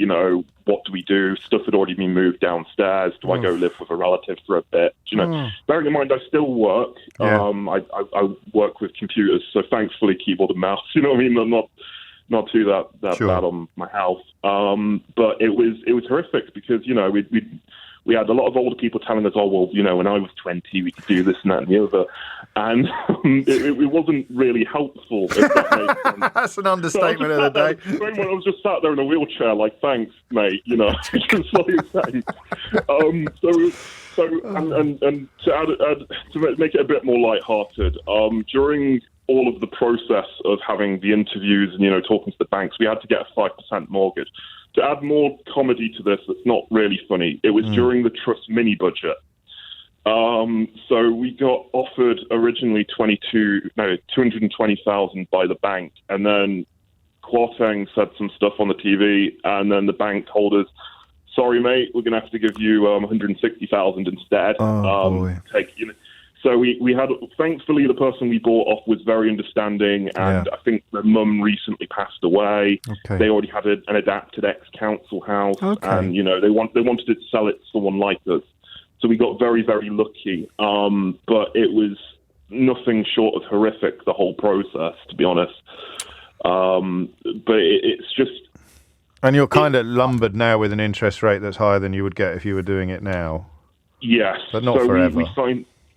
what do we do? Stuff had already been moved downstairs. Do I go live with a relative for a bit? Bearing in mind, I still work. Yeah. I work with computers, so thankfully, keyboard and mouse. You know what I mean? I'm not too that bad on my health. But it was horrific because we had a lot of older people telling us, when I was 20, we could do this and that and the other. And it wasn't really helpful, if that makes sense. That's an understatement of the day. I was just sat there in a wheelchair like, thanks, mate, just like, thanks. And to make it a bit more lighthearted, during all of the process of having the interviews and, talking to the banks, we had to get a 5% mortgage. To add more comedy to this, that's not really funny, it was during the trust mini budget. So we got offered originally 220,000 by the bank, and then Kwarteng said some stuff on the TV, and then the bank told us, sorry, mate, we're going to have to give you 160,000 instead. So we had, thankfully, the person we bought off was very understanding, and I think their mum recently passed away. Okay. They already had an adapted ex-council house, and they wanted to sell it to someone like us. So we got very, very lucky, but it was nothing short of horrific, the whole process, to be honest. But it's just... And you're kind of lumbered now with an interest rate that's higher than you would get if you were doing it now. Yes. But not forever.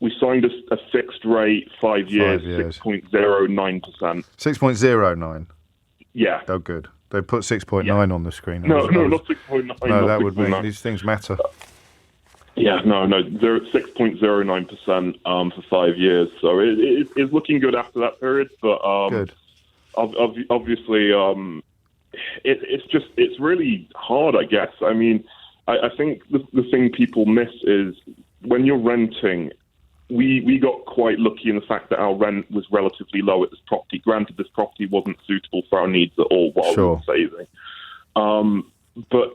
We signed a fixed rate, 5 years, 6.09%. 6.09? Yeah. Oh, good. They put 6.9 on the screen. No, not 6.9. No, that would mean these things matter. Yeah, no, 6.09% for 5 years. So it's looking good after that period, but good. Obviously, it's really hard, I guess. I mean, I think the thing people miss is when you're renting. We got quite lucky in the fact that our rent was relatively low at this property. Granted, this property wasn't suitable for our needs at all while we were saving. But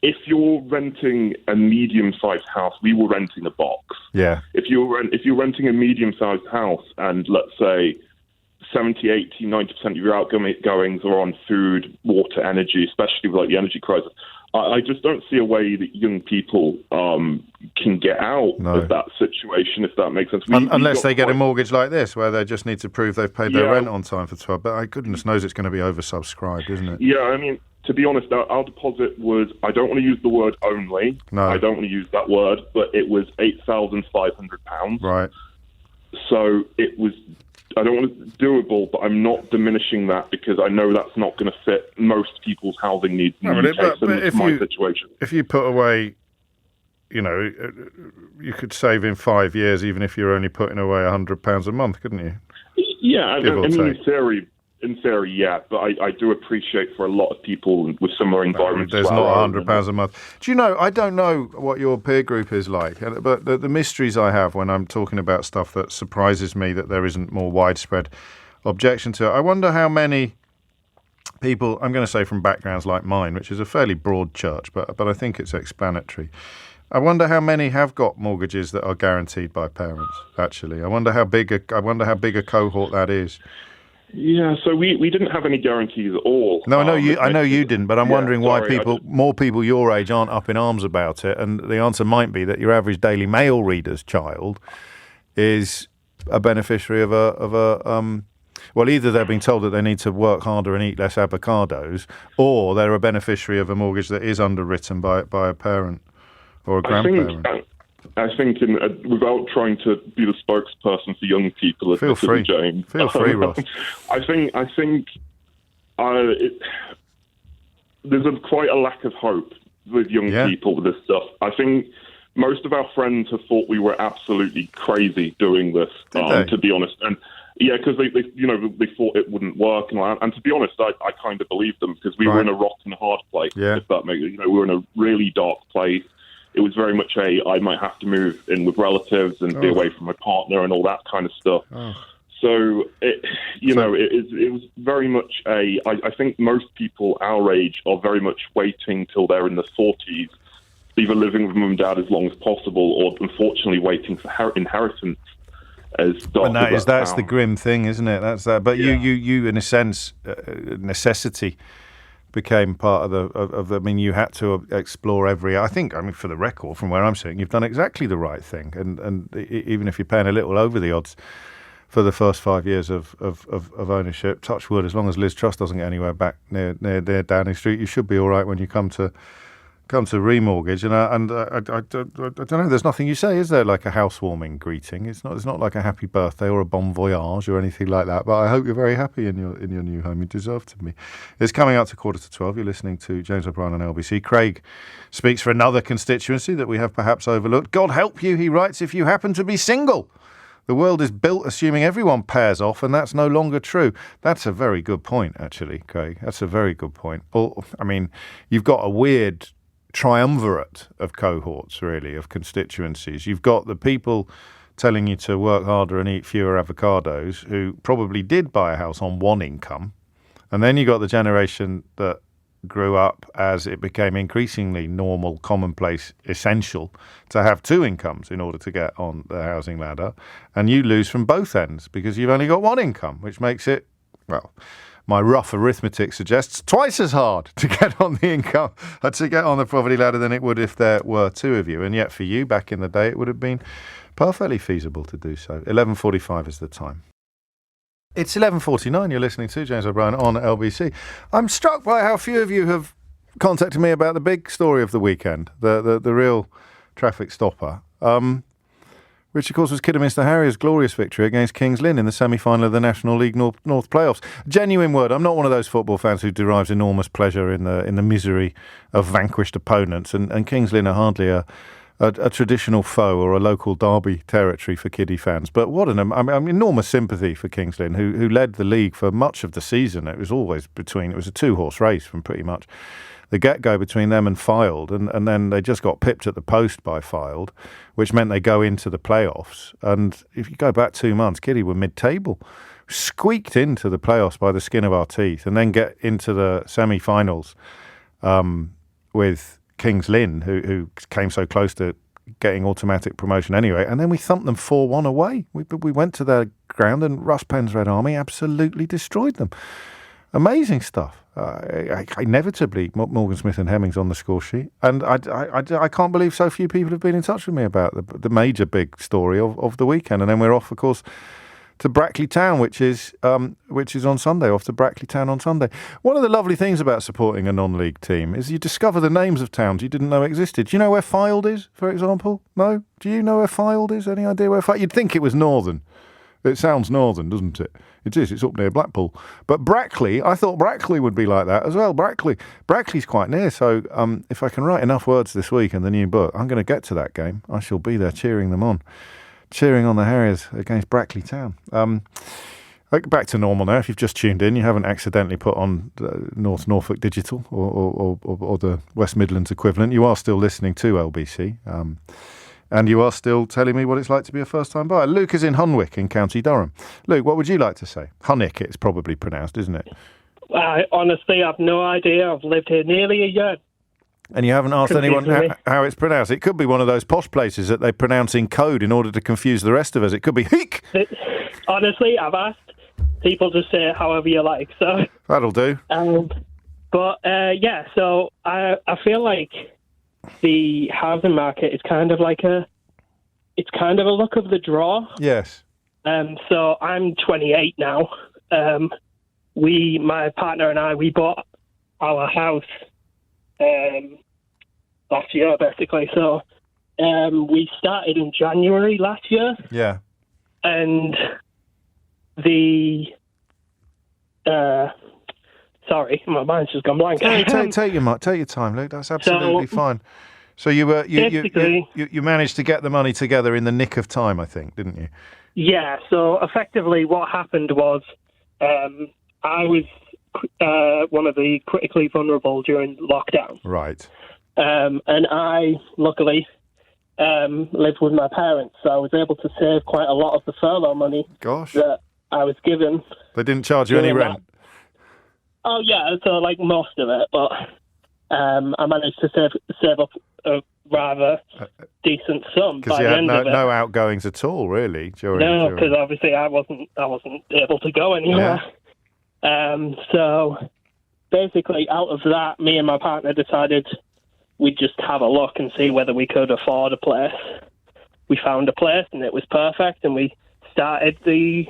if you're renting a medium-sized house, we were renting a box. Yeah. If you're renting a medium-sized house and, let's say, 70, 80, 90% of your outgoings are on food, water, energy, especially with the energy crisis, I just don't see a way that young people can get out of that situation, if that makes sense. Unless they get a mortgage like this, where they just need to prove they've paid their rent on time for 12. But goodness knows it's going to be oversubscribed, isn't it? Yeah, I mean, to be honest, our deposit was, I don't want to use the word only. No. I don't want to use that word, but it was £8,500. Right. So it was... I don't want to doable, but I'm not diminishing that because I know that's not going to fit most people's housing needs in the UK, but if my situation. If you put away, you could save in 5 years even if you're only putting away £100 a month, couldn't you? Yeah, I mean, in theory, yeah, but I do appreciate for a lot of people with similar environments. There's not £100 a month. Do you know, I don't know what your peer group is like, but the mysteries I have when I'm talking about stuff that surprises me that there isn't more widespread objection to it. I wonder how many people, I'm going to say from backgrounds like mine, which is a fairly broad church, but I think it's explanatory. I wonder how many have got mortgages that are guaranteed by parents, actually. I wonder how big a cohort that is. Yeah, so we didn't have any guarantees at all. No, I know you didn't, but I'm wondering why more people your age aren't up in arms about it. And the answer might be that your average Daily Mail reader's child is a beneficiary of well, either they're being told that they need to work harder and eat less avocados, or they're a beneficiary of a mortgage that is underwritten by a parent or a grandparent. I think, without trying to be the spokesperson for young people, feel free, James. Feel free, Ross. I think there's quite a lack of hope with young people with this stuff. I think most of our friends have thought we were absolutely crazy doing this. To be honest, and because they thought it wouldn't work, and to be honest, I kind of believed them because we were in a rock and a hard place. Yeah. If that makes we were in a really dark place. It was very much I might have to move in with relatives and be away from my partner and all that kind of stuff. Oh. So, it was very much I think most people our age are very much waiting till they're in their 40s, either living with mum and dad as long as possible, or unfortunately waiting for inheritance. That's the grim thing, isn't it? That's that. But you in a sense, necessity became part of the. I mean, you had to explore every. I think, for the record, from where I'm sitting, you've done exactly the right thing, and even if you're paying a little over the odds for the first 5 years of ownership, touch wood, as long as Liz Truss doesn't get anywhere back near Downing Street, you should be all right when you come to remortgage. And I don't know. There's nothing you say, is there? Like a housewarming greeting. It's not like a happy birthday or a bon voyage or anything like that. But I hope you're very happy in your new home. You deserve to be. It's coming up to 11:45. You're listening to James O'Brien on LBC. Craig speaks for another constituency that we have perhaps overlooked. God help you, he writes, if you happen to be single. The world is built assuming everyone pairs off, and that's no longer true. That's a very good point, actually, Craig. That's a very good point. You've got a weird triumvirate of cohorts, really, of constituencies. You've got the people telling you to work harder and eat fewer avocados who probably did buy a house on one income. And then you got the generation that grew up as it became increasingly normal, commonplace, essential to have two incomes in order to get on the housing ladder. And you lose from both ends because you've only got one income, which makes it, my rough arithmetic suggests twice as hard to get on the income, to get on the poverty ladder than it would if there were two of you. And yet for you, back in the day, it would have been perfectly feasible to do so. 11:45 is the time. It's 11:49. You're listening to James O'Brien on LBC. I'm struck by how few of you have contacted me about the big story of the weekend, the real traffic stopper, which, of course, was Kidderminster Harriers' glorious victory against Kings Lynn in the semi-final of the National League North playoffs. Genuine word. I'm not one of those football fans who derives enormous pleasure in the misery of vanquished opponents, and Kings Lynn are hardly a traditional foe or a local derby territory for kiddie fans. But what enormous sympathy for Kings Lynn, who led the league for much of the season. It was always it was a two-horse race from pretty much the get-go between them and Fylde, and then they just got pipped at the post by Fylde, which meant they go into the playoffs. And if you go back 2 months, Kiddie were mid-table, squeaked into the playoffs by the skin of our teeth, and then get into the semi-finals with Kings Lynn, who came so close to getting automatic promotion anyway, and then we thumped them 4-1 away. We went to their ground and Russ Penn's Red Army absolutely destroyed them. Amazing stuff. Inevitably, Morgan Smith and Hemmings on the score sheet, and I can't believe so few people have been in touch with me about the major big story of the weekend. And then we're off, of course, to Brackley Town, which is on Sunday. Off to Brackley Town on Sunday. One of the lovely things about supporting a non-league team is you discover the names of towns you didn't know existed. Do you know where Fylde is, for example? No? Do you know where Fylde is? Any idea where Fylde? You'd think it was northern. It sounds northern, doesn't it? It is. It's up near Blackpool. But Brackley, I thought Brackley would be like that as well. Brackley's quite near. So if I can write enough words this week in the new book, I'm going to get to that game. I shall be there cheering them on. Cheering on the Harriers against Brackley Town. Back to normal now. If you've just tuned in, you haven't accidentally put on North Norfolk Digital or the West Midlands equivalent. You are still listening to LBC. And you are still telling me what it's like to be a first-time buyer. Luke is in Hunwick in County Durham. Luke, what would you like to say? Hunwick, it's probably pronounced, isn't it? I honestly have no idea. I've lived here nearly a year. And you haven't asked anyone how it's pronounced? It could be one of those posh places that they pronounce in code in order to confuse the rest of us. It could be Heek. Honestly, I've asked. People just say it however you like. So that'll do. So I feel like the housing market is kind of like a luck of the draw. Yes. So I'm 28 now. My partner and I, we bought our house last year, basically. So we started in January last year. Yeah. And sorry, my mind's just gone blank. Take your time, Luke. That's absolutely fine. So you managed to get the money together in the nick of time, I think, didn't you? Yeah. So effectively, what happened was I was one of the critically vulnerable during lockdown. Right. And I luckily lived with my parents, so I was able to save quite a lot of the furlough money. Gosh. That I was given. They didn't charge you any rent? Oh, yeah, so like most of it, but I managed to save up a rather decent sum by the end of it. Because you had no outgoings at all, really, No, because obviously I wasn't able to go anywhere. Yeah. So basically, out of that, me and my partner decided we'd just have a look and see whether we could afford a place. We found a place, and it was perfect, and we started the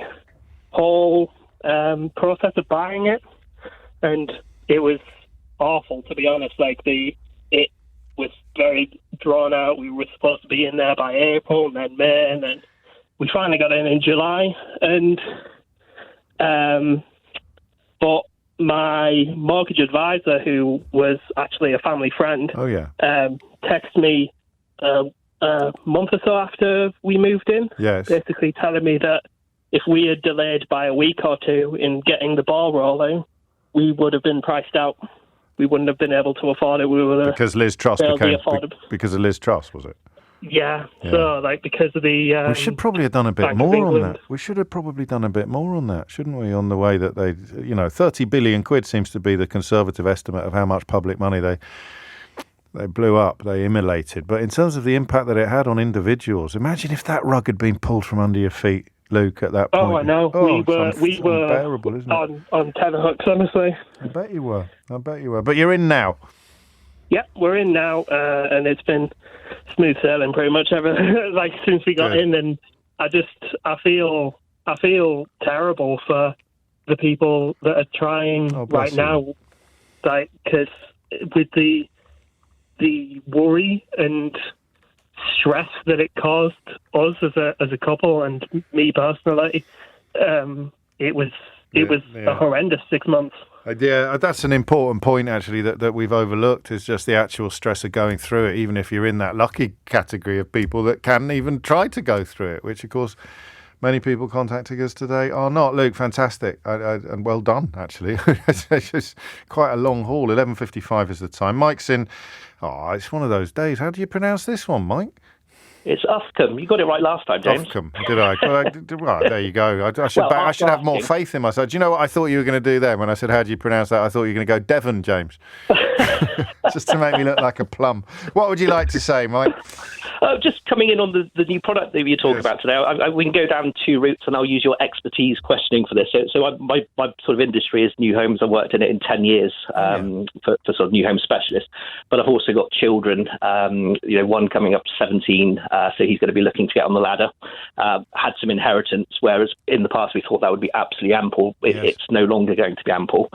whole process of buying it, and it was awful, to be honest. Like, it was very drawn out. We were supposed to be in there by April, and then May, and then we finally got in July. And but my mortgage advisor, who was actually a family friend, texted me a month or so after we moved in, basically telling me that if we had delayed by a week or two in getting the ball rolling, we would have been priced out. We wouldn't have been able to afford it. We would have because Liz Truss because of Liz Truss, was it? Yeah. So because of the we should probably have done a bit more on that. We should have probably done a bit more on that, shouldn't we? On the way that they, 30 billion quid seems to be the conservative estimate of how much public money they blew up, they immolated. But in terms of the impact that it had on individuals, imagine if that rug had been pulled from under your feet, Luke, at that point. Oh, I know. We were unbearable, isn't it? on tenterhooks, honestly. I bet you were. But you're in now. Yep, we're in now, and it's been smooth sailing pretty much ever since we got in. And I feel terrible for the people that are trying right now, because with the worry and stress that it caused us as a couple and me personally, it was a horrendous 6 months. Yeah, that's an important point, actually, that we've overlooked, is just the actual stress of going through it, even if you're in that lucky category of people that can even try to go through it, which, of course, many people contacting us today are not. Luke, fantastic, and well done, actually. It's just quite a long haul. 11:55 is the time. Mike's in. Oh, it's one of those days. How do you pronounce this one, Mike? It's Ufcombe. You got it right last time, James. Ufcombe, did I? Well, there you go. I should have more faith in myself. Do you know what I thought you were going to do then when I said, how do you pronounce that? I thought you were going to go Devon, James. Just to make me look like a plum. What would you like to say, Mike? Just coming in on the new product that you're talking about today, we can go down two routes, and I'll use your expertise questioning for this. So my sort of industry is new homes. I've worked in it in 10 years for sort of new home specialists. But I've also got children, one coming up to 17, so he's going to be looking to get on the ladder. Had some inheritance, whereas in the past we thought that would be absolutely ample. It's no longer going to be ample.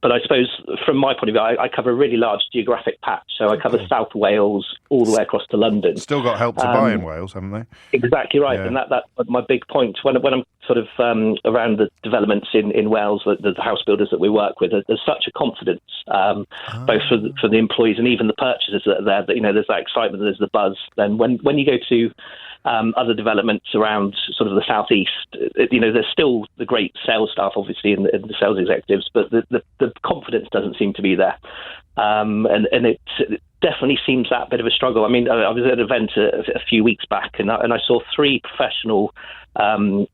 But I suppose from my point of view, I cover a really large geographic patch. So I cover South Wales all the way across to London. Still got Help to Buy in Wales, haven't they? Exactly right. Yeah. And that's my big point. When I'm sort of around the developments in Wales, the house builders that we work with, there's such a confidence, both for the employees and even the purchasers that are there, that, there's that excitement, there's the buzz. Then when you go to other developments around sort of the southeast, there's still the great sales staff, obviously, and the sales executives, but the confidence doesn't seem to be there, and it definitely seems that bit of a struggle. I mean, I was at an event a few weeks back, and I saw three professional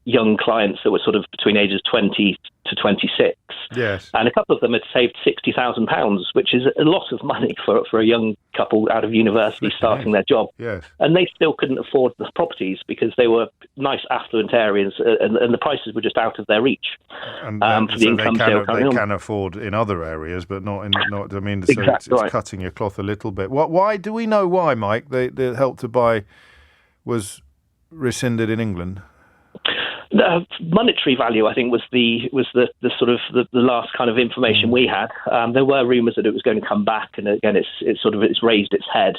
young clients that were sort of between ages 20 to 26. Yes. And a couple of them had saved £60,000, which is a lot of money for a young couple out of university starting their job. Yes. And they still couldn't afford the properties because they were nice, affluent areas, and the prices were just out of their reach. And for the income they can afford in other areas, but not. I mean, so exactly it's cutting your cloth a little bit. Why do we know why, Mike? The Help to Buy was rescinded in England. The monetary value, I think, was the sort of the last kind of information we had. There were rumours that it was going to come back, and again, it's raised its head.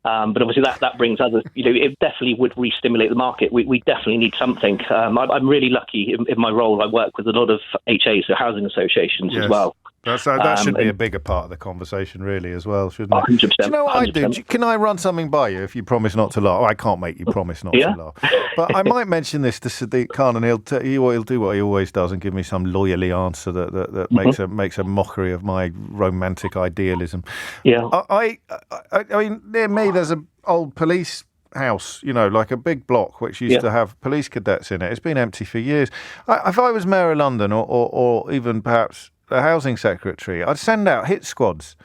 But obviously that brings other, it definitely would re-stimulate the market. We definitely need something. I'm really lucky in my role. I work with a lot of HAs, so housing associations as well. That should be a bigger part of the conversation, really, as well, shouldn't it? 100%. Do you know what 100%. I do? Can I run something by you if you promise not to laugh? I can't make you promise not to laugh. But I might mention this to Sadiq Khan, and he'll do what he always does and give me some lawyerly answer that makes a mockery of my romantic idealism. Yeah. I mean, near me there's an old police house, like a big block which used to have police cadets in it. It's been empty for years. If I was Mayor of London or even perhaps a housing secretary, I'd send out hit squads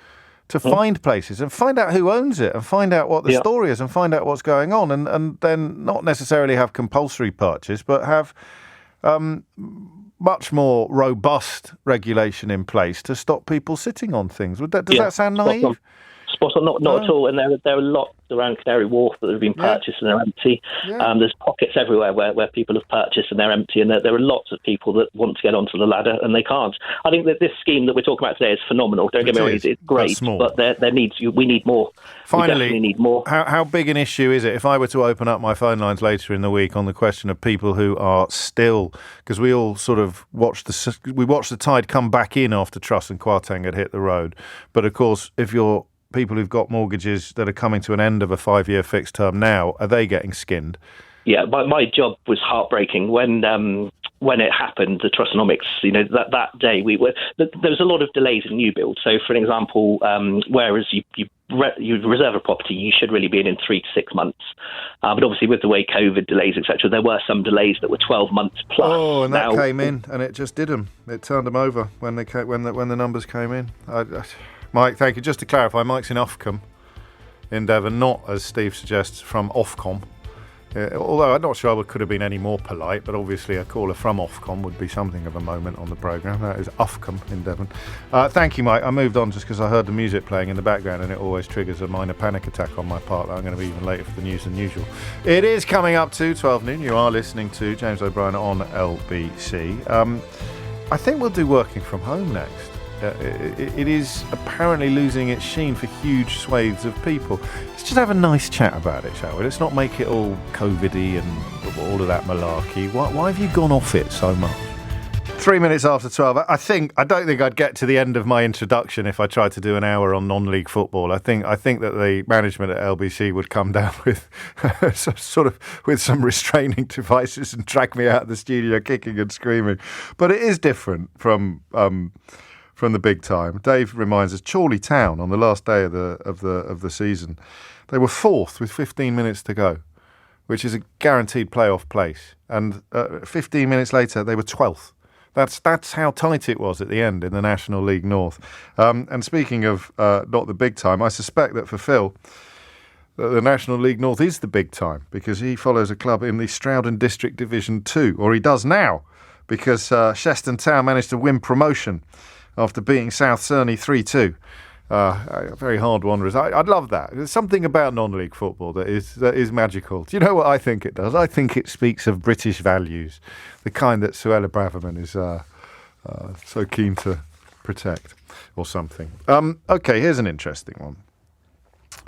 to find places and find out who owns it and find out what the story is and find out what's going on, and then not necessarily have compulsory purchase, but have much more robust regulation in place to stop people sitting on things. Does that sound naive? Spot on, not at all. And there are lots around Canary Wharf that have been purchased and they're empty. There's pockets everywhere where people have purchased and they're empty, and there are lots of people that want to get onto the ladder and they can't. I think that this scheme that we're talking about today is phenomenal. Don't get me wrong, it's great, but we need more. Finally, we definitely need more. How big an issue is it? If I were to open up my phone lines later in the week on the question of people who are still, because we all sort of watched the tide come back in after Truss and Kwarteng had hit the road, but of course, if you're people who've got mortgages that are coming to an end of a 5-year fixed term now, are they getting skinned? Yeah, my job was heartbreaking when it happened, the Trussonomics. That day there was a lot of delays in new build. So, for an example, whereas you reserve a property, you should really be in 3 to 6 months. But obviously, with the way COVID delays, etc., there were some delays that were 12 months plus. Oh, and that came in, and it just did them. It turned them over when the numbers came in. Mike, thank you. Just to clarify, Mike's in Ofcom in Devon, not, as Steve suggests, from Ofcom. Although I'm not sure I could have been any more polite, but obviously a caller from Ofcom would be something of a moment on the programme. That is Ofcom in Devon. Thank you, Mike. I moved on just because I heard the music playing in the background and it always triggers a minor panic attack on my part that I'm going to be even later for the news than usual. It is coming up to 12 noon. You are listening to James O'Brien on LBC. I think we'll do working from home next. It is apparently losing its sheen for huge swathes of people. Let's just have a nice chat about it, shall we? Let's not make it all COVID-y and all of that malarkey. Why have you gone off it so much? 3 minutes after 12. I don't think I'd get to the end of my introduction if I tried to do an hour on non-league football. I think that the management at LBC would come down with with some restraining devices and drag me out of the studio kicking and screaming. But it is different from the big time. Dave reminds us, Chorley Town on the last day of the season, they were fourth with 15 minutes to go, which is a guaranteed playoff place. And 15 minutes later, they were 12th. That's how tight it was at the end in the National League North. And speaking of not the big time, I suspect that for Phil, the National League North is the big time because he follows a club in the Stroudon District Division 2, or he does now, because Sheston Town managed to win promotion after beating South Cerney 3-2. Very hard wanderers. I'd love that. There's something about non-league football that is magical. Do you know what I think it does? I think it speaks of British values, the kind that Suella Braverman is so keen to protect, or something. Okay, here's an interesting one.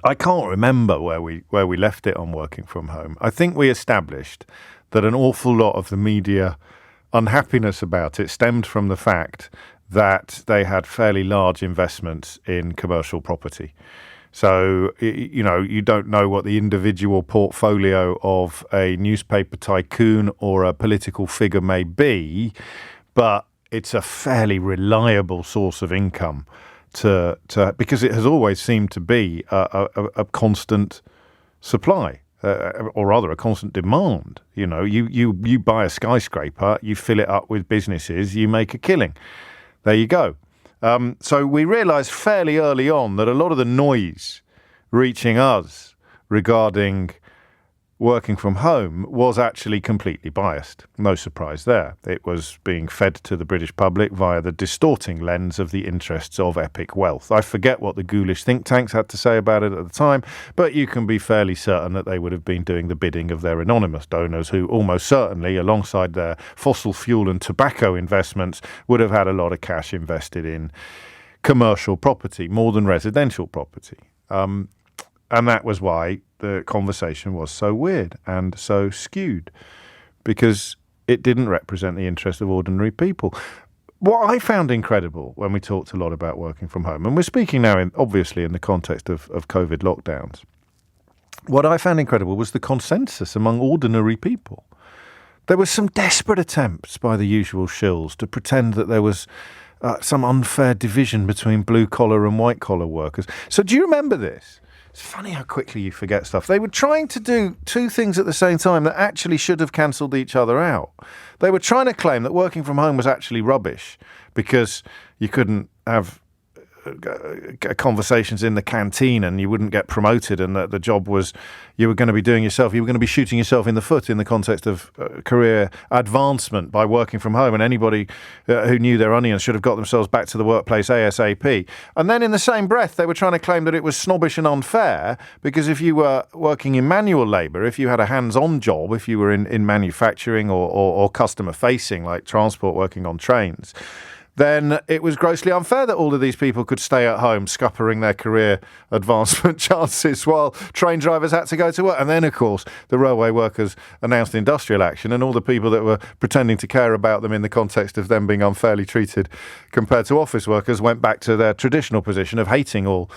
I can't remember where we left it on working from home. I think we established that an awful lot of the media unhappiness about it stemmed from the fact that they had fairly large investments in commercial property. So, you don't know what the individual portfolio of a newspaper tycoon or a political figure may be, but it's a fairly reliable source of income because it has always seemed to be a constant supply. Or rather, a constant demand. You buy a skyscraper, you fill it up with businesses, you make a killing. There you go. So we realised fairly early on that a lot of the noise reaching us regarding working from home was actually completely biased. No surprise there. It was being fed to the British public via the distorting lens of the interests of epic wealth. I forget what the ghoulish think tanks had to say about it at the time, but you can be fairly certain that they would have been doing the bidding of their anonymous donors, who almost certainly, alongside their fossil fuel and tobacco investments, would have had a lot of cash invested in commercial property, more than residential property. And that was why the conversation was so weird and so skewed, because it didn't represent the interest of ordinary people. What I found incredible when we talked a lot about working from home, and we're speaking now obviously in the context of COVID lockdowns, what I found incredible was the consensus among ordinary people. There were some desperate attempts by the usual shills to pretend that there was some unfair division between blue-collar and white-collar workers. So do you remember this? It's funny how quickly you forget stuff. They were trying to do two things at the same time that actually should have cancelled each other out. They were trying to claim that working from home was actually rubbish because you couldn't have conversations in the canteen and you wouldn't get promoted, and that the job was you were going to be doing yourself, you were going to be shooting yourself in the foot in the context of career advancement by working from home, and anybody who knew their onions should have got themselves back to the workplace ASAP. And then in the same breath they were trying to claim that it was snobbish and unfair because if you were working in manual labour, if you had a hands-on job, if you were in manufacturing or customer facing like transport, working on trains, then it was grossly unfair that all of these people could stay at home scuppering their career advancement chances while train drivers had to go to work. And then, of course, the railway workers announced industrial action, and all the people that were pretending to care about them in the context of them being unfairly treated compared to office workers went back to their traditional position of hating all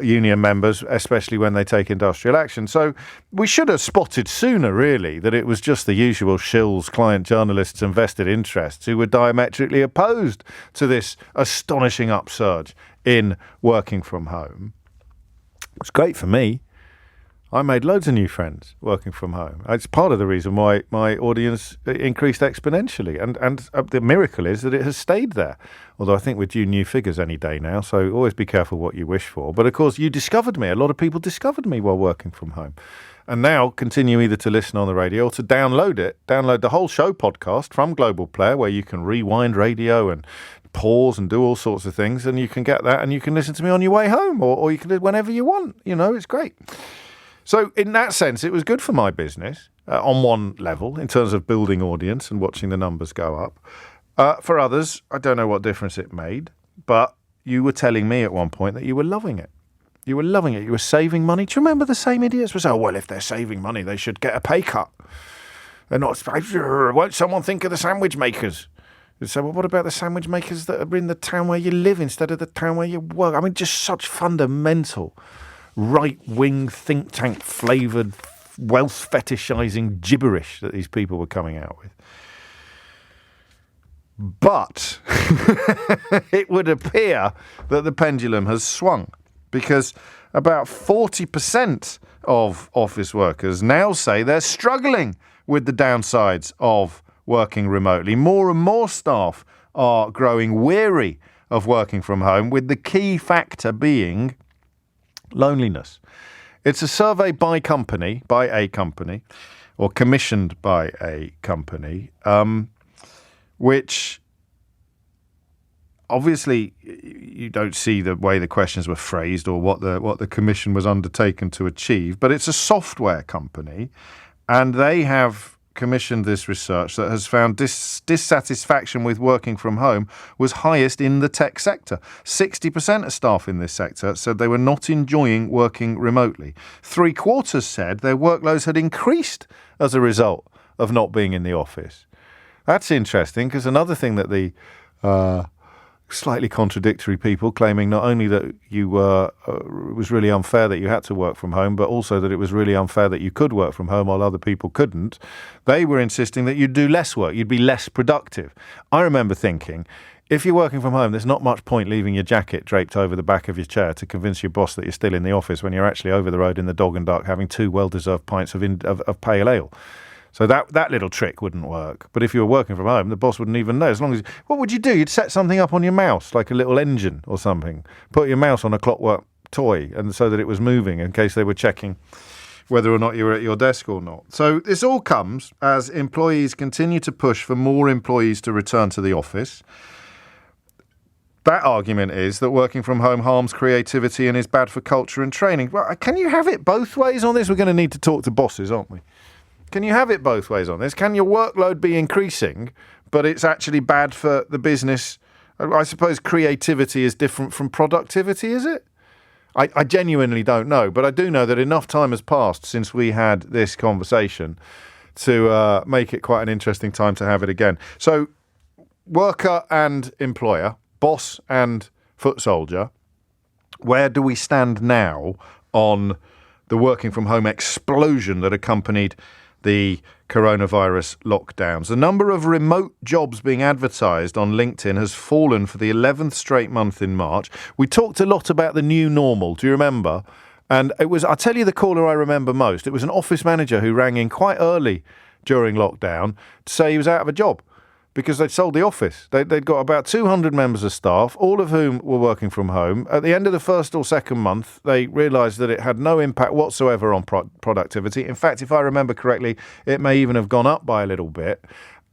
union members, especially when they take industrial action. So we should have spotted sooner, really, that it was just the usual shills, client journalists and vested interests who were diametrically opposed to this astonishing upsurge in working from home. It's great for me. I made loads of new friends working from home. It's part of the reason why my audience increased exponentially. And the miracle is that it has stayed there. Although I think we're due new figures any day now, so always be careful what you wish for. But of course, you discovered me. A lot of people discovered me while working from home. And now continue either to listen on the radio or to download it. Download the whole show podcast from Global Player, where you can rewind radio and pause and do all sorts of things. And you can get that and you can listen to me on your way home, or you can do it whenever you want. You know, it's great. So in that sense, it was good for my business on one level in terms of building audience and watching the numbers go up. For others, I don't know what difference it made, but you were telling me at one point that you were loving it. You were loving it. You were saving money. Do you remember the same idiots were saying, oh, well, if they're saving money, they should get a pay cut. They're not. Won't someone think of the sandwich makers? You'd say, well, what about the sandwich makers that are in the town where you live instead of the town where you work? I mean, just such fundamental right-wing think tank flavoured wealth fetishizing gibberish that these people were coming out with. But it would appear that the pendulum has swung, because about 40% of office workers now say they're struggling with the downsides of working remotely. More and more staff are growing weary of working from home, with the key factor being loneliness. It's a survey by a company, or commissioned by a company, which obviously you don't see the way the questions were phrased or what the commission was undertaken to achieve, but it's a software company, and they have commissioned this research that has found dissatisfaction with working from home was highest in the tech sector. 60% of staff in this sector said they were not enjoying working remotely. 3/4 said their workloads had increased as a result of not being in the office. That's interesting, because another thing that the slightly contradictory people claiming not only that you it was really unfair that you had to work from home, but also that it was really unfair that you could work from home while other people couldn't. They were insisting that you'd do less work, you'd be less productive. I remember thinking, if you're working from home, there's not much point leaving your jacket draped over the back of your chair to convince your boss that you're still in the office when you're actually over the road in the dog and duck having 2 well-deserved pints of pale ale. So that little trick wouldn't work. But if you were working from home, the boss wouldn't even know. As long as what would you do? You'd set something up on your mouse, like a little engine or something. Put your mouse on a clockwork toy, and so that it was moving in case they were checking whether or not you were at your desk or not. So this all comes as employees continue to push for more employees to return to the office. That argument is that working from home harms creativity and is bad for culture and training. Well, can you have it both ways on this? We're going to need to talk to bosses, aren't we? Can you have it both ways on this? Can your workload be increasing, but it's actually bad for the business? I suppose creativity is different from productivity, is it? I genuinely don't know, but I do know that enough time has passed since we had this conversation to make it quite an interesting time to have it again. So, worker and employer, boss and foot soldier, where do we stand now on the working from home explosion that accompanied the coronavirus lockdowns? The number of remote jobs being advertised on LinkedIn has fallen for the 11th straight month in March. We talked a lot about the new normal. Do you remember? And I'll tell you the caller I remember most. It was an office manager who rang in quite early during lockdown to say he was out of a job because they'd sold the office. They'd got about 200 members of staff, all of whom were working from home. At the end of the first or second month, they realised that it had no impact whatsoever on productivity. In fact, if I remember correctly, it may even have gone up by a little bit.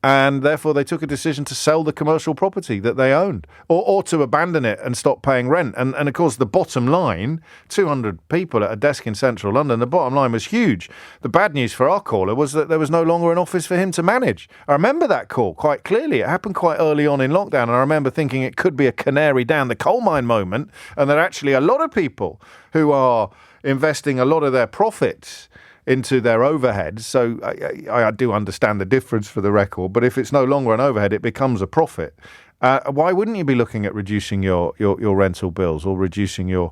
And therefore, they took a decision to sell the commercial property that they owned or to abandon it and stop paying rent. And of course, the bottom line, 200 people at a desk in central London, the bottom line was huge. The bad news for our caller was that there was no longer an office for him to manage. I remember that call quite clearly. It happened quite early on in lockdown. And I remember thinking it could be a canary down the coal mine moment, and that actually a lot of people who are investing a lot of their profits into their overheads. So I do understand the difference for the record, but if it's no longer an overhead, it becomes a profit. Why wouldn't you be looking at reducing your rental bills or reducing your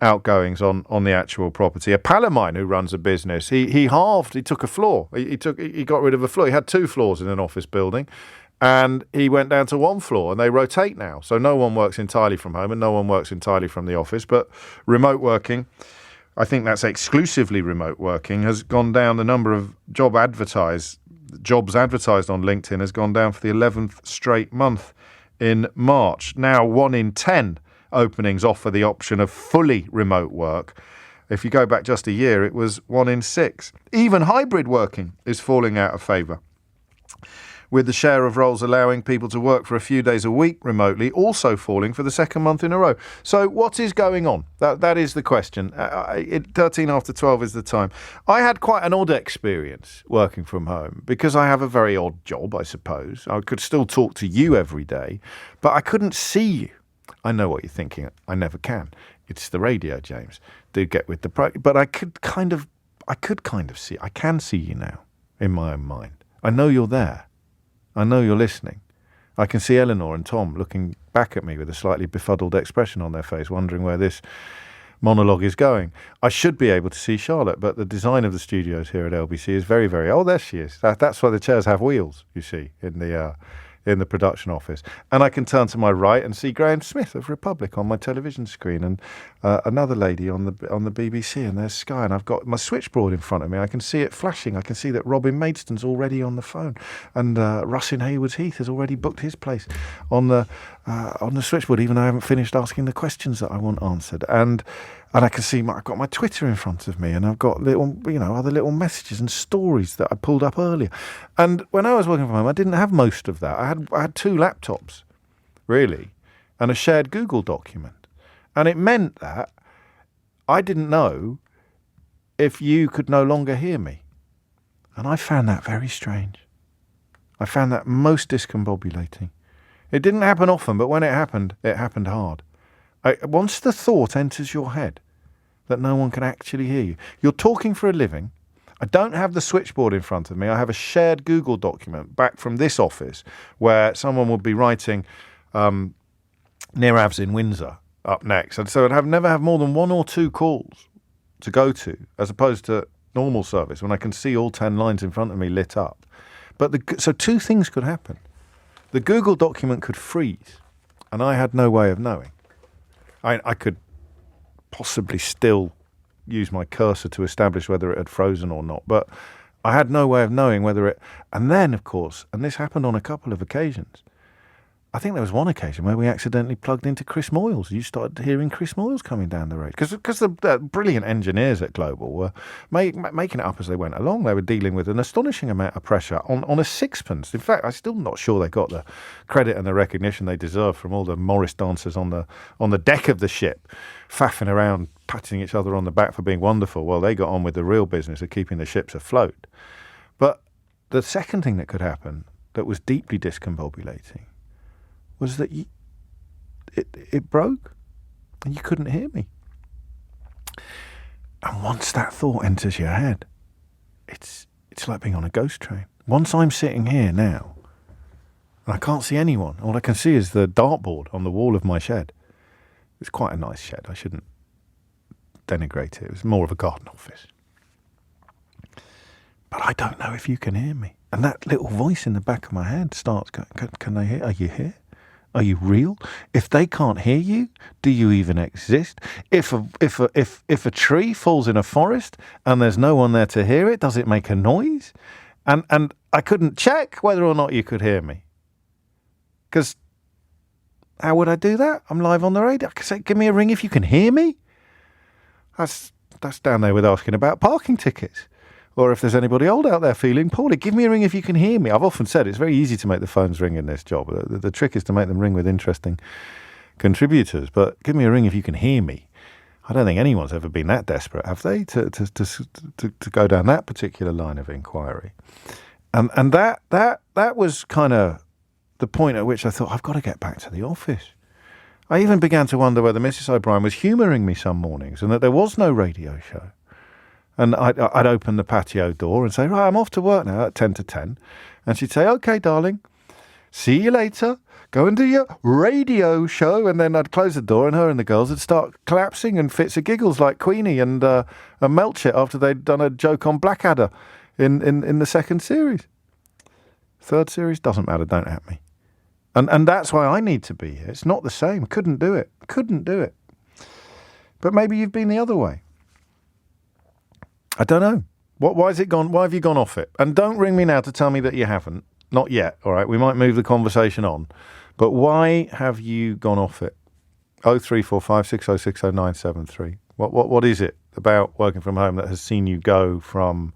outgoings on the actual property? A pal of mine who runs a business, he took a floor. He got rid of a floor. He had 2 floors in an office building, and he went down to 1 floor, and they rotate now. So no one works entirely from home and no one works entirely from the office, but remote working, I think that's exclusively remote working, has gone down. The number of jobs advertised on LinkedIn has gone down for the 11th straight month in March. Now 1 in 10 openings offer the option of fully remote work. If you go back just a year, it was 1 in 6. Even hybrid working is falling out of favour, with the share of roles allowing people to work for a few days a week remotely also falling for the second month in a row. So what is going on? That is the question. 13 after 12 is the time. I had quite an odd experience working from home because I have a very odd job, I suppose. I could still talk to you every day, but I couldn't see you. I know what you're thinking. I never can. It's the radio, James. Do get with the but I could kind of see. I can see you now in my own mind. I know you're there. I know you're listening. I can see Eleanor and Tom looking back at me with a slightly befuddled expression on their face, wondering where this monologue is going. I should be able to see Charlotte, but the design of the studios here at LBC is very, very... Oh, there she is. That's why the chairs have wheels, you see, in the production office. And I can turn to my right and see Graham Smith of Republic on my television screen, and another lady on the BBC, and there's Sky, and I've got my switchboard in front of me. I can see it flashing. I can see that Robin Maidstone's already on the phone, and Russ in Haywards Heath has already booked his place on the switchboard, even though I haven't finished asking the questions that I want answered. And I can see I've got my Twitter in front of me, and I've got other little messages and stories that I pulled up earlier. And when I was working from home, I didn't have most of that. I had 2 laptops, really, and a shared Google document. And it meant that I didn't know if you could no longer hear me. And I found that very strange. I found that most discombobulating. It didn't happen often, but when it happened hard. Once the thought enters your head that no one can actually hear you, you're talking for a living. I don't have the switchboard in front of me. I have a shared Google document back from this office where someone would be writing near Avs in Windsor up next. And so I'd never have more than 1 or 2 calls to go to, as opposed to normal service when I can see all 10 lines in front of me lit up. So 2 things could happen. The Google document could freeze, and I had no way of knowing. I could possibly still use my cursor to establish whether it had frozen or not, but I had no way of knowing whether it... And then, of course, and this happened on a couple of occasions, I think there was one occasion where we accidentally plugged into Chris Moyles. You started hearing Chris Moyles coming down the road. Because the brilliant engineers at Global were making it up as they went along. They were dealing with an astonishing amount of pressure on a sixpence. In fact, I'm still not sure they got the credit and the recognition they deserve from all the Morris dancers on the deck of the ship, faffing around, patting each other on the back for being wonderful. Well, they got on with the real business of keeping the ships afloat. But the second thing that could happen that was deeply discombobulating was that it broke and you couldn't hear me. And once that thought enters your head, it's like being on a ghost train. Once I'm sitting here now and I can't see anyone, all I can see is the dartboard on the wall of my shed. It's quite a nice shed. I shouldn't denigrate it. It was more of a garden office. But I don't know if you can hear me. And that little voice in the back of my head starts going, can they hear? Are you here? Are you real? If they can't hear you, do you even exist? If a tree falls in a forest and there's no one there to hear it, does it make a noise? And I couldn't check whether or not you could hear me. Because how would I do that? I'm live on the radio. I could say, give me a ring if you can hear me. That's down there with asking about parking tickets. Or if there's anybody old out there feeling poorly, give me a ring if you can hear me. I've often said it's very easy to make the phones ring in this job. The trick is to make them ring with interesting contributors. But give me a ring if you can hear me. I don't think anyone's ever been that desperate, have they, to go down that particular line of inquiry. And that was kind of the point at which I thought, I've got to get back to the office. I even began to wonder whether Mrs. O'Brien was humouring me some mornings and that there was no radio show. And I'd open the patio door and say, right, I'm off to work now at 10 to 10. And she'd say, okay, darling, see you later. Go and do your radio show. And then I'd close the door and her and the girls would start collapsing in fits of giggles like Queenie and Melchett after they'd done a joke on Blackadder in the second series. Third series, doesn't matter, don't at me. And that's why I need to be here. It's not the same. Couldn't do it. But maybe you've been the other way. I don't know. Why has it gone? Why have you gone off it? And don't ring me now to tell me that you haven't. Not yet. All right. We might move the conversation on. But why have you gone off it? 0345 6060 973. What is it about working from home that has seen you go from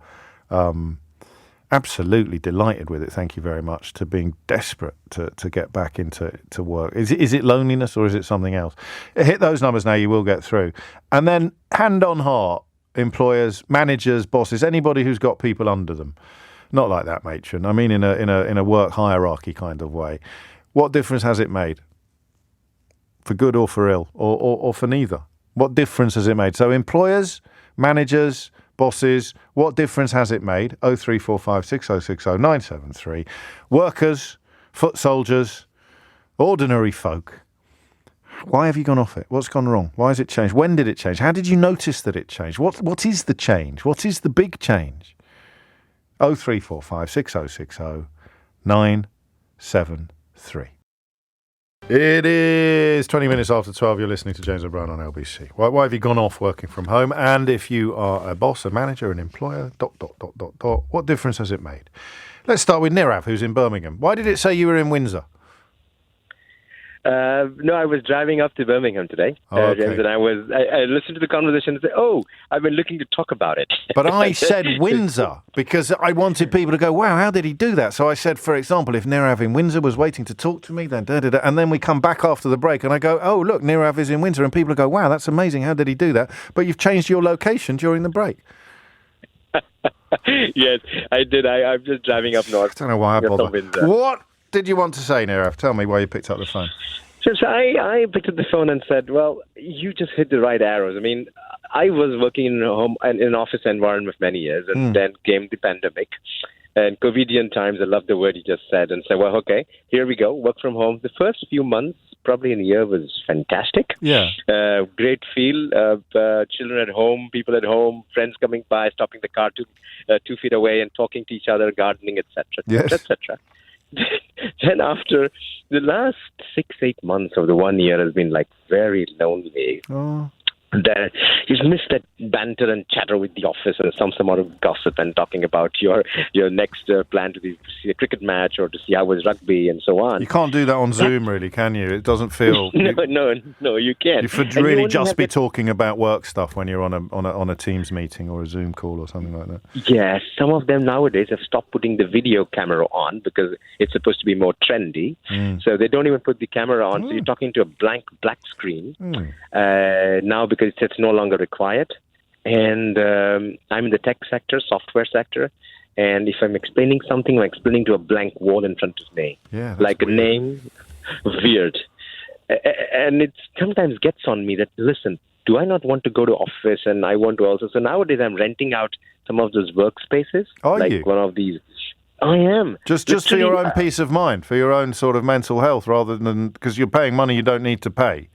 absolutely delighted with it, thank you very much, to being desperate to get back into work? Is it loneliness or is it something else? Hit those numbers now. You will get through. And then hand on heart. Employers, managers, bosses, anybody who's got people under them. Not like that, matron. I mean in a work hierarchy kind of way. What difference has it made? For good or for ill? Or for neither? What difference has it made? So employers, managers, bosses, what difference has it made? 0345 6060 973. Workers, foot soldiers, ordinary folk. Why have you gone off it? What's gone wrong? Why has it changed? When did it change? How did you notice that it changed? What is the change? What is the big change? 0345 6060 973. It is 20 minutes after 12. You're listening to James O'Brien on LBC. Why have you gone off working from home? And if you are a boss, a manager, an employer, ... what difference has it made? Let's start with Nirav, who's in Birmingham. Why did it say you were in Windsor? No, I was driving up to Birmingham today, James, and I listened to the conversation and said, I've been looking to talk about it. But I said Windsor because I wanted people to go, wow, how did he do that? So I said, for example, if Nirav in Windsor was waiting to talk to me, then and then we come back after the break and I go, oh, look, Nirav is in Windsor, and people go, wow, that's amazing, how did he do that? But you've changed your location during the break. Yes, I did. I'm just driving up north. I don't know why I bother. What did you want to say, Nirav? Tell me why you picked up the phone. So I picked up the phone and said, well, you just hit the right arrows. I mean, I was working in an office environment for many years, and then came the pandemic. And COVIDian times, I love the word you just said, and said, well, okay, here we go, work from home. The first few months, probably in a year, was fantastic. Yeah. Great feel. Children at home, people at home, friends coming by, stopping the car 2 feet away and talking to each other, gardening, etc., etc. Then after the last 6-8 months of the 1 year has been like very lonely. There, you miss that banter and chatter with the office and some amount of gossip and talking about your next plan to see a cricket match or to see how was rugby and so on. You can't do that on Zoom, really, can you? It doesn't feel. No, you can't. You should really just be talking about work stuff when you're on a Teams meeting or a Zoom call or something like that. Yes, some of them nowadays have stopped putting the video camera on because it's supposed to be more trendy. So they don't even put the camera on. So you're talking to a black screen now because it's no longer required. And I'm in the tech sector, software sector. And if I'm explaining something, I'm explaining to a blank wall in front of me. Yeah, like weird. A name, weird. And it sometimes gets on me that, listen, do I not want to go to office? And I want to also. So nowadays I'm renting out some of those workspaces. Are you? One of these. I am. Just for your own peace of mind, for your own sort of mental health, rather than because you're paying money you don't need to pay.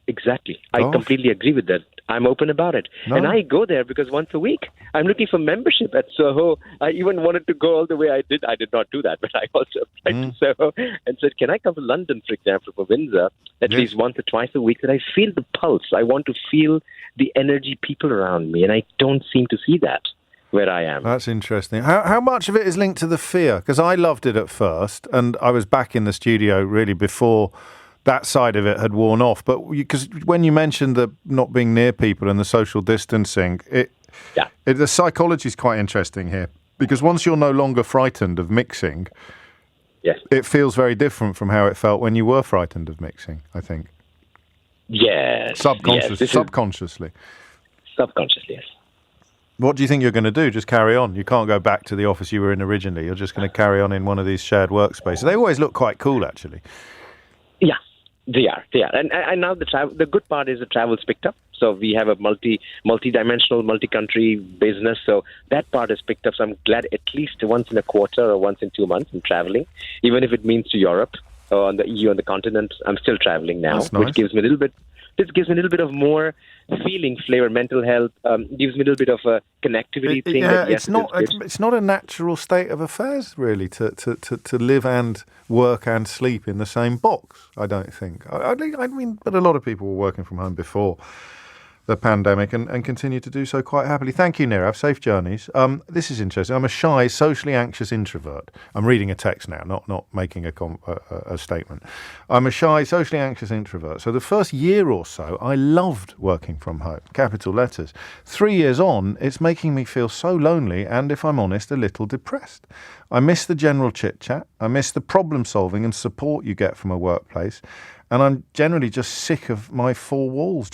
Exactly. I completely agree with that. I'm open about it. No. And I go there because once a week I'm looking for membership at Soho. I even wanted to go all the way. I did not do that, but I also applied to Soho and said, can I come to London, for example, for Windsor, at least once or twice a week, that I feel the pulse. I want to feel the energy, people around me, and I don't seem to see that where I am. That's interesting. How much of it is linked to the fear? Because I loved it at first, and I was back in the studio really before that side of it had worn off. But because when you mentioned the not being near people and the social distancing, the psychology is quite interesting here. Because once you're no longer frightened of mixing, it feels very different from how it felt when you were frightened of mixing, I think. Yes. Subconsciously. Subconsciously, yes. What do you think you're going to do? Just carry on? You can't go back to the office you were in originally. You're just going to carry on in one of these shared workspaces. They always look quite cool, actually. Yeah, they are. And now the good part is the travel's picked up. So we have a multi-dimensional, multi-country business. So that part is picked up. So I'm glad at least once in a quarter or once in 2 months I'm traveling, even if it means to Europe or on the EU on the continent. I'm still traveling now, which gives me a little bit. This gives me a little bit of more feeling, flavor, mental health. Gives me a little bit of a connectivity thing. It's not a natural state of affairs, really, to live and work and sleep in the same box. I don't think. I mean, but a lot of people were working from home before the pandemic and continue to do so quite happily. Thank you, Nirav. Safe journeys. This is interesting. I'm a shy, socially anxious introvert. I'm reading a text now, not making a statement. I'm a shy, socially anxious introvert. So the first year or so, I loved working from home, capital letters. 3 years on, it's making me feel so lonely and, if I'm honest, a little depressed. I miss the general chit-chat. I miss the problem-solving and support you get from a workplace. And I'm generally just sick of my four walls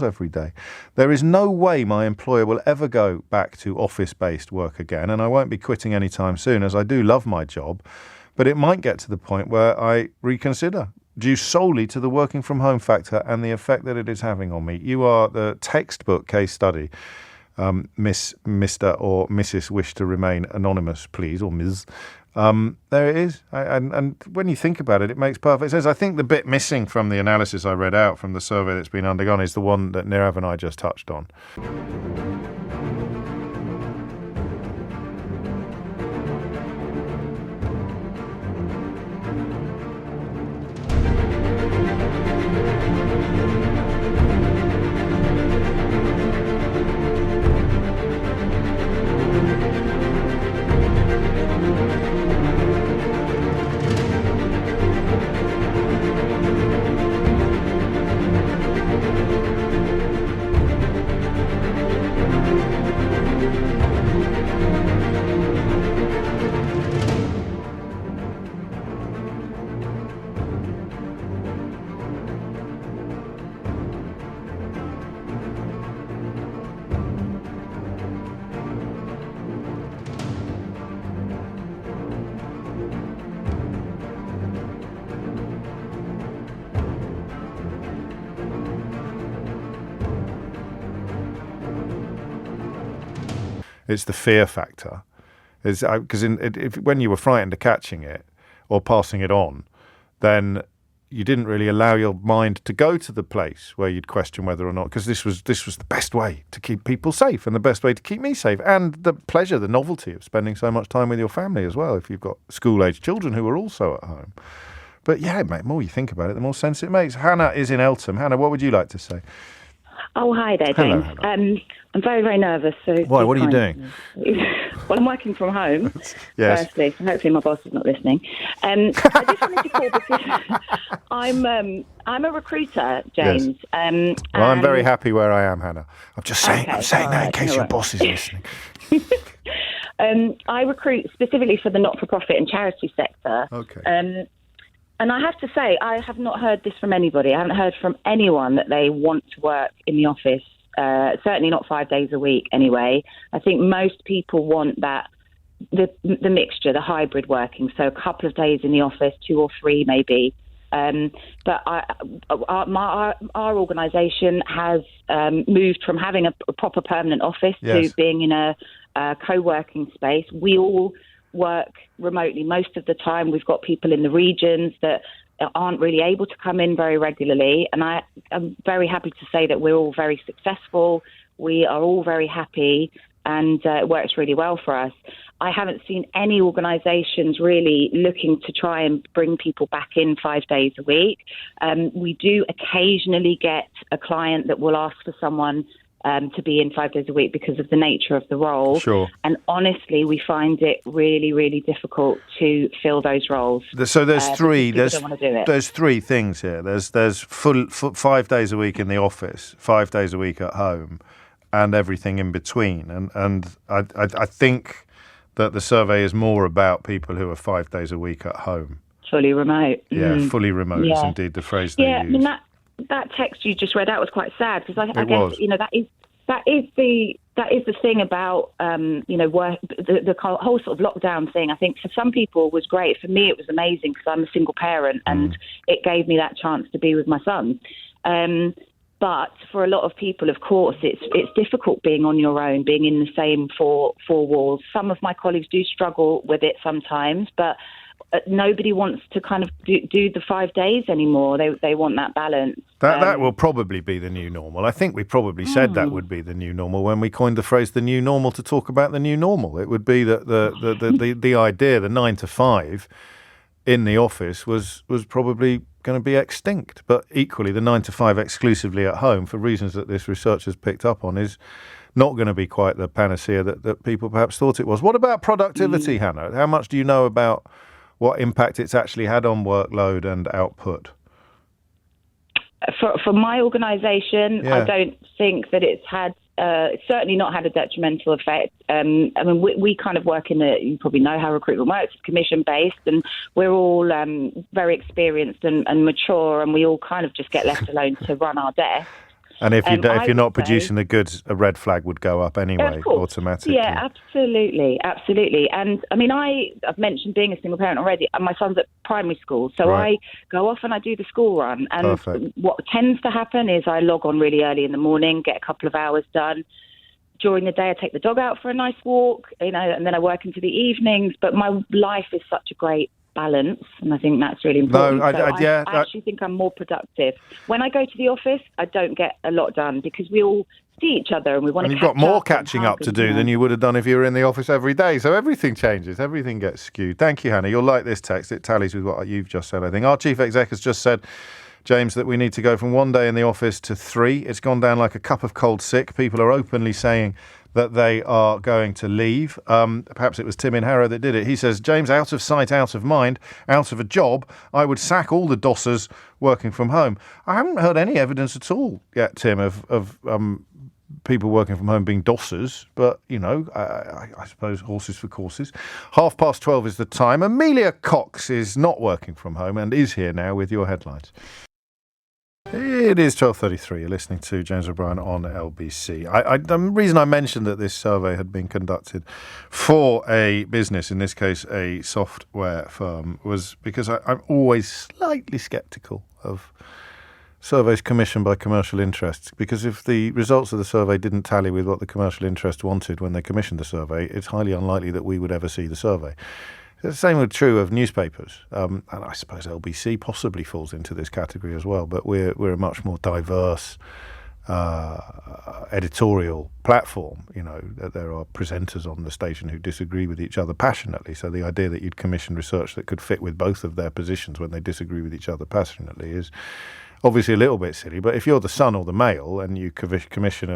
every day. There is no way my employer will ever go back to office-based work again, and I won't be quitting anytime soon, as I do love my job. But it might get to the point where I reconsider, due solely to the working from home factor and the effect that it is having on me. You are the textbook case study. Miss, Mr. or Mrs. wish to remain anonymous, please, or Ms. There it is. And when you think about it, it makes perfect sense. I think the bit missing from the analysis I read out from the survey that's been undergone is the one that Nirav and I just touched on. It's the fear factor. Because when you were frightened of catching it or passing it on, then you didn't really allow your mind to go to the place where you'd question whether or not, because this was the best way to keep people safe and the best way to keep me safe, and the pleasure, the novelty of spending so much time with your family as well, if you've got school-aged children who are also at home. But yeah, mate, the more you think about it, the more sense it makes. Hannah is in Eltham. Hannah, what would you like to say? Oh, hi there, James. Hello. I'm very, very nervous. So why? What are you doing? Well, I'm working from home, yes. Firstly, so hopefully my boss is not listening. I just wanted to call because I'm a recruiter, James. Yes. Well, I'm very happy where I am, Hannah. I'm just saying, that in case your boss is listening. I recruit specifically for the not-for-profit and charity sector. Okay. And I have to say, I have not heard this from anybody. I haven't heard from anyone that they want to work in the office. Certainly not 5 days a week anyway. I think most people want that, the mixture, the hybrid working. So a couple of days in the office, 2 or 3 maybe. But our organisation has moved from having a proper permanent office to being in a co-working space. We all work remotely most of the time. We've got people in the regions that aren't really able to come in very regularly. And I'm very happy to say that we're all very successful. We are all very happy, and it works really well for us. I haven't seen any organisations really looking to try and bring people back in 5 days a week. We do occasionally get a client that will ask for someone to be in 5 days a week because of the nature of the role. Sure. And honestly, we find it really, really difficult to fill those roles. So there's three. Don't want to do it. There's three things here. There's full 5 days a week in the office, 5 days a week at home, and everything in between. And I think that the survey is more about people who are 5 days a week at home. Fully remote. Yeah, fully remote is indeed the phrase they use. I mean, that text you just read out was quite sad, because I guess, you know, that is the thing about work, the whole sort of lockdown thing. I think for some people it was great. For me, it was amazing because I'm a single parent, and it gave me that chance to be with my son. But for a lot of people, of course, it's difficult being on your own, being in the same four walls. Some of my colleagues do struggle with it sometimes, but nobody wants to kind of do the 5 days anymore. They want that balance. That will probably be the new normal. I think we probably said that would be the new normal when we coined the phrase "the new normal" to talk about the new normal. It would be that the idea, the 9 to 5 in the office was probably going to be extinct. But equally, the 9 to 5 exclusively at home, for reasons that this research has picked up on, is not going to be quite the panacea that people perhaps thought it was. What about productivity, Hannah? How much do you know about what impact it's actually had on workload and output? For my organisation, I don't think that it's had, it's certainly not had a detrimental effect. I mean, we kind of work you probably know how recruitment works, it's commission-based, and we're all very experienced and mature, and we all kind of just get left alone to run our desk. And if you're not producing the goods, a red flag would go up anyway, automatically. Yeah, absolutely. And I mean, I've mentioned being a single parent already. And my son's at primary school, so I go off and I do the school run. And what tends to happen is I log on really early in the morning, get a couple of hours done. During the day, I take the dog out for a nice walk, and then I work into the evenings. But my life is such a great balance, and I think that's really important. I actually think I'm more productive. When I go to the office, I don't get a lot done because we all see each other and we want to catch up. You've got more catching up to do than you would have done if you were in the office every day. So everything changes. Everything gets skewed. Thank you, Hannah. You'll like this text. It tallies with what you've just said, I think. Our chief exec has just said, James, that we need to go from 1 day in the office to 3. It's gone down like a cup of cold sick. People are openly saying that they are going to leave. Perhaps it was Tim in Harrow that did it. He says, James, out of sight, out of mind, out of a job, I would sack all the dossers working from home. I haven't heard any evidence at all yet, Tim, of people working from home being dossers, but, you know, I suppose horses for courses. 12:30 is the time. Amelia Cox is not working from home and is here now with your headlines. It is 12:33. You're listening to James O'Brien on LBC. The reason I mentioned that this survey had been conducted for a business, in this case a software firm, was because I'm always slightly sceptical of surveys commissioned by commercial interests, because if the results of the survey didn't tally with what the commercial interest wanted when they commissioned the survey, it's highly unlikely that we would ever see the survey. The same was true of newspapers, and I suppose LBC possibly falls into this category as well. But we're a much more diverse editorial platform. You know, there are presenters on the station who disagree with each other passionately. So the idea that you'd commission research that could fit with both of their positions when they disagree with each other passionately is obviously a little bit silly. But if you're the Sun or the Mail and you commission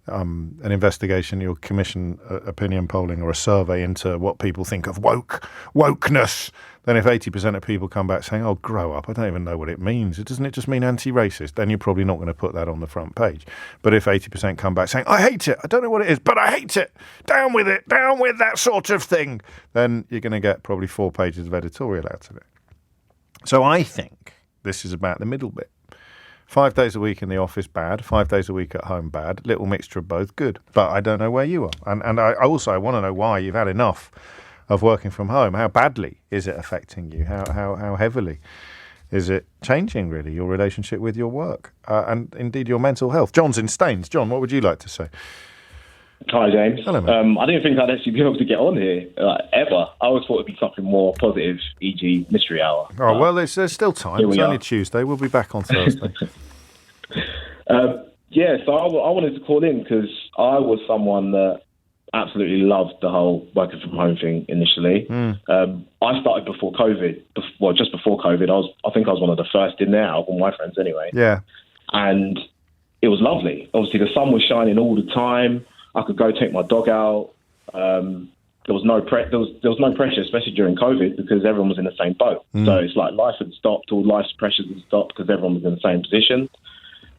an investigation, you'll commission opinion polling or a survey into what people think of wokeness, then if 80% of people come back saying, oh, grow up, I don't even know what it means, doesn't it just mean anti-racist? Then you're probably not going to put that on the front page. But if 80% come back saying, I hate it, I don't know what it is, but I hate it, down with that sort of thing, then you're going to get probably 4 pages of editorial out of it. So I think this is about the middle bit. 5 days a week in the office, bad. 5 days a week at home, bad. Little mixture of both, good. But I don't know where you are. And I also want to know why you've had enough of working from home. How badly is it affecting you? How heavily is it changing, really, your relationship with your work? And indeed your mental health. John's in Staines. John, what would you like to say? Hi, James. Hello, mate. I didn't think I'd actually be able to get on here, ever. I always thought it'd be something more positive, e.g. Mystery Hour. Oh, well, there's still time. It's only Tuesday. We'll be back on Thursday. So I wanted to call in because I was someone that absolutely loved the whole working from home thing initially. I started before COVID. Just before COVID. I think I was one of the first in there, all my friends anyway. Yeah. And it was lovely. Obviously, the sun was shining all the time. I could go take my dog out. There was no pressure, especially during COVID, because everyone was in the same boat. So it's like life had stopped, all life's pressures had stopped because everyone was in the same position.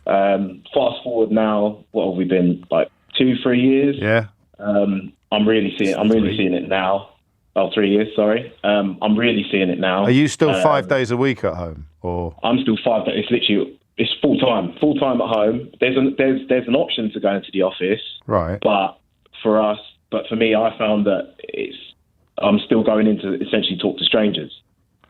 Fast forward now, what have we been, like 2-3 years? Yeah. I'm really seeing it now. Oh, 3 years, sorry. I'm really seeing it now. Are you still 5 days a week at home, or? I'm still 5 days. It's literally, it's full time at home. There's an option to go into the office, right? But for me, I found that I'm still going in to essentially talk to strangers,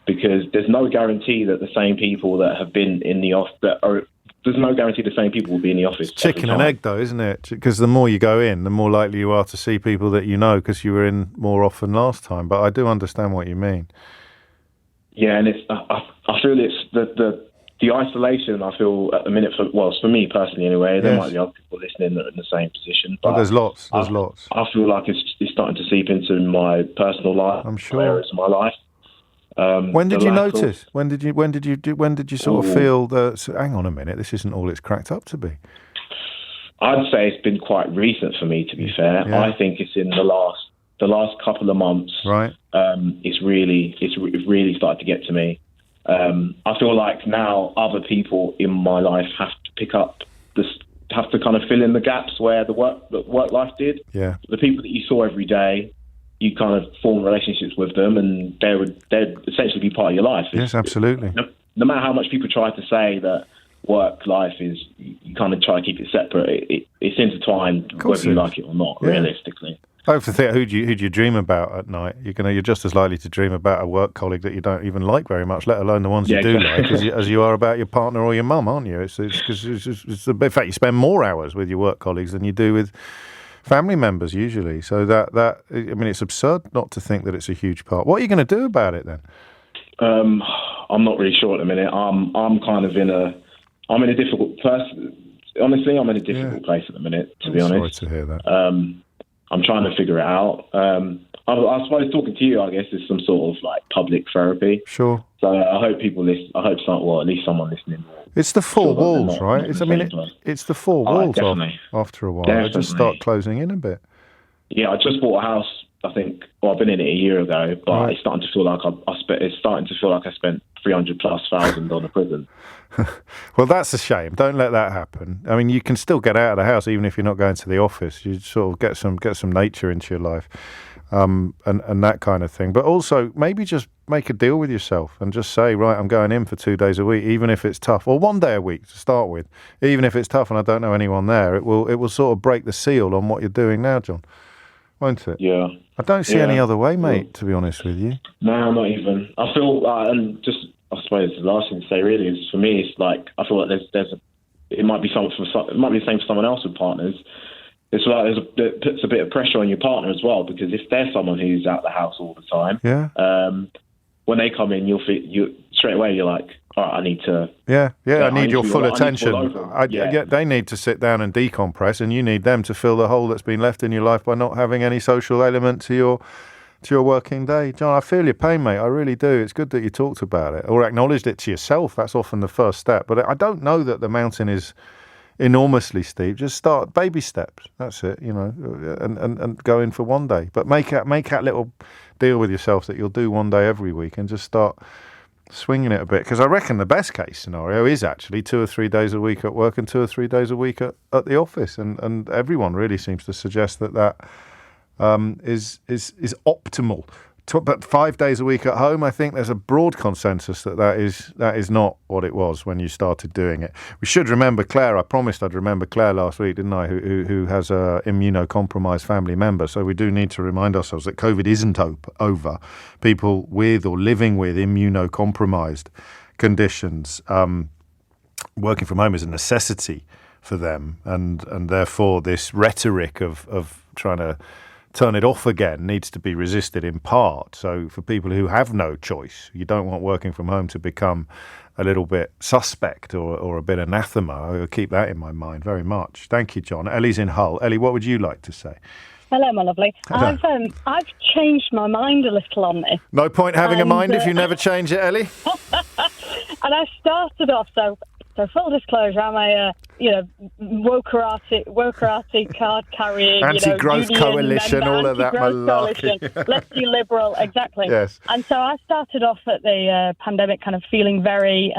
because there's no guarantee that the same people that have been in the office there's no guarantee the same people will be in the office. Chicken and egg, though, isn't it? Because the more you go in, the more likely you are to see people that you know, because you were in more often last time. But I do understand what you mean. Yeah, and I feel it's the isolation. I feel at the minute, for me personally anyway. There might be other people listening that are in the same position. But there's lots. I feel like it's starting to seep into my personal life. I'm sure. Areas of my life. When did you notice? When did you sort of feel that? So, hang on a minute, this isn't all it's cracked up to be. I'd say it's been quite recent for me, to be fair. Yeah. I think it's in the last couple of months. Right. It's really started to get to me. I feel like now other people in my life have to pick up have to kind of fill in the gaps where the work life did. Yeah. The people that you saw every day, you kind of form relationships with them, and they'd essentially be part of your life. Yes, absolutely. No matter how much people try to say that work life is, you kind of try to keep it separate. It's intertwined, whether you like it or not. Yeah. Realistically. I have to think, who do you dream about at night? You're just as likely to dream about a work colleague that you don't even like very much, let alone the ones you do like, as you are about your partner or your mum, aren't you? It's in fact, you spend more hours with your work colleagues than you do with family members usually. So it's absurd not to think that it's a huge part. What are you going to do about it then? I'm not really sure at the minute. I'm in a difficult person. Honestly, I'm in a difficult place at the minute, to be honest. Sorry to hear that. I'm trying to figure it out. I suppose talking to you, I guess, is some sort of like public therapy. Sure. So I hope people listen. I hope at least someone listening. It's the four walls, right? It's the four walls after a while. Definitely. They just start closing in a bit. Yeah, I just bought a house. I think. Well, I've been in it a year ago, but it's starting to feel like I spent $300,000+ on a prison. Well, that's a shame. Don't let that happen. I mean, you can still get out of the house even if you're not going to the office. You sort of get some nature into your life, and that kind of thing. But also maybe just make a deal with yourself and just say, right, I'm going in for 2 days a week, even if it's tough, or 1 day a week to start with. Even if it's tough and I don't know anyone there, it will sort of break the seal on what you're doing now, John. Won't it? Yeah. I don't see any other way, mate, to be honest with you. No, not even. I feel, and just, I suppose the last thing to say really is, for me, it's like, I feel like it might be the same for someone else with partners. It's like it puts a bit of pressure on your partner as well, because if they're someone who's out the house all the time, when they come in, you straight away you're like, all right, I need to. I need your full attention. They need to sit down and decompress, and you need them to fill the hole that's been left in your life by not having any social element to your working day. John, I feel your pain, mate. I really do. It's good that you talked about it or acknowledged it to yourself. That's often the first step. But I don't know that the mountain is enormously steep. Just start baby steps. That's it, and go in for 1 day. But make that little deal with yourself that you'll do 1 day every week and just start swinging it a bit. Because I reckon the best case scenario is actually 2 or 3 days a week at work and 2 or 3 days a week at the office. And everyone really seems to suggest that is optimal. But 5 days a week at home, I think there's a broad consensus that is not what it was when you started doing it. We should remember Claire. I promised I'd remember Claire last week, didn't I? Who has a immunocompromised family member. So we do need to remind ourselves that COVID isn't over. People with or living with immunocompromised conditions, working from home is a necessity for them, and therefore this rhetoric of trying to turn it off again needs to be resisted in part. So for people who have no choice, you don't want working from home to become a little bit suspect or a bit anathema. I'll keep that in my mind very much. Thank you, John. Ellie's in Hull. Ellie, what would you like to say? Hello, my lovely. Hello. I've changed my mind a little on this. No point having a mind if you never change it, Ellie. And I started off, so full disclosure, I'm a wokerati card carrying, anti-growth coalition, member, all of that malarkey. Lefty liberal, exactly. Yes. And so I started off at the pandemic kind of feeling very,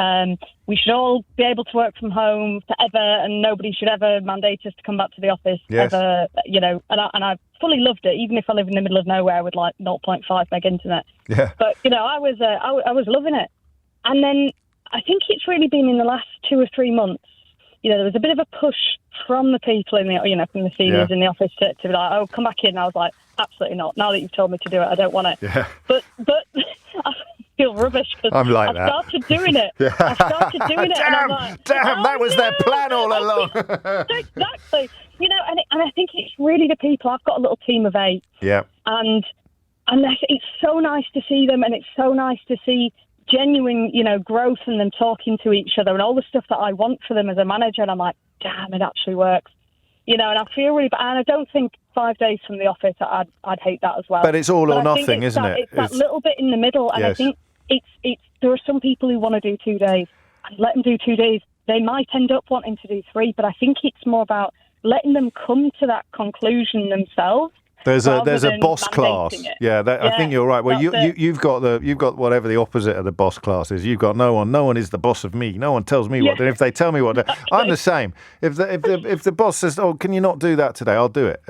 we should all be able to work from home forever, and nobody should ever mandate us to come back to the office ever, and I fully loved it, even if I live in the middle of nowhere with like 0.5 meg internet. Yeah. But I was loving it, and then I think it's really been in the last 2 or 3 months. There was a bit of a push from the people in the, from the seniors in the office to be like, oh, come back in. And I was like, absolutely not. Now that you've told me to do it, I don't want it. Yeah. But I feel rubbish because I started doing it. Yeah. I started doing it. Damn, and I'm like, that was their plan all along. Exactly. And I think it's really the people. I've got a little team of 8. Yeah. And it's so nice to see them, and it's so nice to see genuine, growth and them talking to each other and all the stuff that I want for them as a manager. And I'm like, damn, it actually works. And I feel really bad. And I don't think 5 days from the office, I'd hate that as well. But it's all or nothing, isn't it? It's that little bit in the middle. And I think it's there are some people who want to do 2 days, and let them do 2 days. They might end up wanting to do 3, but I think it's more about letting them come to that conclusion themselves. There's a boss class. I think you're right. Well, you've got whatever the opposite of the boss class is. You've got no one is the boss of me. No one tells me what. And if they tell me what, I'm the same. If the boss says, "Oh, can you not do that today?" I'll do it.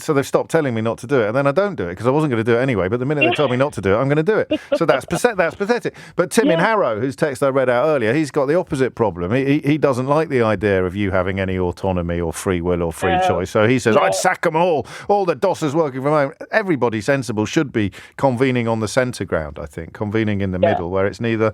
So they've stopped telling me not to do it, and then I don't do it because I wasn't going to do it anyway. But the minute they told me not to do it, I'm going to do it. So that's pathetic. But Tim in Harrow, whose text I read out earlier, he's got the opposite problem. He doesn't like the idea of you having any autonomy or free will or free choice. So he says, "I'd sack them all. All the DOSers working from home." Everybody sensible should be convening on the centre ground, I think, convening in the middle where it's neither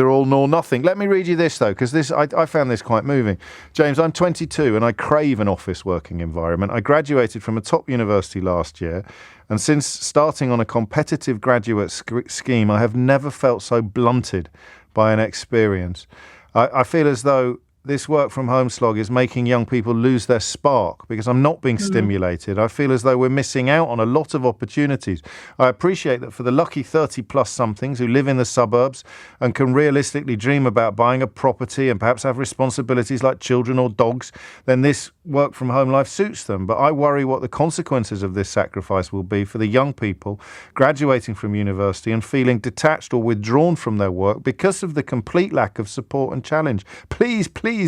all nor nothing. Let me read you this, though, because I found this quite moving. James, I'm 22 and I crave an office working environment. I graduated from a top university last year, and since starting on a competitive graduate scheme, I have never felt so blunted by an experience. I feel as though this work from home slog is making young people lose their spark because I'm not being stimulated. I feel as though we're missing out on a lot of opportunities. I appreciate that for the lucky 30-plus somethings who live in the suburbs and can realistically dream about buying a property and perhaps have responsibilities like children or dogs, then this work from home life suits them. But I worry what the consequences of this sacrifice will be for the young people graduating from university and feeling detached or withdrawn from their work because of the complete lack of support and challenge. Please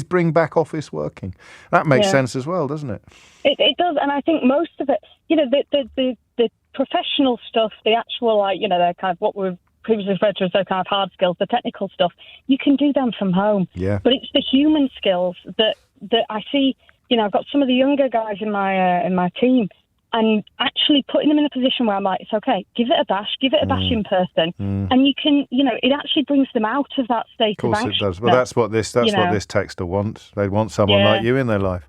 bring back office working. That makes sense as well, doesn't it? It does, and I think most of it, the professional stuff, the actual, the kind of what we've previously referred to as the kind of hard skills, the technical stuff, you can do them from home. Yeah. But it's the human skills that I see. I've got some of the younger guys in my team, and actually putting them in a position where I'm like, it's okay, give it a bash in person, and you can, it actually brings them out of that state of anxiousness. Of course it does. Well, that's what this texter wants. They want someone like you in their life.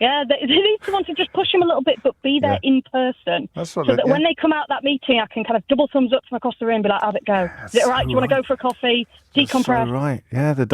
Yeah, they need someone to just push them a little bit, but be there in person. That's what so that when they come out that meeting, I can kind of double thumbs up from across the room and be like, how'd it go? Is it all right? Do you want to go for a coffee? Decompress? That's so right. Yeah, the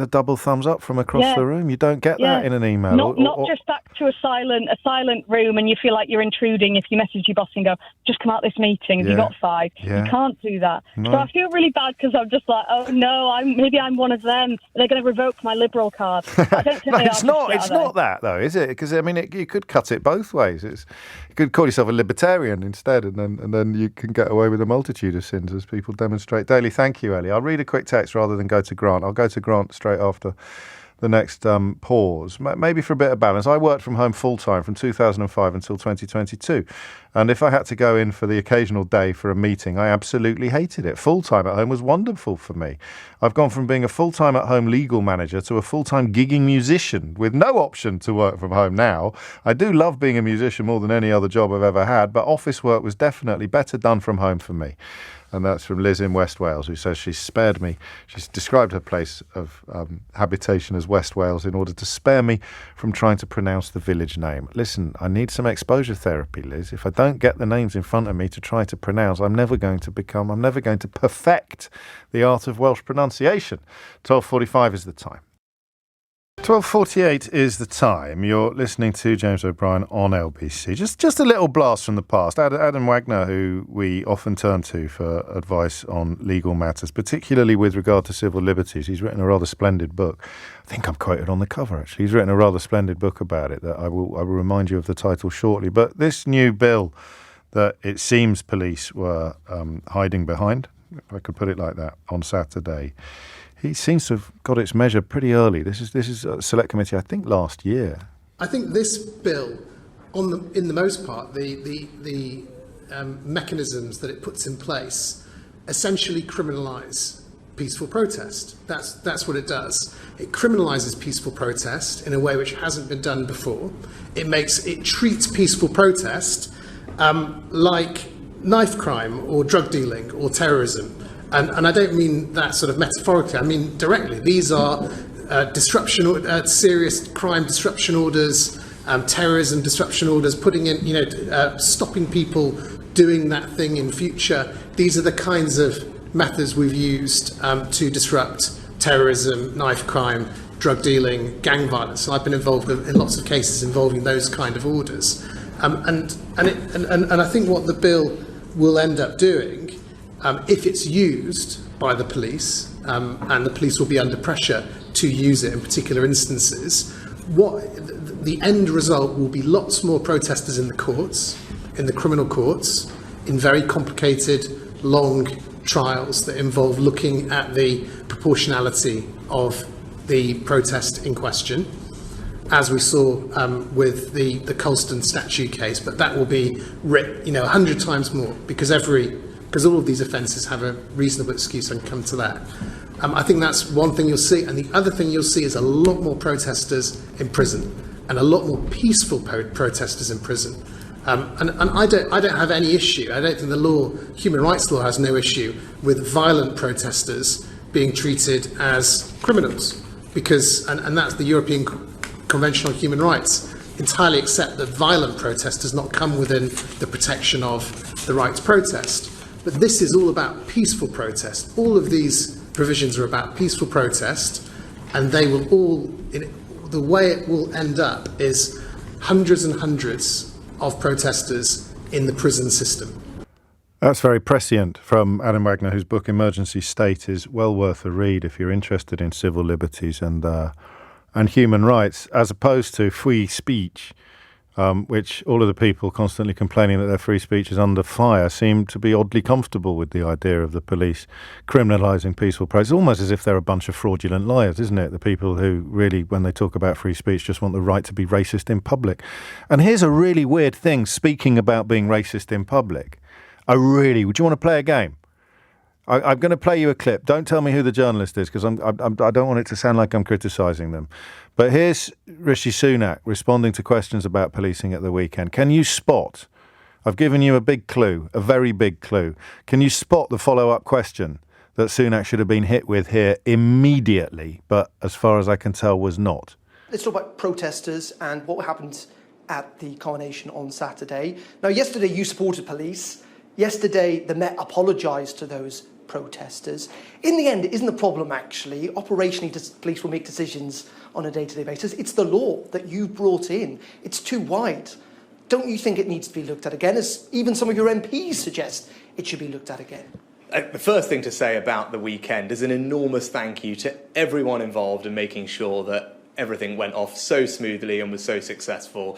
double thumbs up from across the room. You don't get that in an email. Not just back to a silent room and you feel like you're intruding if you message your boss and go, just come out this meeting, have you got 5? Yeah. You can't do that. No. So I feel really bad because I'm just like, oh no, maybe I'm one of them. They're going to revoke my Liberal card. I don't think no, it's not. It's not that though, is it? Because I mean, you could cut it both ways. You could call yourself a libertarian instead, and then you can get away with a multitude of sins as people demonstrate daily. Thank you, Ellie. I'll read a quick text rather than go to Grant. I'll go to Grant straight after the next pause. Maybe for a bit of balance. I worked from home full-time from 2005 until 2022. And if I had to go in for the occasional day for a meeting, I absolutely hated it. Full-time at home was wonderful for me. I've gone from being a full-time at home legal manager to a full-time gigging musician with no option to work from home now. I do love being a musician more than any other job I've ever had, but office work was definitely better done from home for me. And that's from Liz in West Wales, who says she's spared me. She's described her place of habitation as West Wales in order to spare me from trying to pronounce the village name. Listen, I need some exposure therapy, Liz. If I don't get the names in front of me to try to pronounce, I'm never going to perfect the art of Welsh pronunciation. 12:45 is the time. 12:48 is the time. You're listening to James O'Brien on LBC. Just a little blast from the past. Adam Wagner, who we often turn to for advice on legal matters, particularly with regard to civil liberties. He's written a rather splendid book. I think I'm quoted on the cover, actually. He's written a rather splendid book about it that I will remind you of the title shortly. But this new bill that it seems police were hiding behind, if I could put it like that, on Saturday, he seems to have got its measure pretty early. This is a select committee, I think, last year. I think this bill, in the most part, the mechanisms that it puts in place essentially criminalise peaceful protest. That's what it does. It criminalises peaceful protest in a way which hasn't been done before. It treats peaceful protest like knife crime or drug dealing or terrorism. And I don't mean that sort of metaphorically, I mean directly. These are serious crime disruption orders, terrorism disruption orders, putting in, stopping people doing that thing in future. These are the kinds of methods we've used to disrupt terrorism, knife crime, drug dealing, gang violence. And I've been involved in lots of cases involving those kind of orders. And I think what the bill will end up doing, if it's used by the police, and the police will be under pressure to use it in particular instances, the end result will be lots more protesters in the courts, in the criminal courts, in very complicated, long trials that involve looking at the proportionality of the protest in question, as we saw with the Colston statue case. But that will be 100 times more, because all of these offences have a reasonable excuse. I can come to that. I think that's one thing you'll see. And the other thing you'll see is a lot more protesters in prison, and a lot more peaceful protesters in prison. And I don't have any issue. I don't think the human rights law has no issue with violent protesters being treated as criminals, because, and that's the European Convention on Human Rights, entirely accept that violent protest does not come within the protection of the right to protest. But this is all about peaceful protest. All of these provisions are about peaceful protest, and they will the way it will end up is hundreds and hundreds of protesters in the prison system. That's very prescient from Adam Wagner, whose book Emergency State is well worth a read if you're interested in civil liberties and human rights, as opposed to free speech, which all of the people constantly complaining that their free speech is under fire seem to be oddly comfortable with the idea of the police criminalising peaceful protest. Almost as if they're a bunch of fraudulent liars, isn't it? The people who really, when they talk about free speech, just want the right to be racist in public. And here's a really weird thing, speaking about being racist in public. Would you want to play a game? I'm going to play you a clip. Don't tell me who the journalist is, because I don't want it to sound like I'm criticising them. But here's Rishi Sunak responding to questions about policing at the weekend. Can you spot? I've given you a big clue, a very big clue. Can you spot the follow-up question that Sunak should have been hit with here immediately, but as far as I can tell was not? Let's talk about protesters and what happened at the coronation on Saturday. Now, yesterday you supported police. Yesterday the Met apologised to those protesters. In the end, isn't the problem actually operationally police will make decisions on a day-to-day basis? It's the law that you brought in. It's too wide. Don't you think it needs to be looked at again, as even some of your MPs suggest it should be looked at again? The first thing to say about the weekend is an enormous thank you to everyone involved in making sure that everything went off so smoothly and was so successful.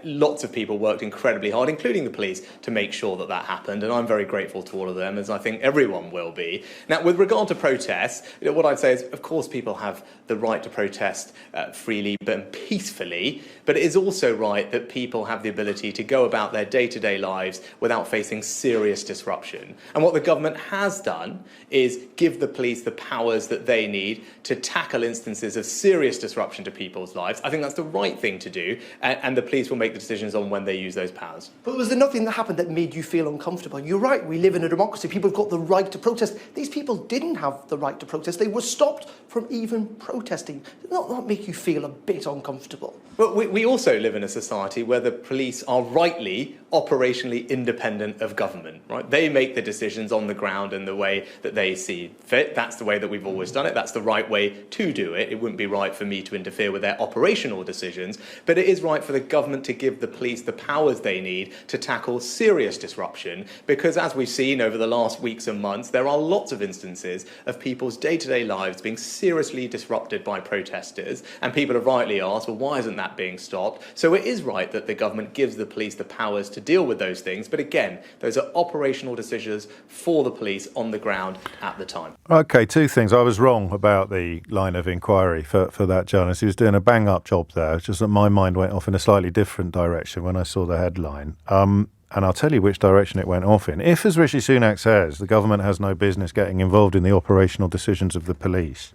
Lots of people worked incredibly hard, including the police, to make sure that happened, and I'm very grateful to all of them, as I think everyone will be. Now, with regard to protests, what I'd say is, of course, people have the right to protest freely but peacefully, but it is also right that people have the ability to go about their day-to-day lives without facing serious disruption. And what the government has done is give the police the powers that they need to tackle instances of serious disruption into people's lives. I think that's the right thing to do, and the police will make the decisions on when they use those powers. But was there nothing that happened that made you feel uncomfortable? You're right, we live in a democracy. People have got the right to protest. These people didn't have the right to protest. They were stopped from even protesting. Did that not make you feel a bit uncomfortable? But we also live in a society where the police are rightly operationally independent of government, right? They make the decisions on the ground in the way that they see fit. That's the way that we've always done it. That's the right way to do it. It wouldn't be right for me to interfere with their operational decisions, but it is right for the government to give the police the powers they need to tackle serious disruption, because as we've seen over the last weeks and months, there are lots of instances of people's day-to-day lives being seriously disrupted by protesters, and people have rightly asked, well, why isn't that being stopped? So it is right that the government gives the police the powers to deal with those things, but again, those are operational decisions for the police on the ground at the time. Okay, two things. I was wrong about the line of inquiry for that journalist. He was doing a bang-up job there. It's just that my mind went off in a slightly different direction when I saw the headline. And I'll tell you which direction it went off in. If, as Rishi Sunak says, the government has no business getting involved in the operational decisions of the police,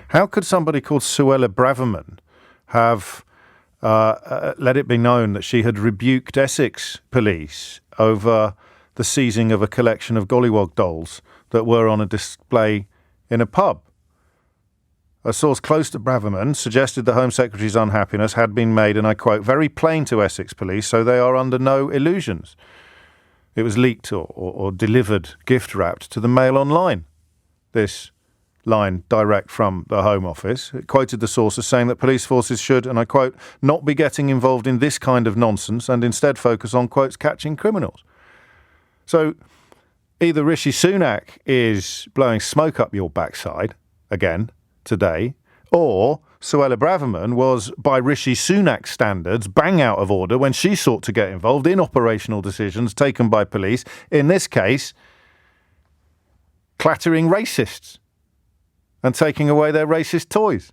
how could somebody called Suella Braverman have let it be known that she had rebuked Essex police over the seizing of a collection of Gollywog dolls that were on a display in a pub? A source close to Braverman suggested the Home Secretary's unhappiness had been made, and I quote, very plain to Essex police, so they are under no illusions. It was leaked or delivered, gift-wrapped to the Mail Online, this line direct from the Home Office. It quoted the source as saying that police forces should, and I quote, not be getting involved in this kind of nonsense and instead focus on, quotes, catching criminals. So either Rishi Sunak is blowing smoke up your backside, again, today, or Suella Braverman was, by Rishi Sunak standards, bang out of order when she sought to get involved in operational decisions taken by police, in this case, clattering racists and taking away their racist toys.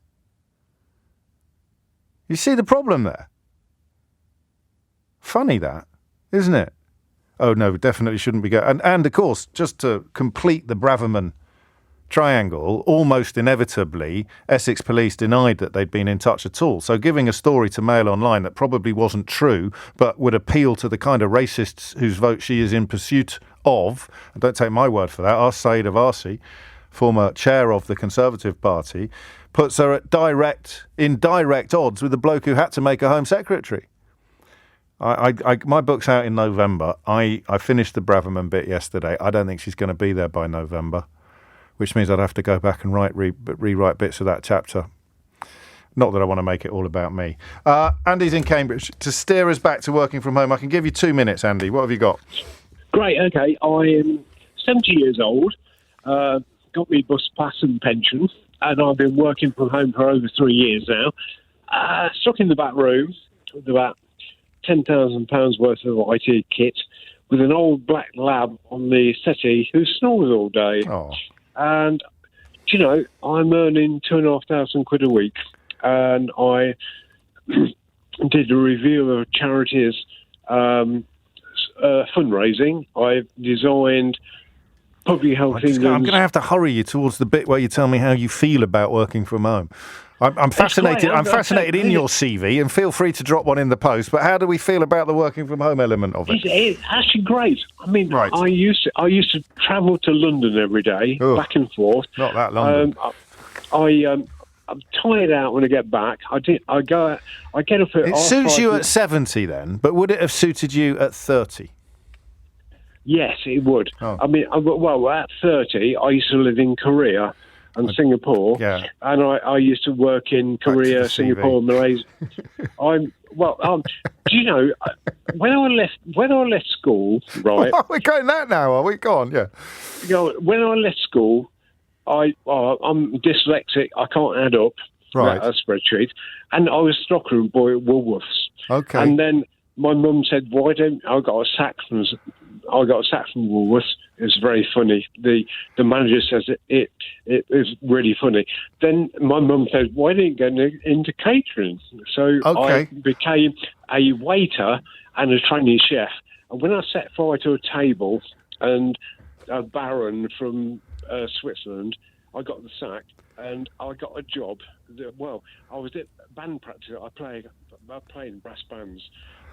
You see the problem there? Funny that, isn't it? Oh no, definitely shouldn't be going. And of course, just to complete the Braverman triangle, almost inevitably, Essex police denied that they'd been in touch at all. So giving a story to Mail Online that probably wasn't true, but would appeal to the kind of racists whose vote she is in pursuit of, and don't take my word for that, ask Saeed Avarsi, former chair of the Conservative Party, puts her at direct odds with the bloke who had to make a Home Secretary. My book's out in November. I finished the Braverman bit yesterday. I don't think she's going to be there by November, which means I'd have to go back and rewrite bits of that chapter. Not that I want to make it all about me. Andy's in Cambridge. To steer us back to working from home, I can give you 2 minutes, Andy. What have you got? Great, okay. I am 70 years old, got me bus pass and pension, and I've been working from home for over 3 years now. Stuck in the back room with about £10,000 worth of IT kit with an old black lab on the settee who snores all day. Oh. And, you know, I'm earning £2,500 a week, and I did a review of charities fundraising. I've designed public health England. I'm going to have to hurry you towards the bit where you tell me how you feel about working from home. I'm fascinated. I'm fascinated in your CV, and feel free to drop one in the post. But how do we feel about the working from home element of it? It's actually great. I mean, right. I used to travel to London every day, back and forth. Not that London. I'm tired out when I get back. I get up at. It suits you at 70, then, but would it have suited you at 30? Yes, it would. Oh. I mean, well, at 30, I used to live in Korea and Singapore, and I used to work in Korea, Singapore, Malaysia. Do you know when I left school? Right, we're going that now, are we? Go on, yeah. You know, when I left school, I'm dyslexic. I can't add up a spreadsheet, and I was stockroom boy at Woolworths. Okay, and then my mum said, "Why don't I got a sack from Woolworths?" It was very funny. The manager says it is really funny. Then my mum said, "Why didn't you get into catering?" So I became a waiter and a trainee chef. And when I set fire to a table and a baron from Switzerland, I got the sack. and I got a job. Well, I was at band practice. I played in brass bands,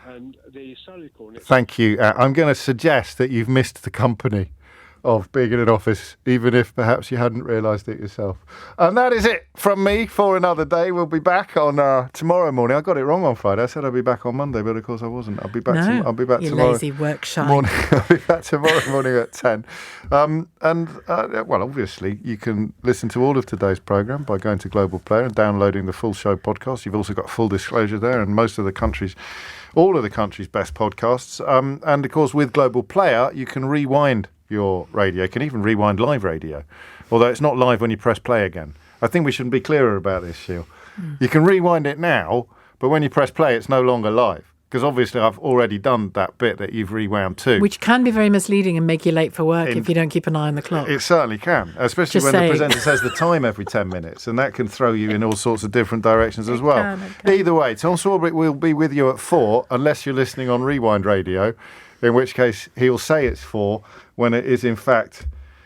and the salary cornet. Thank you. I'm going to suggest that you've missed the company of being in an office, even if perhaps you hadn't realised it yourself. And that is it from me for another day. We'll be back on tomorrow morning. I got it wrong on Friday. I said I'd be back on Monday, but of course I wasn't. I'll be back. I'll be back you tomorrow. Lazy work shy. Morning. I'll be back tomorrow morning at 10. Well, obviously you can listen to all of today's programme by going to Global Player and downloading the full show podcast. You've also got Full Disclosure there, and all of the country's best podcasts. And of course, with Global Player, you can rewind your radio. You can even rewind live radio, although it's not live when you press play again. I think we should be clearer about this, Sheil. You can rewind it now, but when you press play, it's no longer live. Because obviously I've already done that bit that you've rewound to. Which can be very misleading and make you late for work if you don't keep an eye on the clock. It certainly can, especially Just when saying. the presenter says the time every 10 minutes, and that can throw you in all sorts of different directions as well. Either way, Tom Swarbrick will be with you at 4, unless you're listening on Rewind Radio, in which case he'll say it's 4 when it is in fact...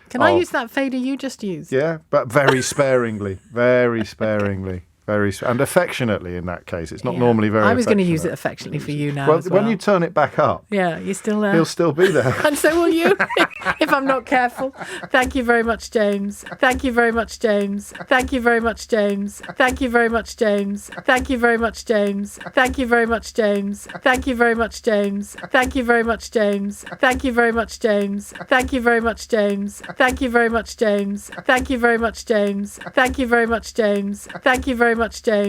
Can I use that fader you just used? Yeah, but very sparingly, very sparingly. And affectionately in that case. It's not normally very I was going to affectionate. use it affectionately for you now Well, as well. when you turn it back up, yeah, you're still there. he'll still be there. And so will you, if I'm not careful. Thank you very much, James. Thank you very much, James. Thank you very much, James. Thank you very much, James. Thank you very much, James. Thank you very much, James. Thank you very much, James. Thank you very much, James. Thank you very much, James. Thank you very much, James. Thank you very much, James. Thank you very much, James. Thank you very much, James. Thank you very much, James.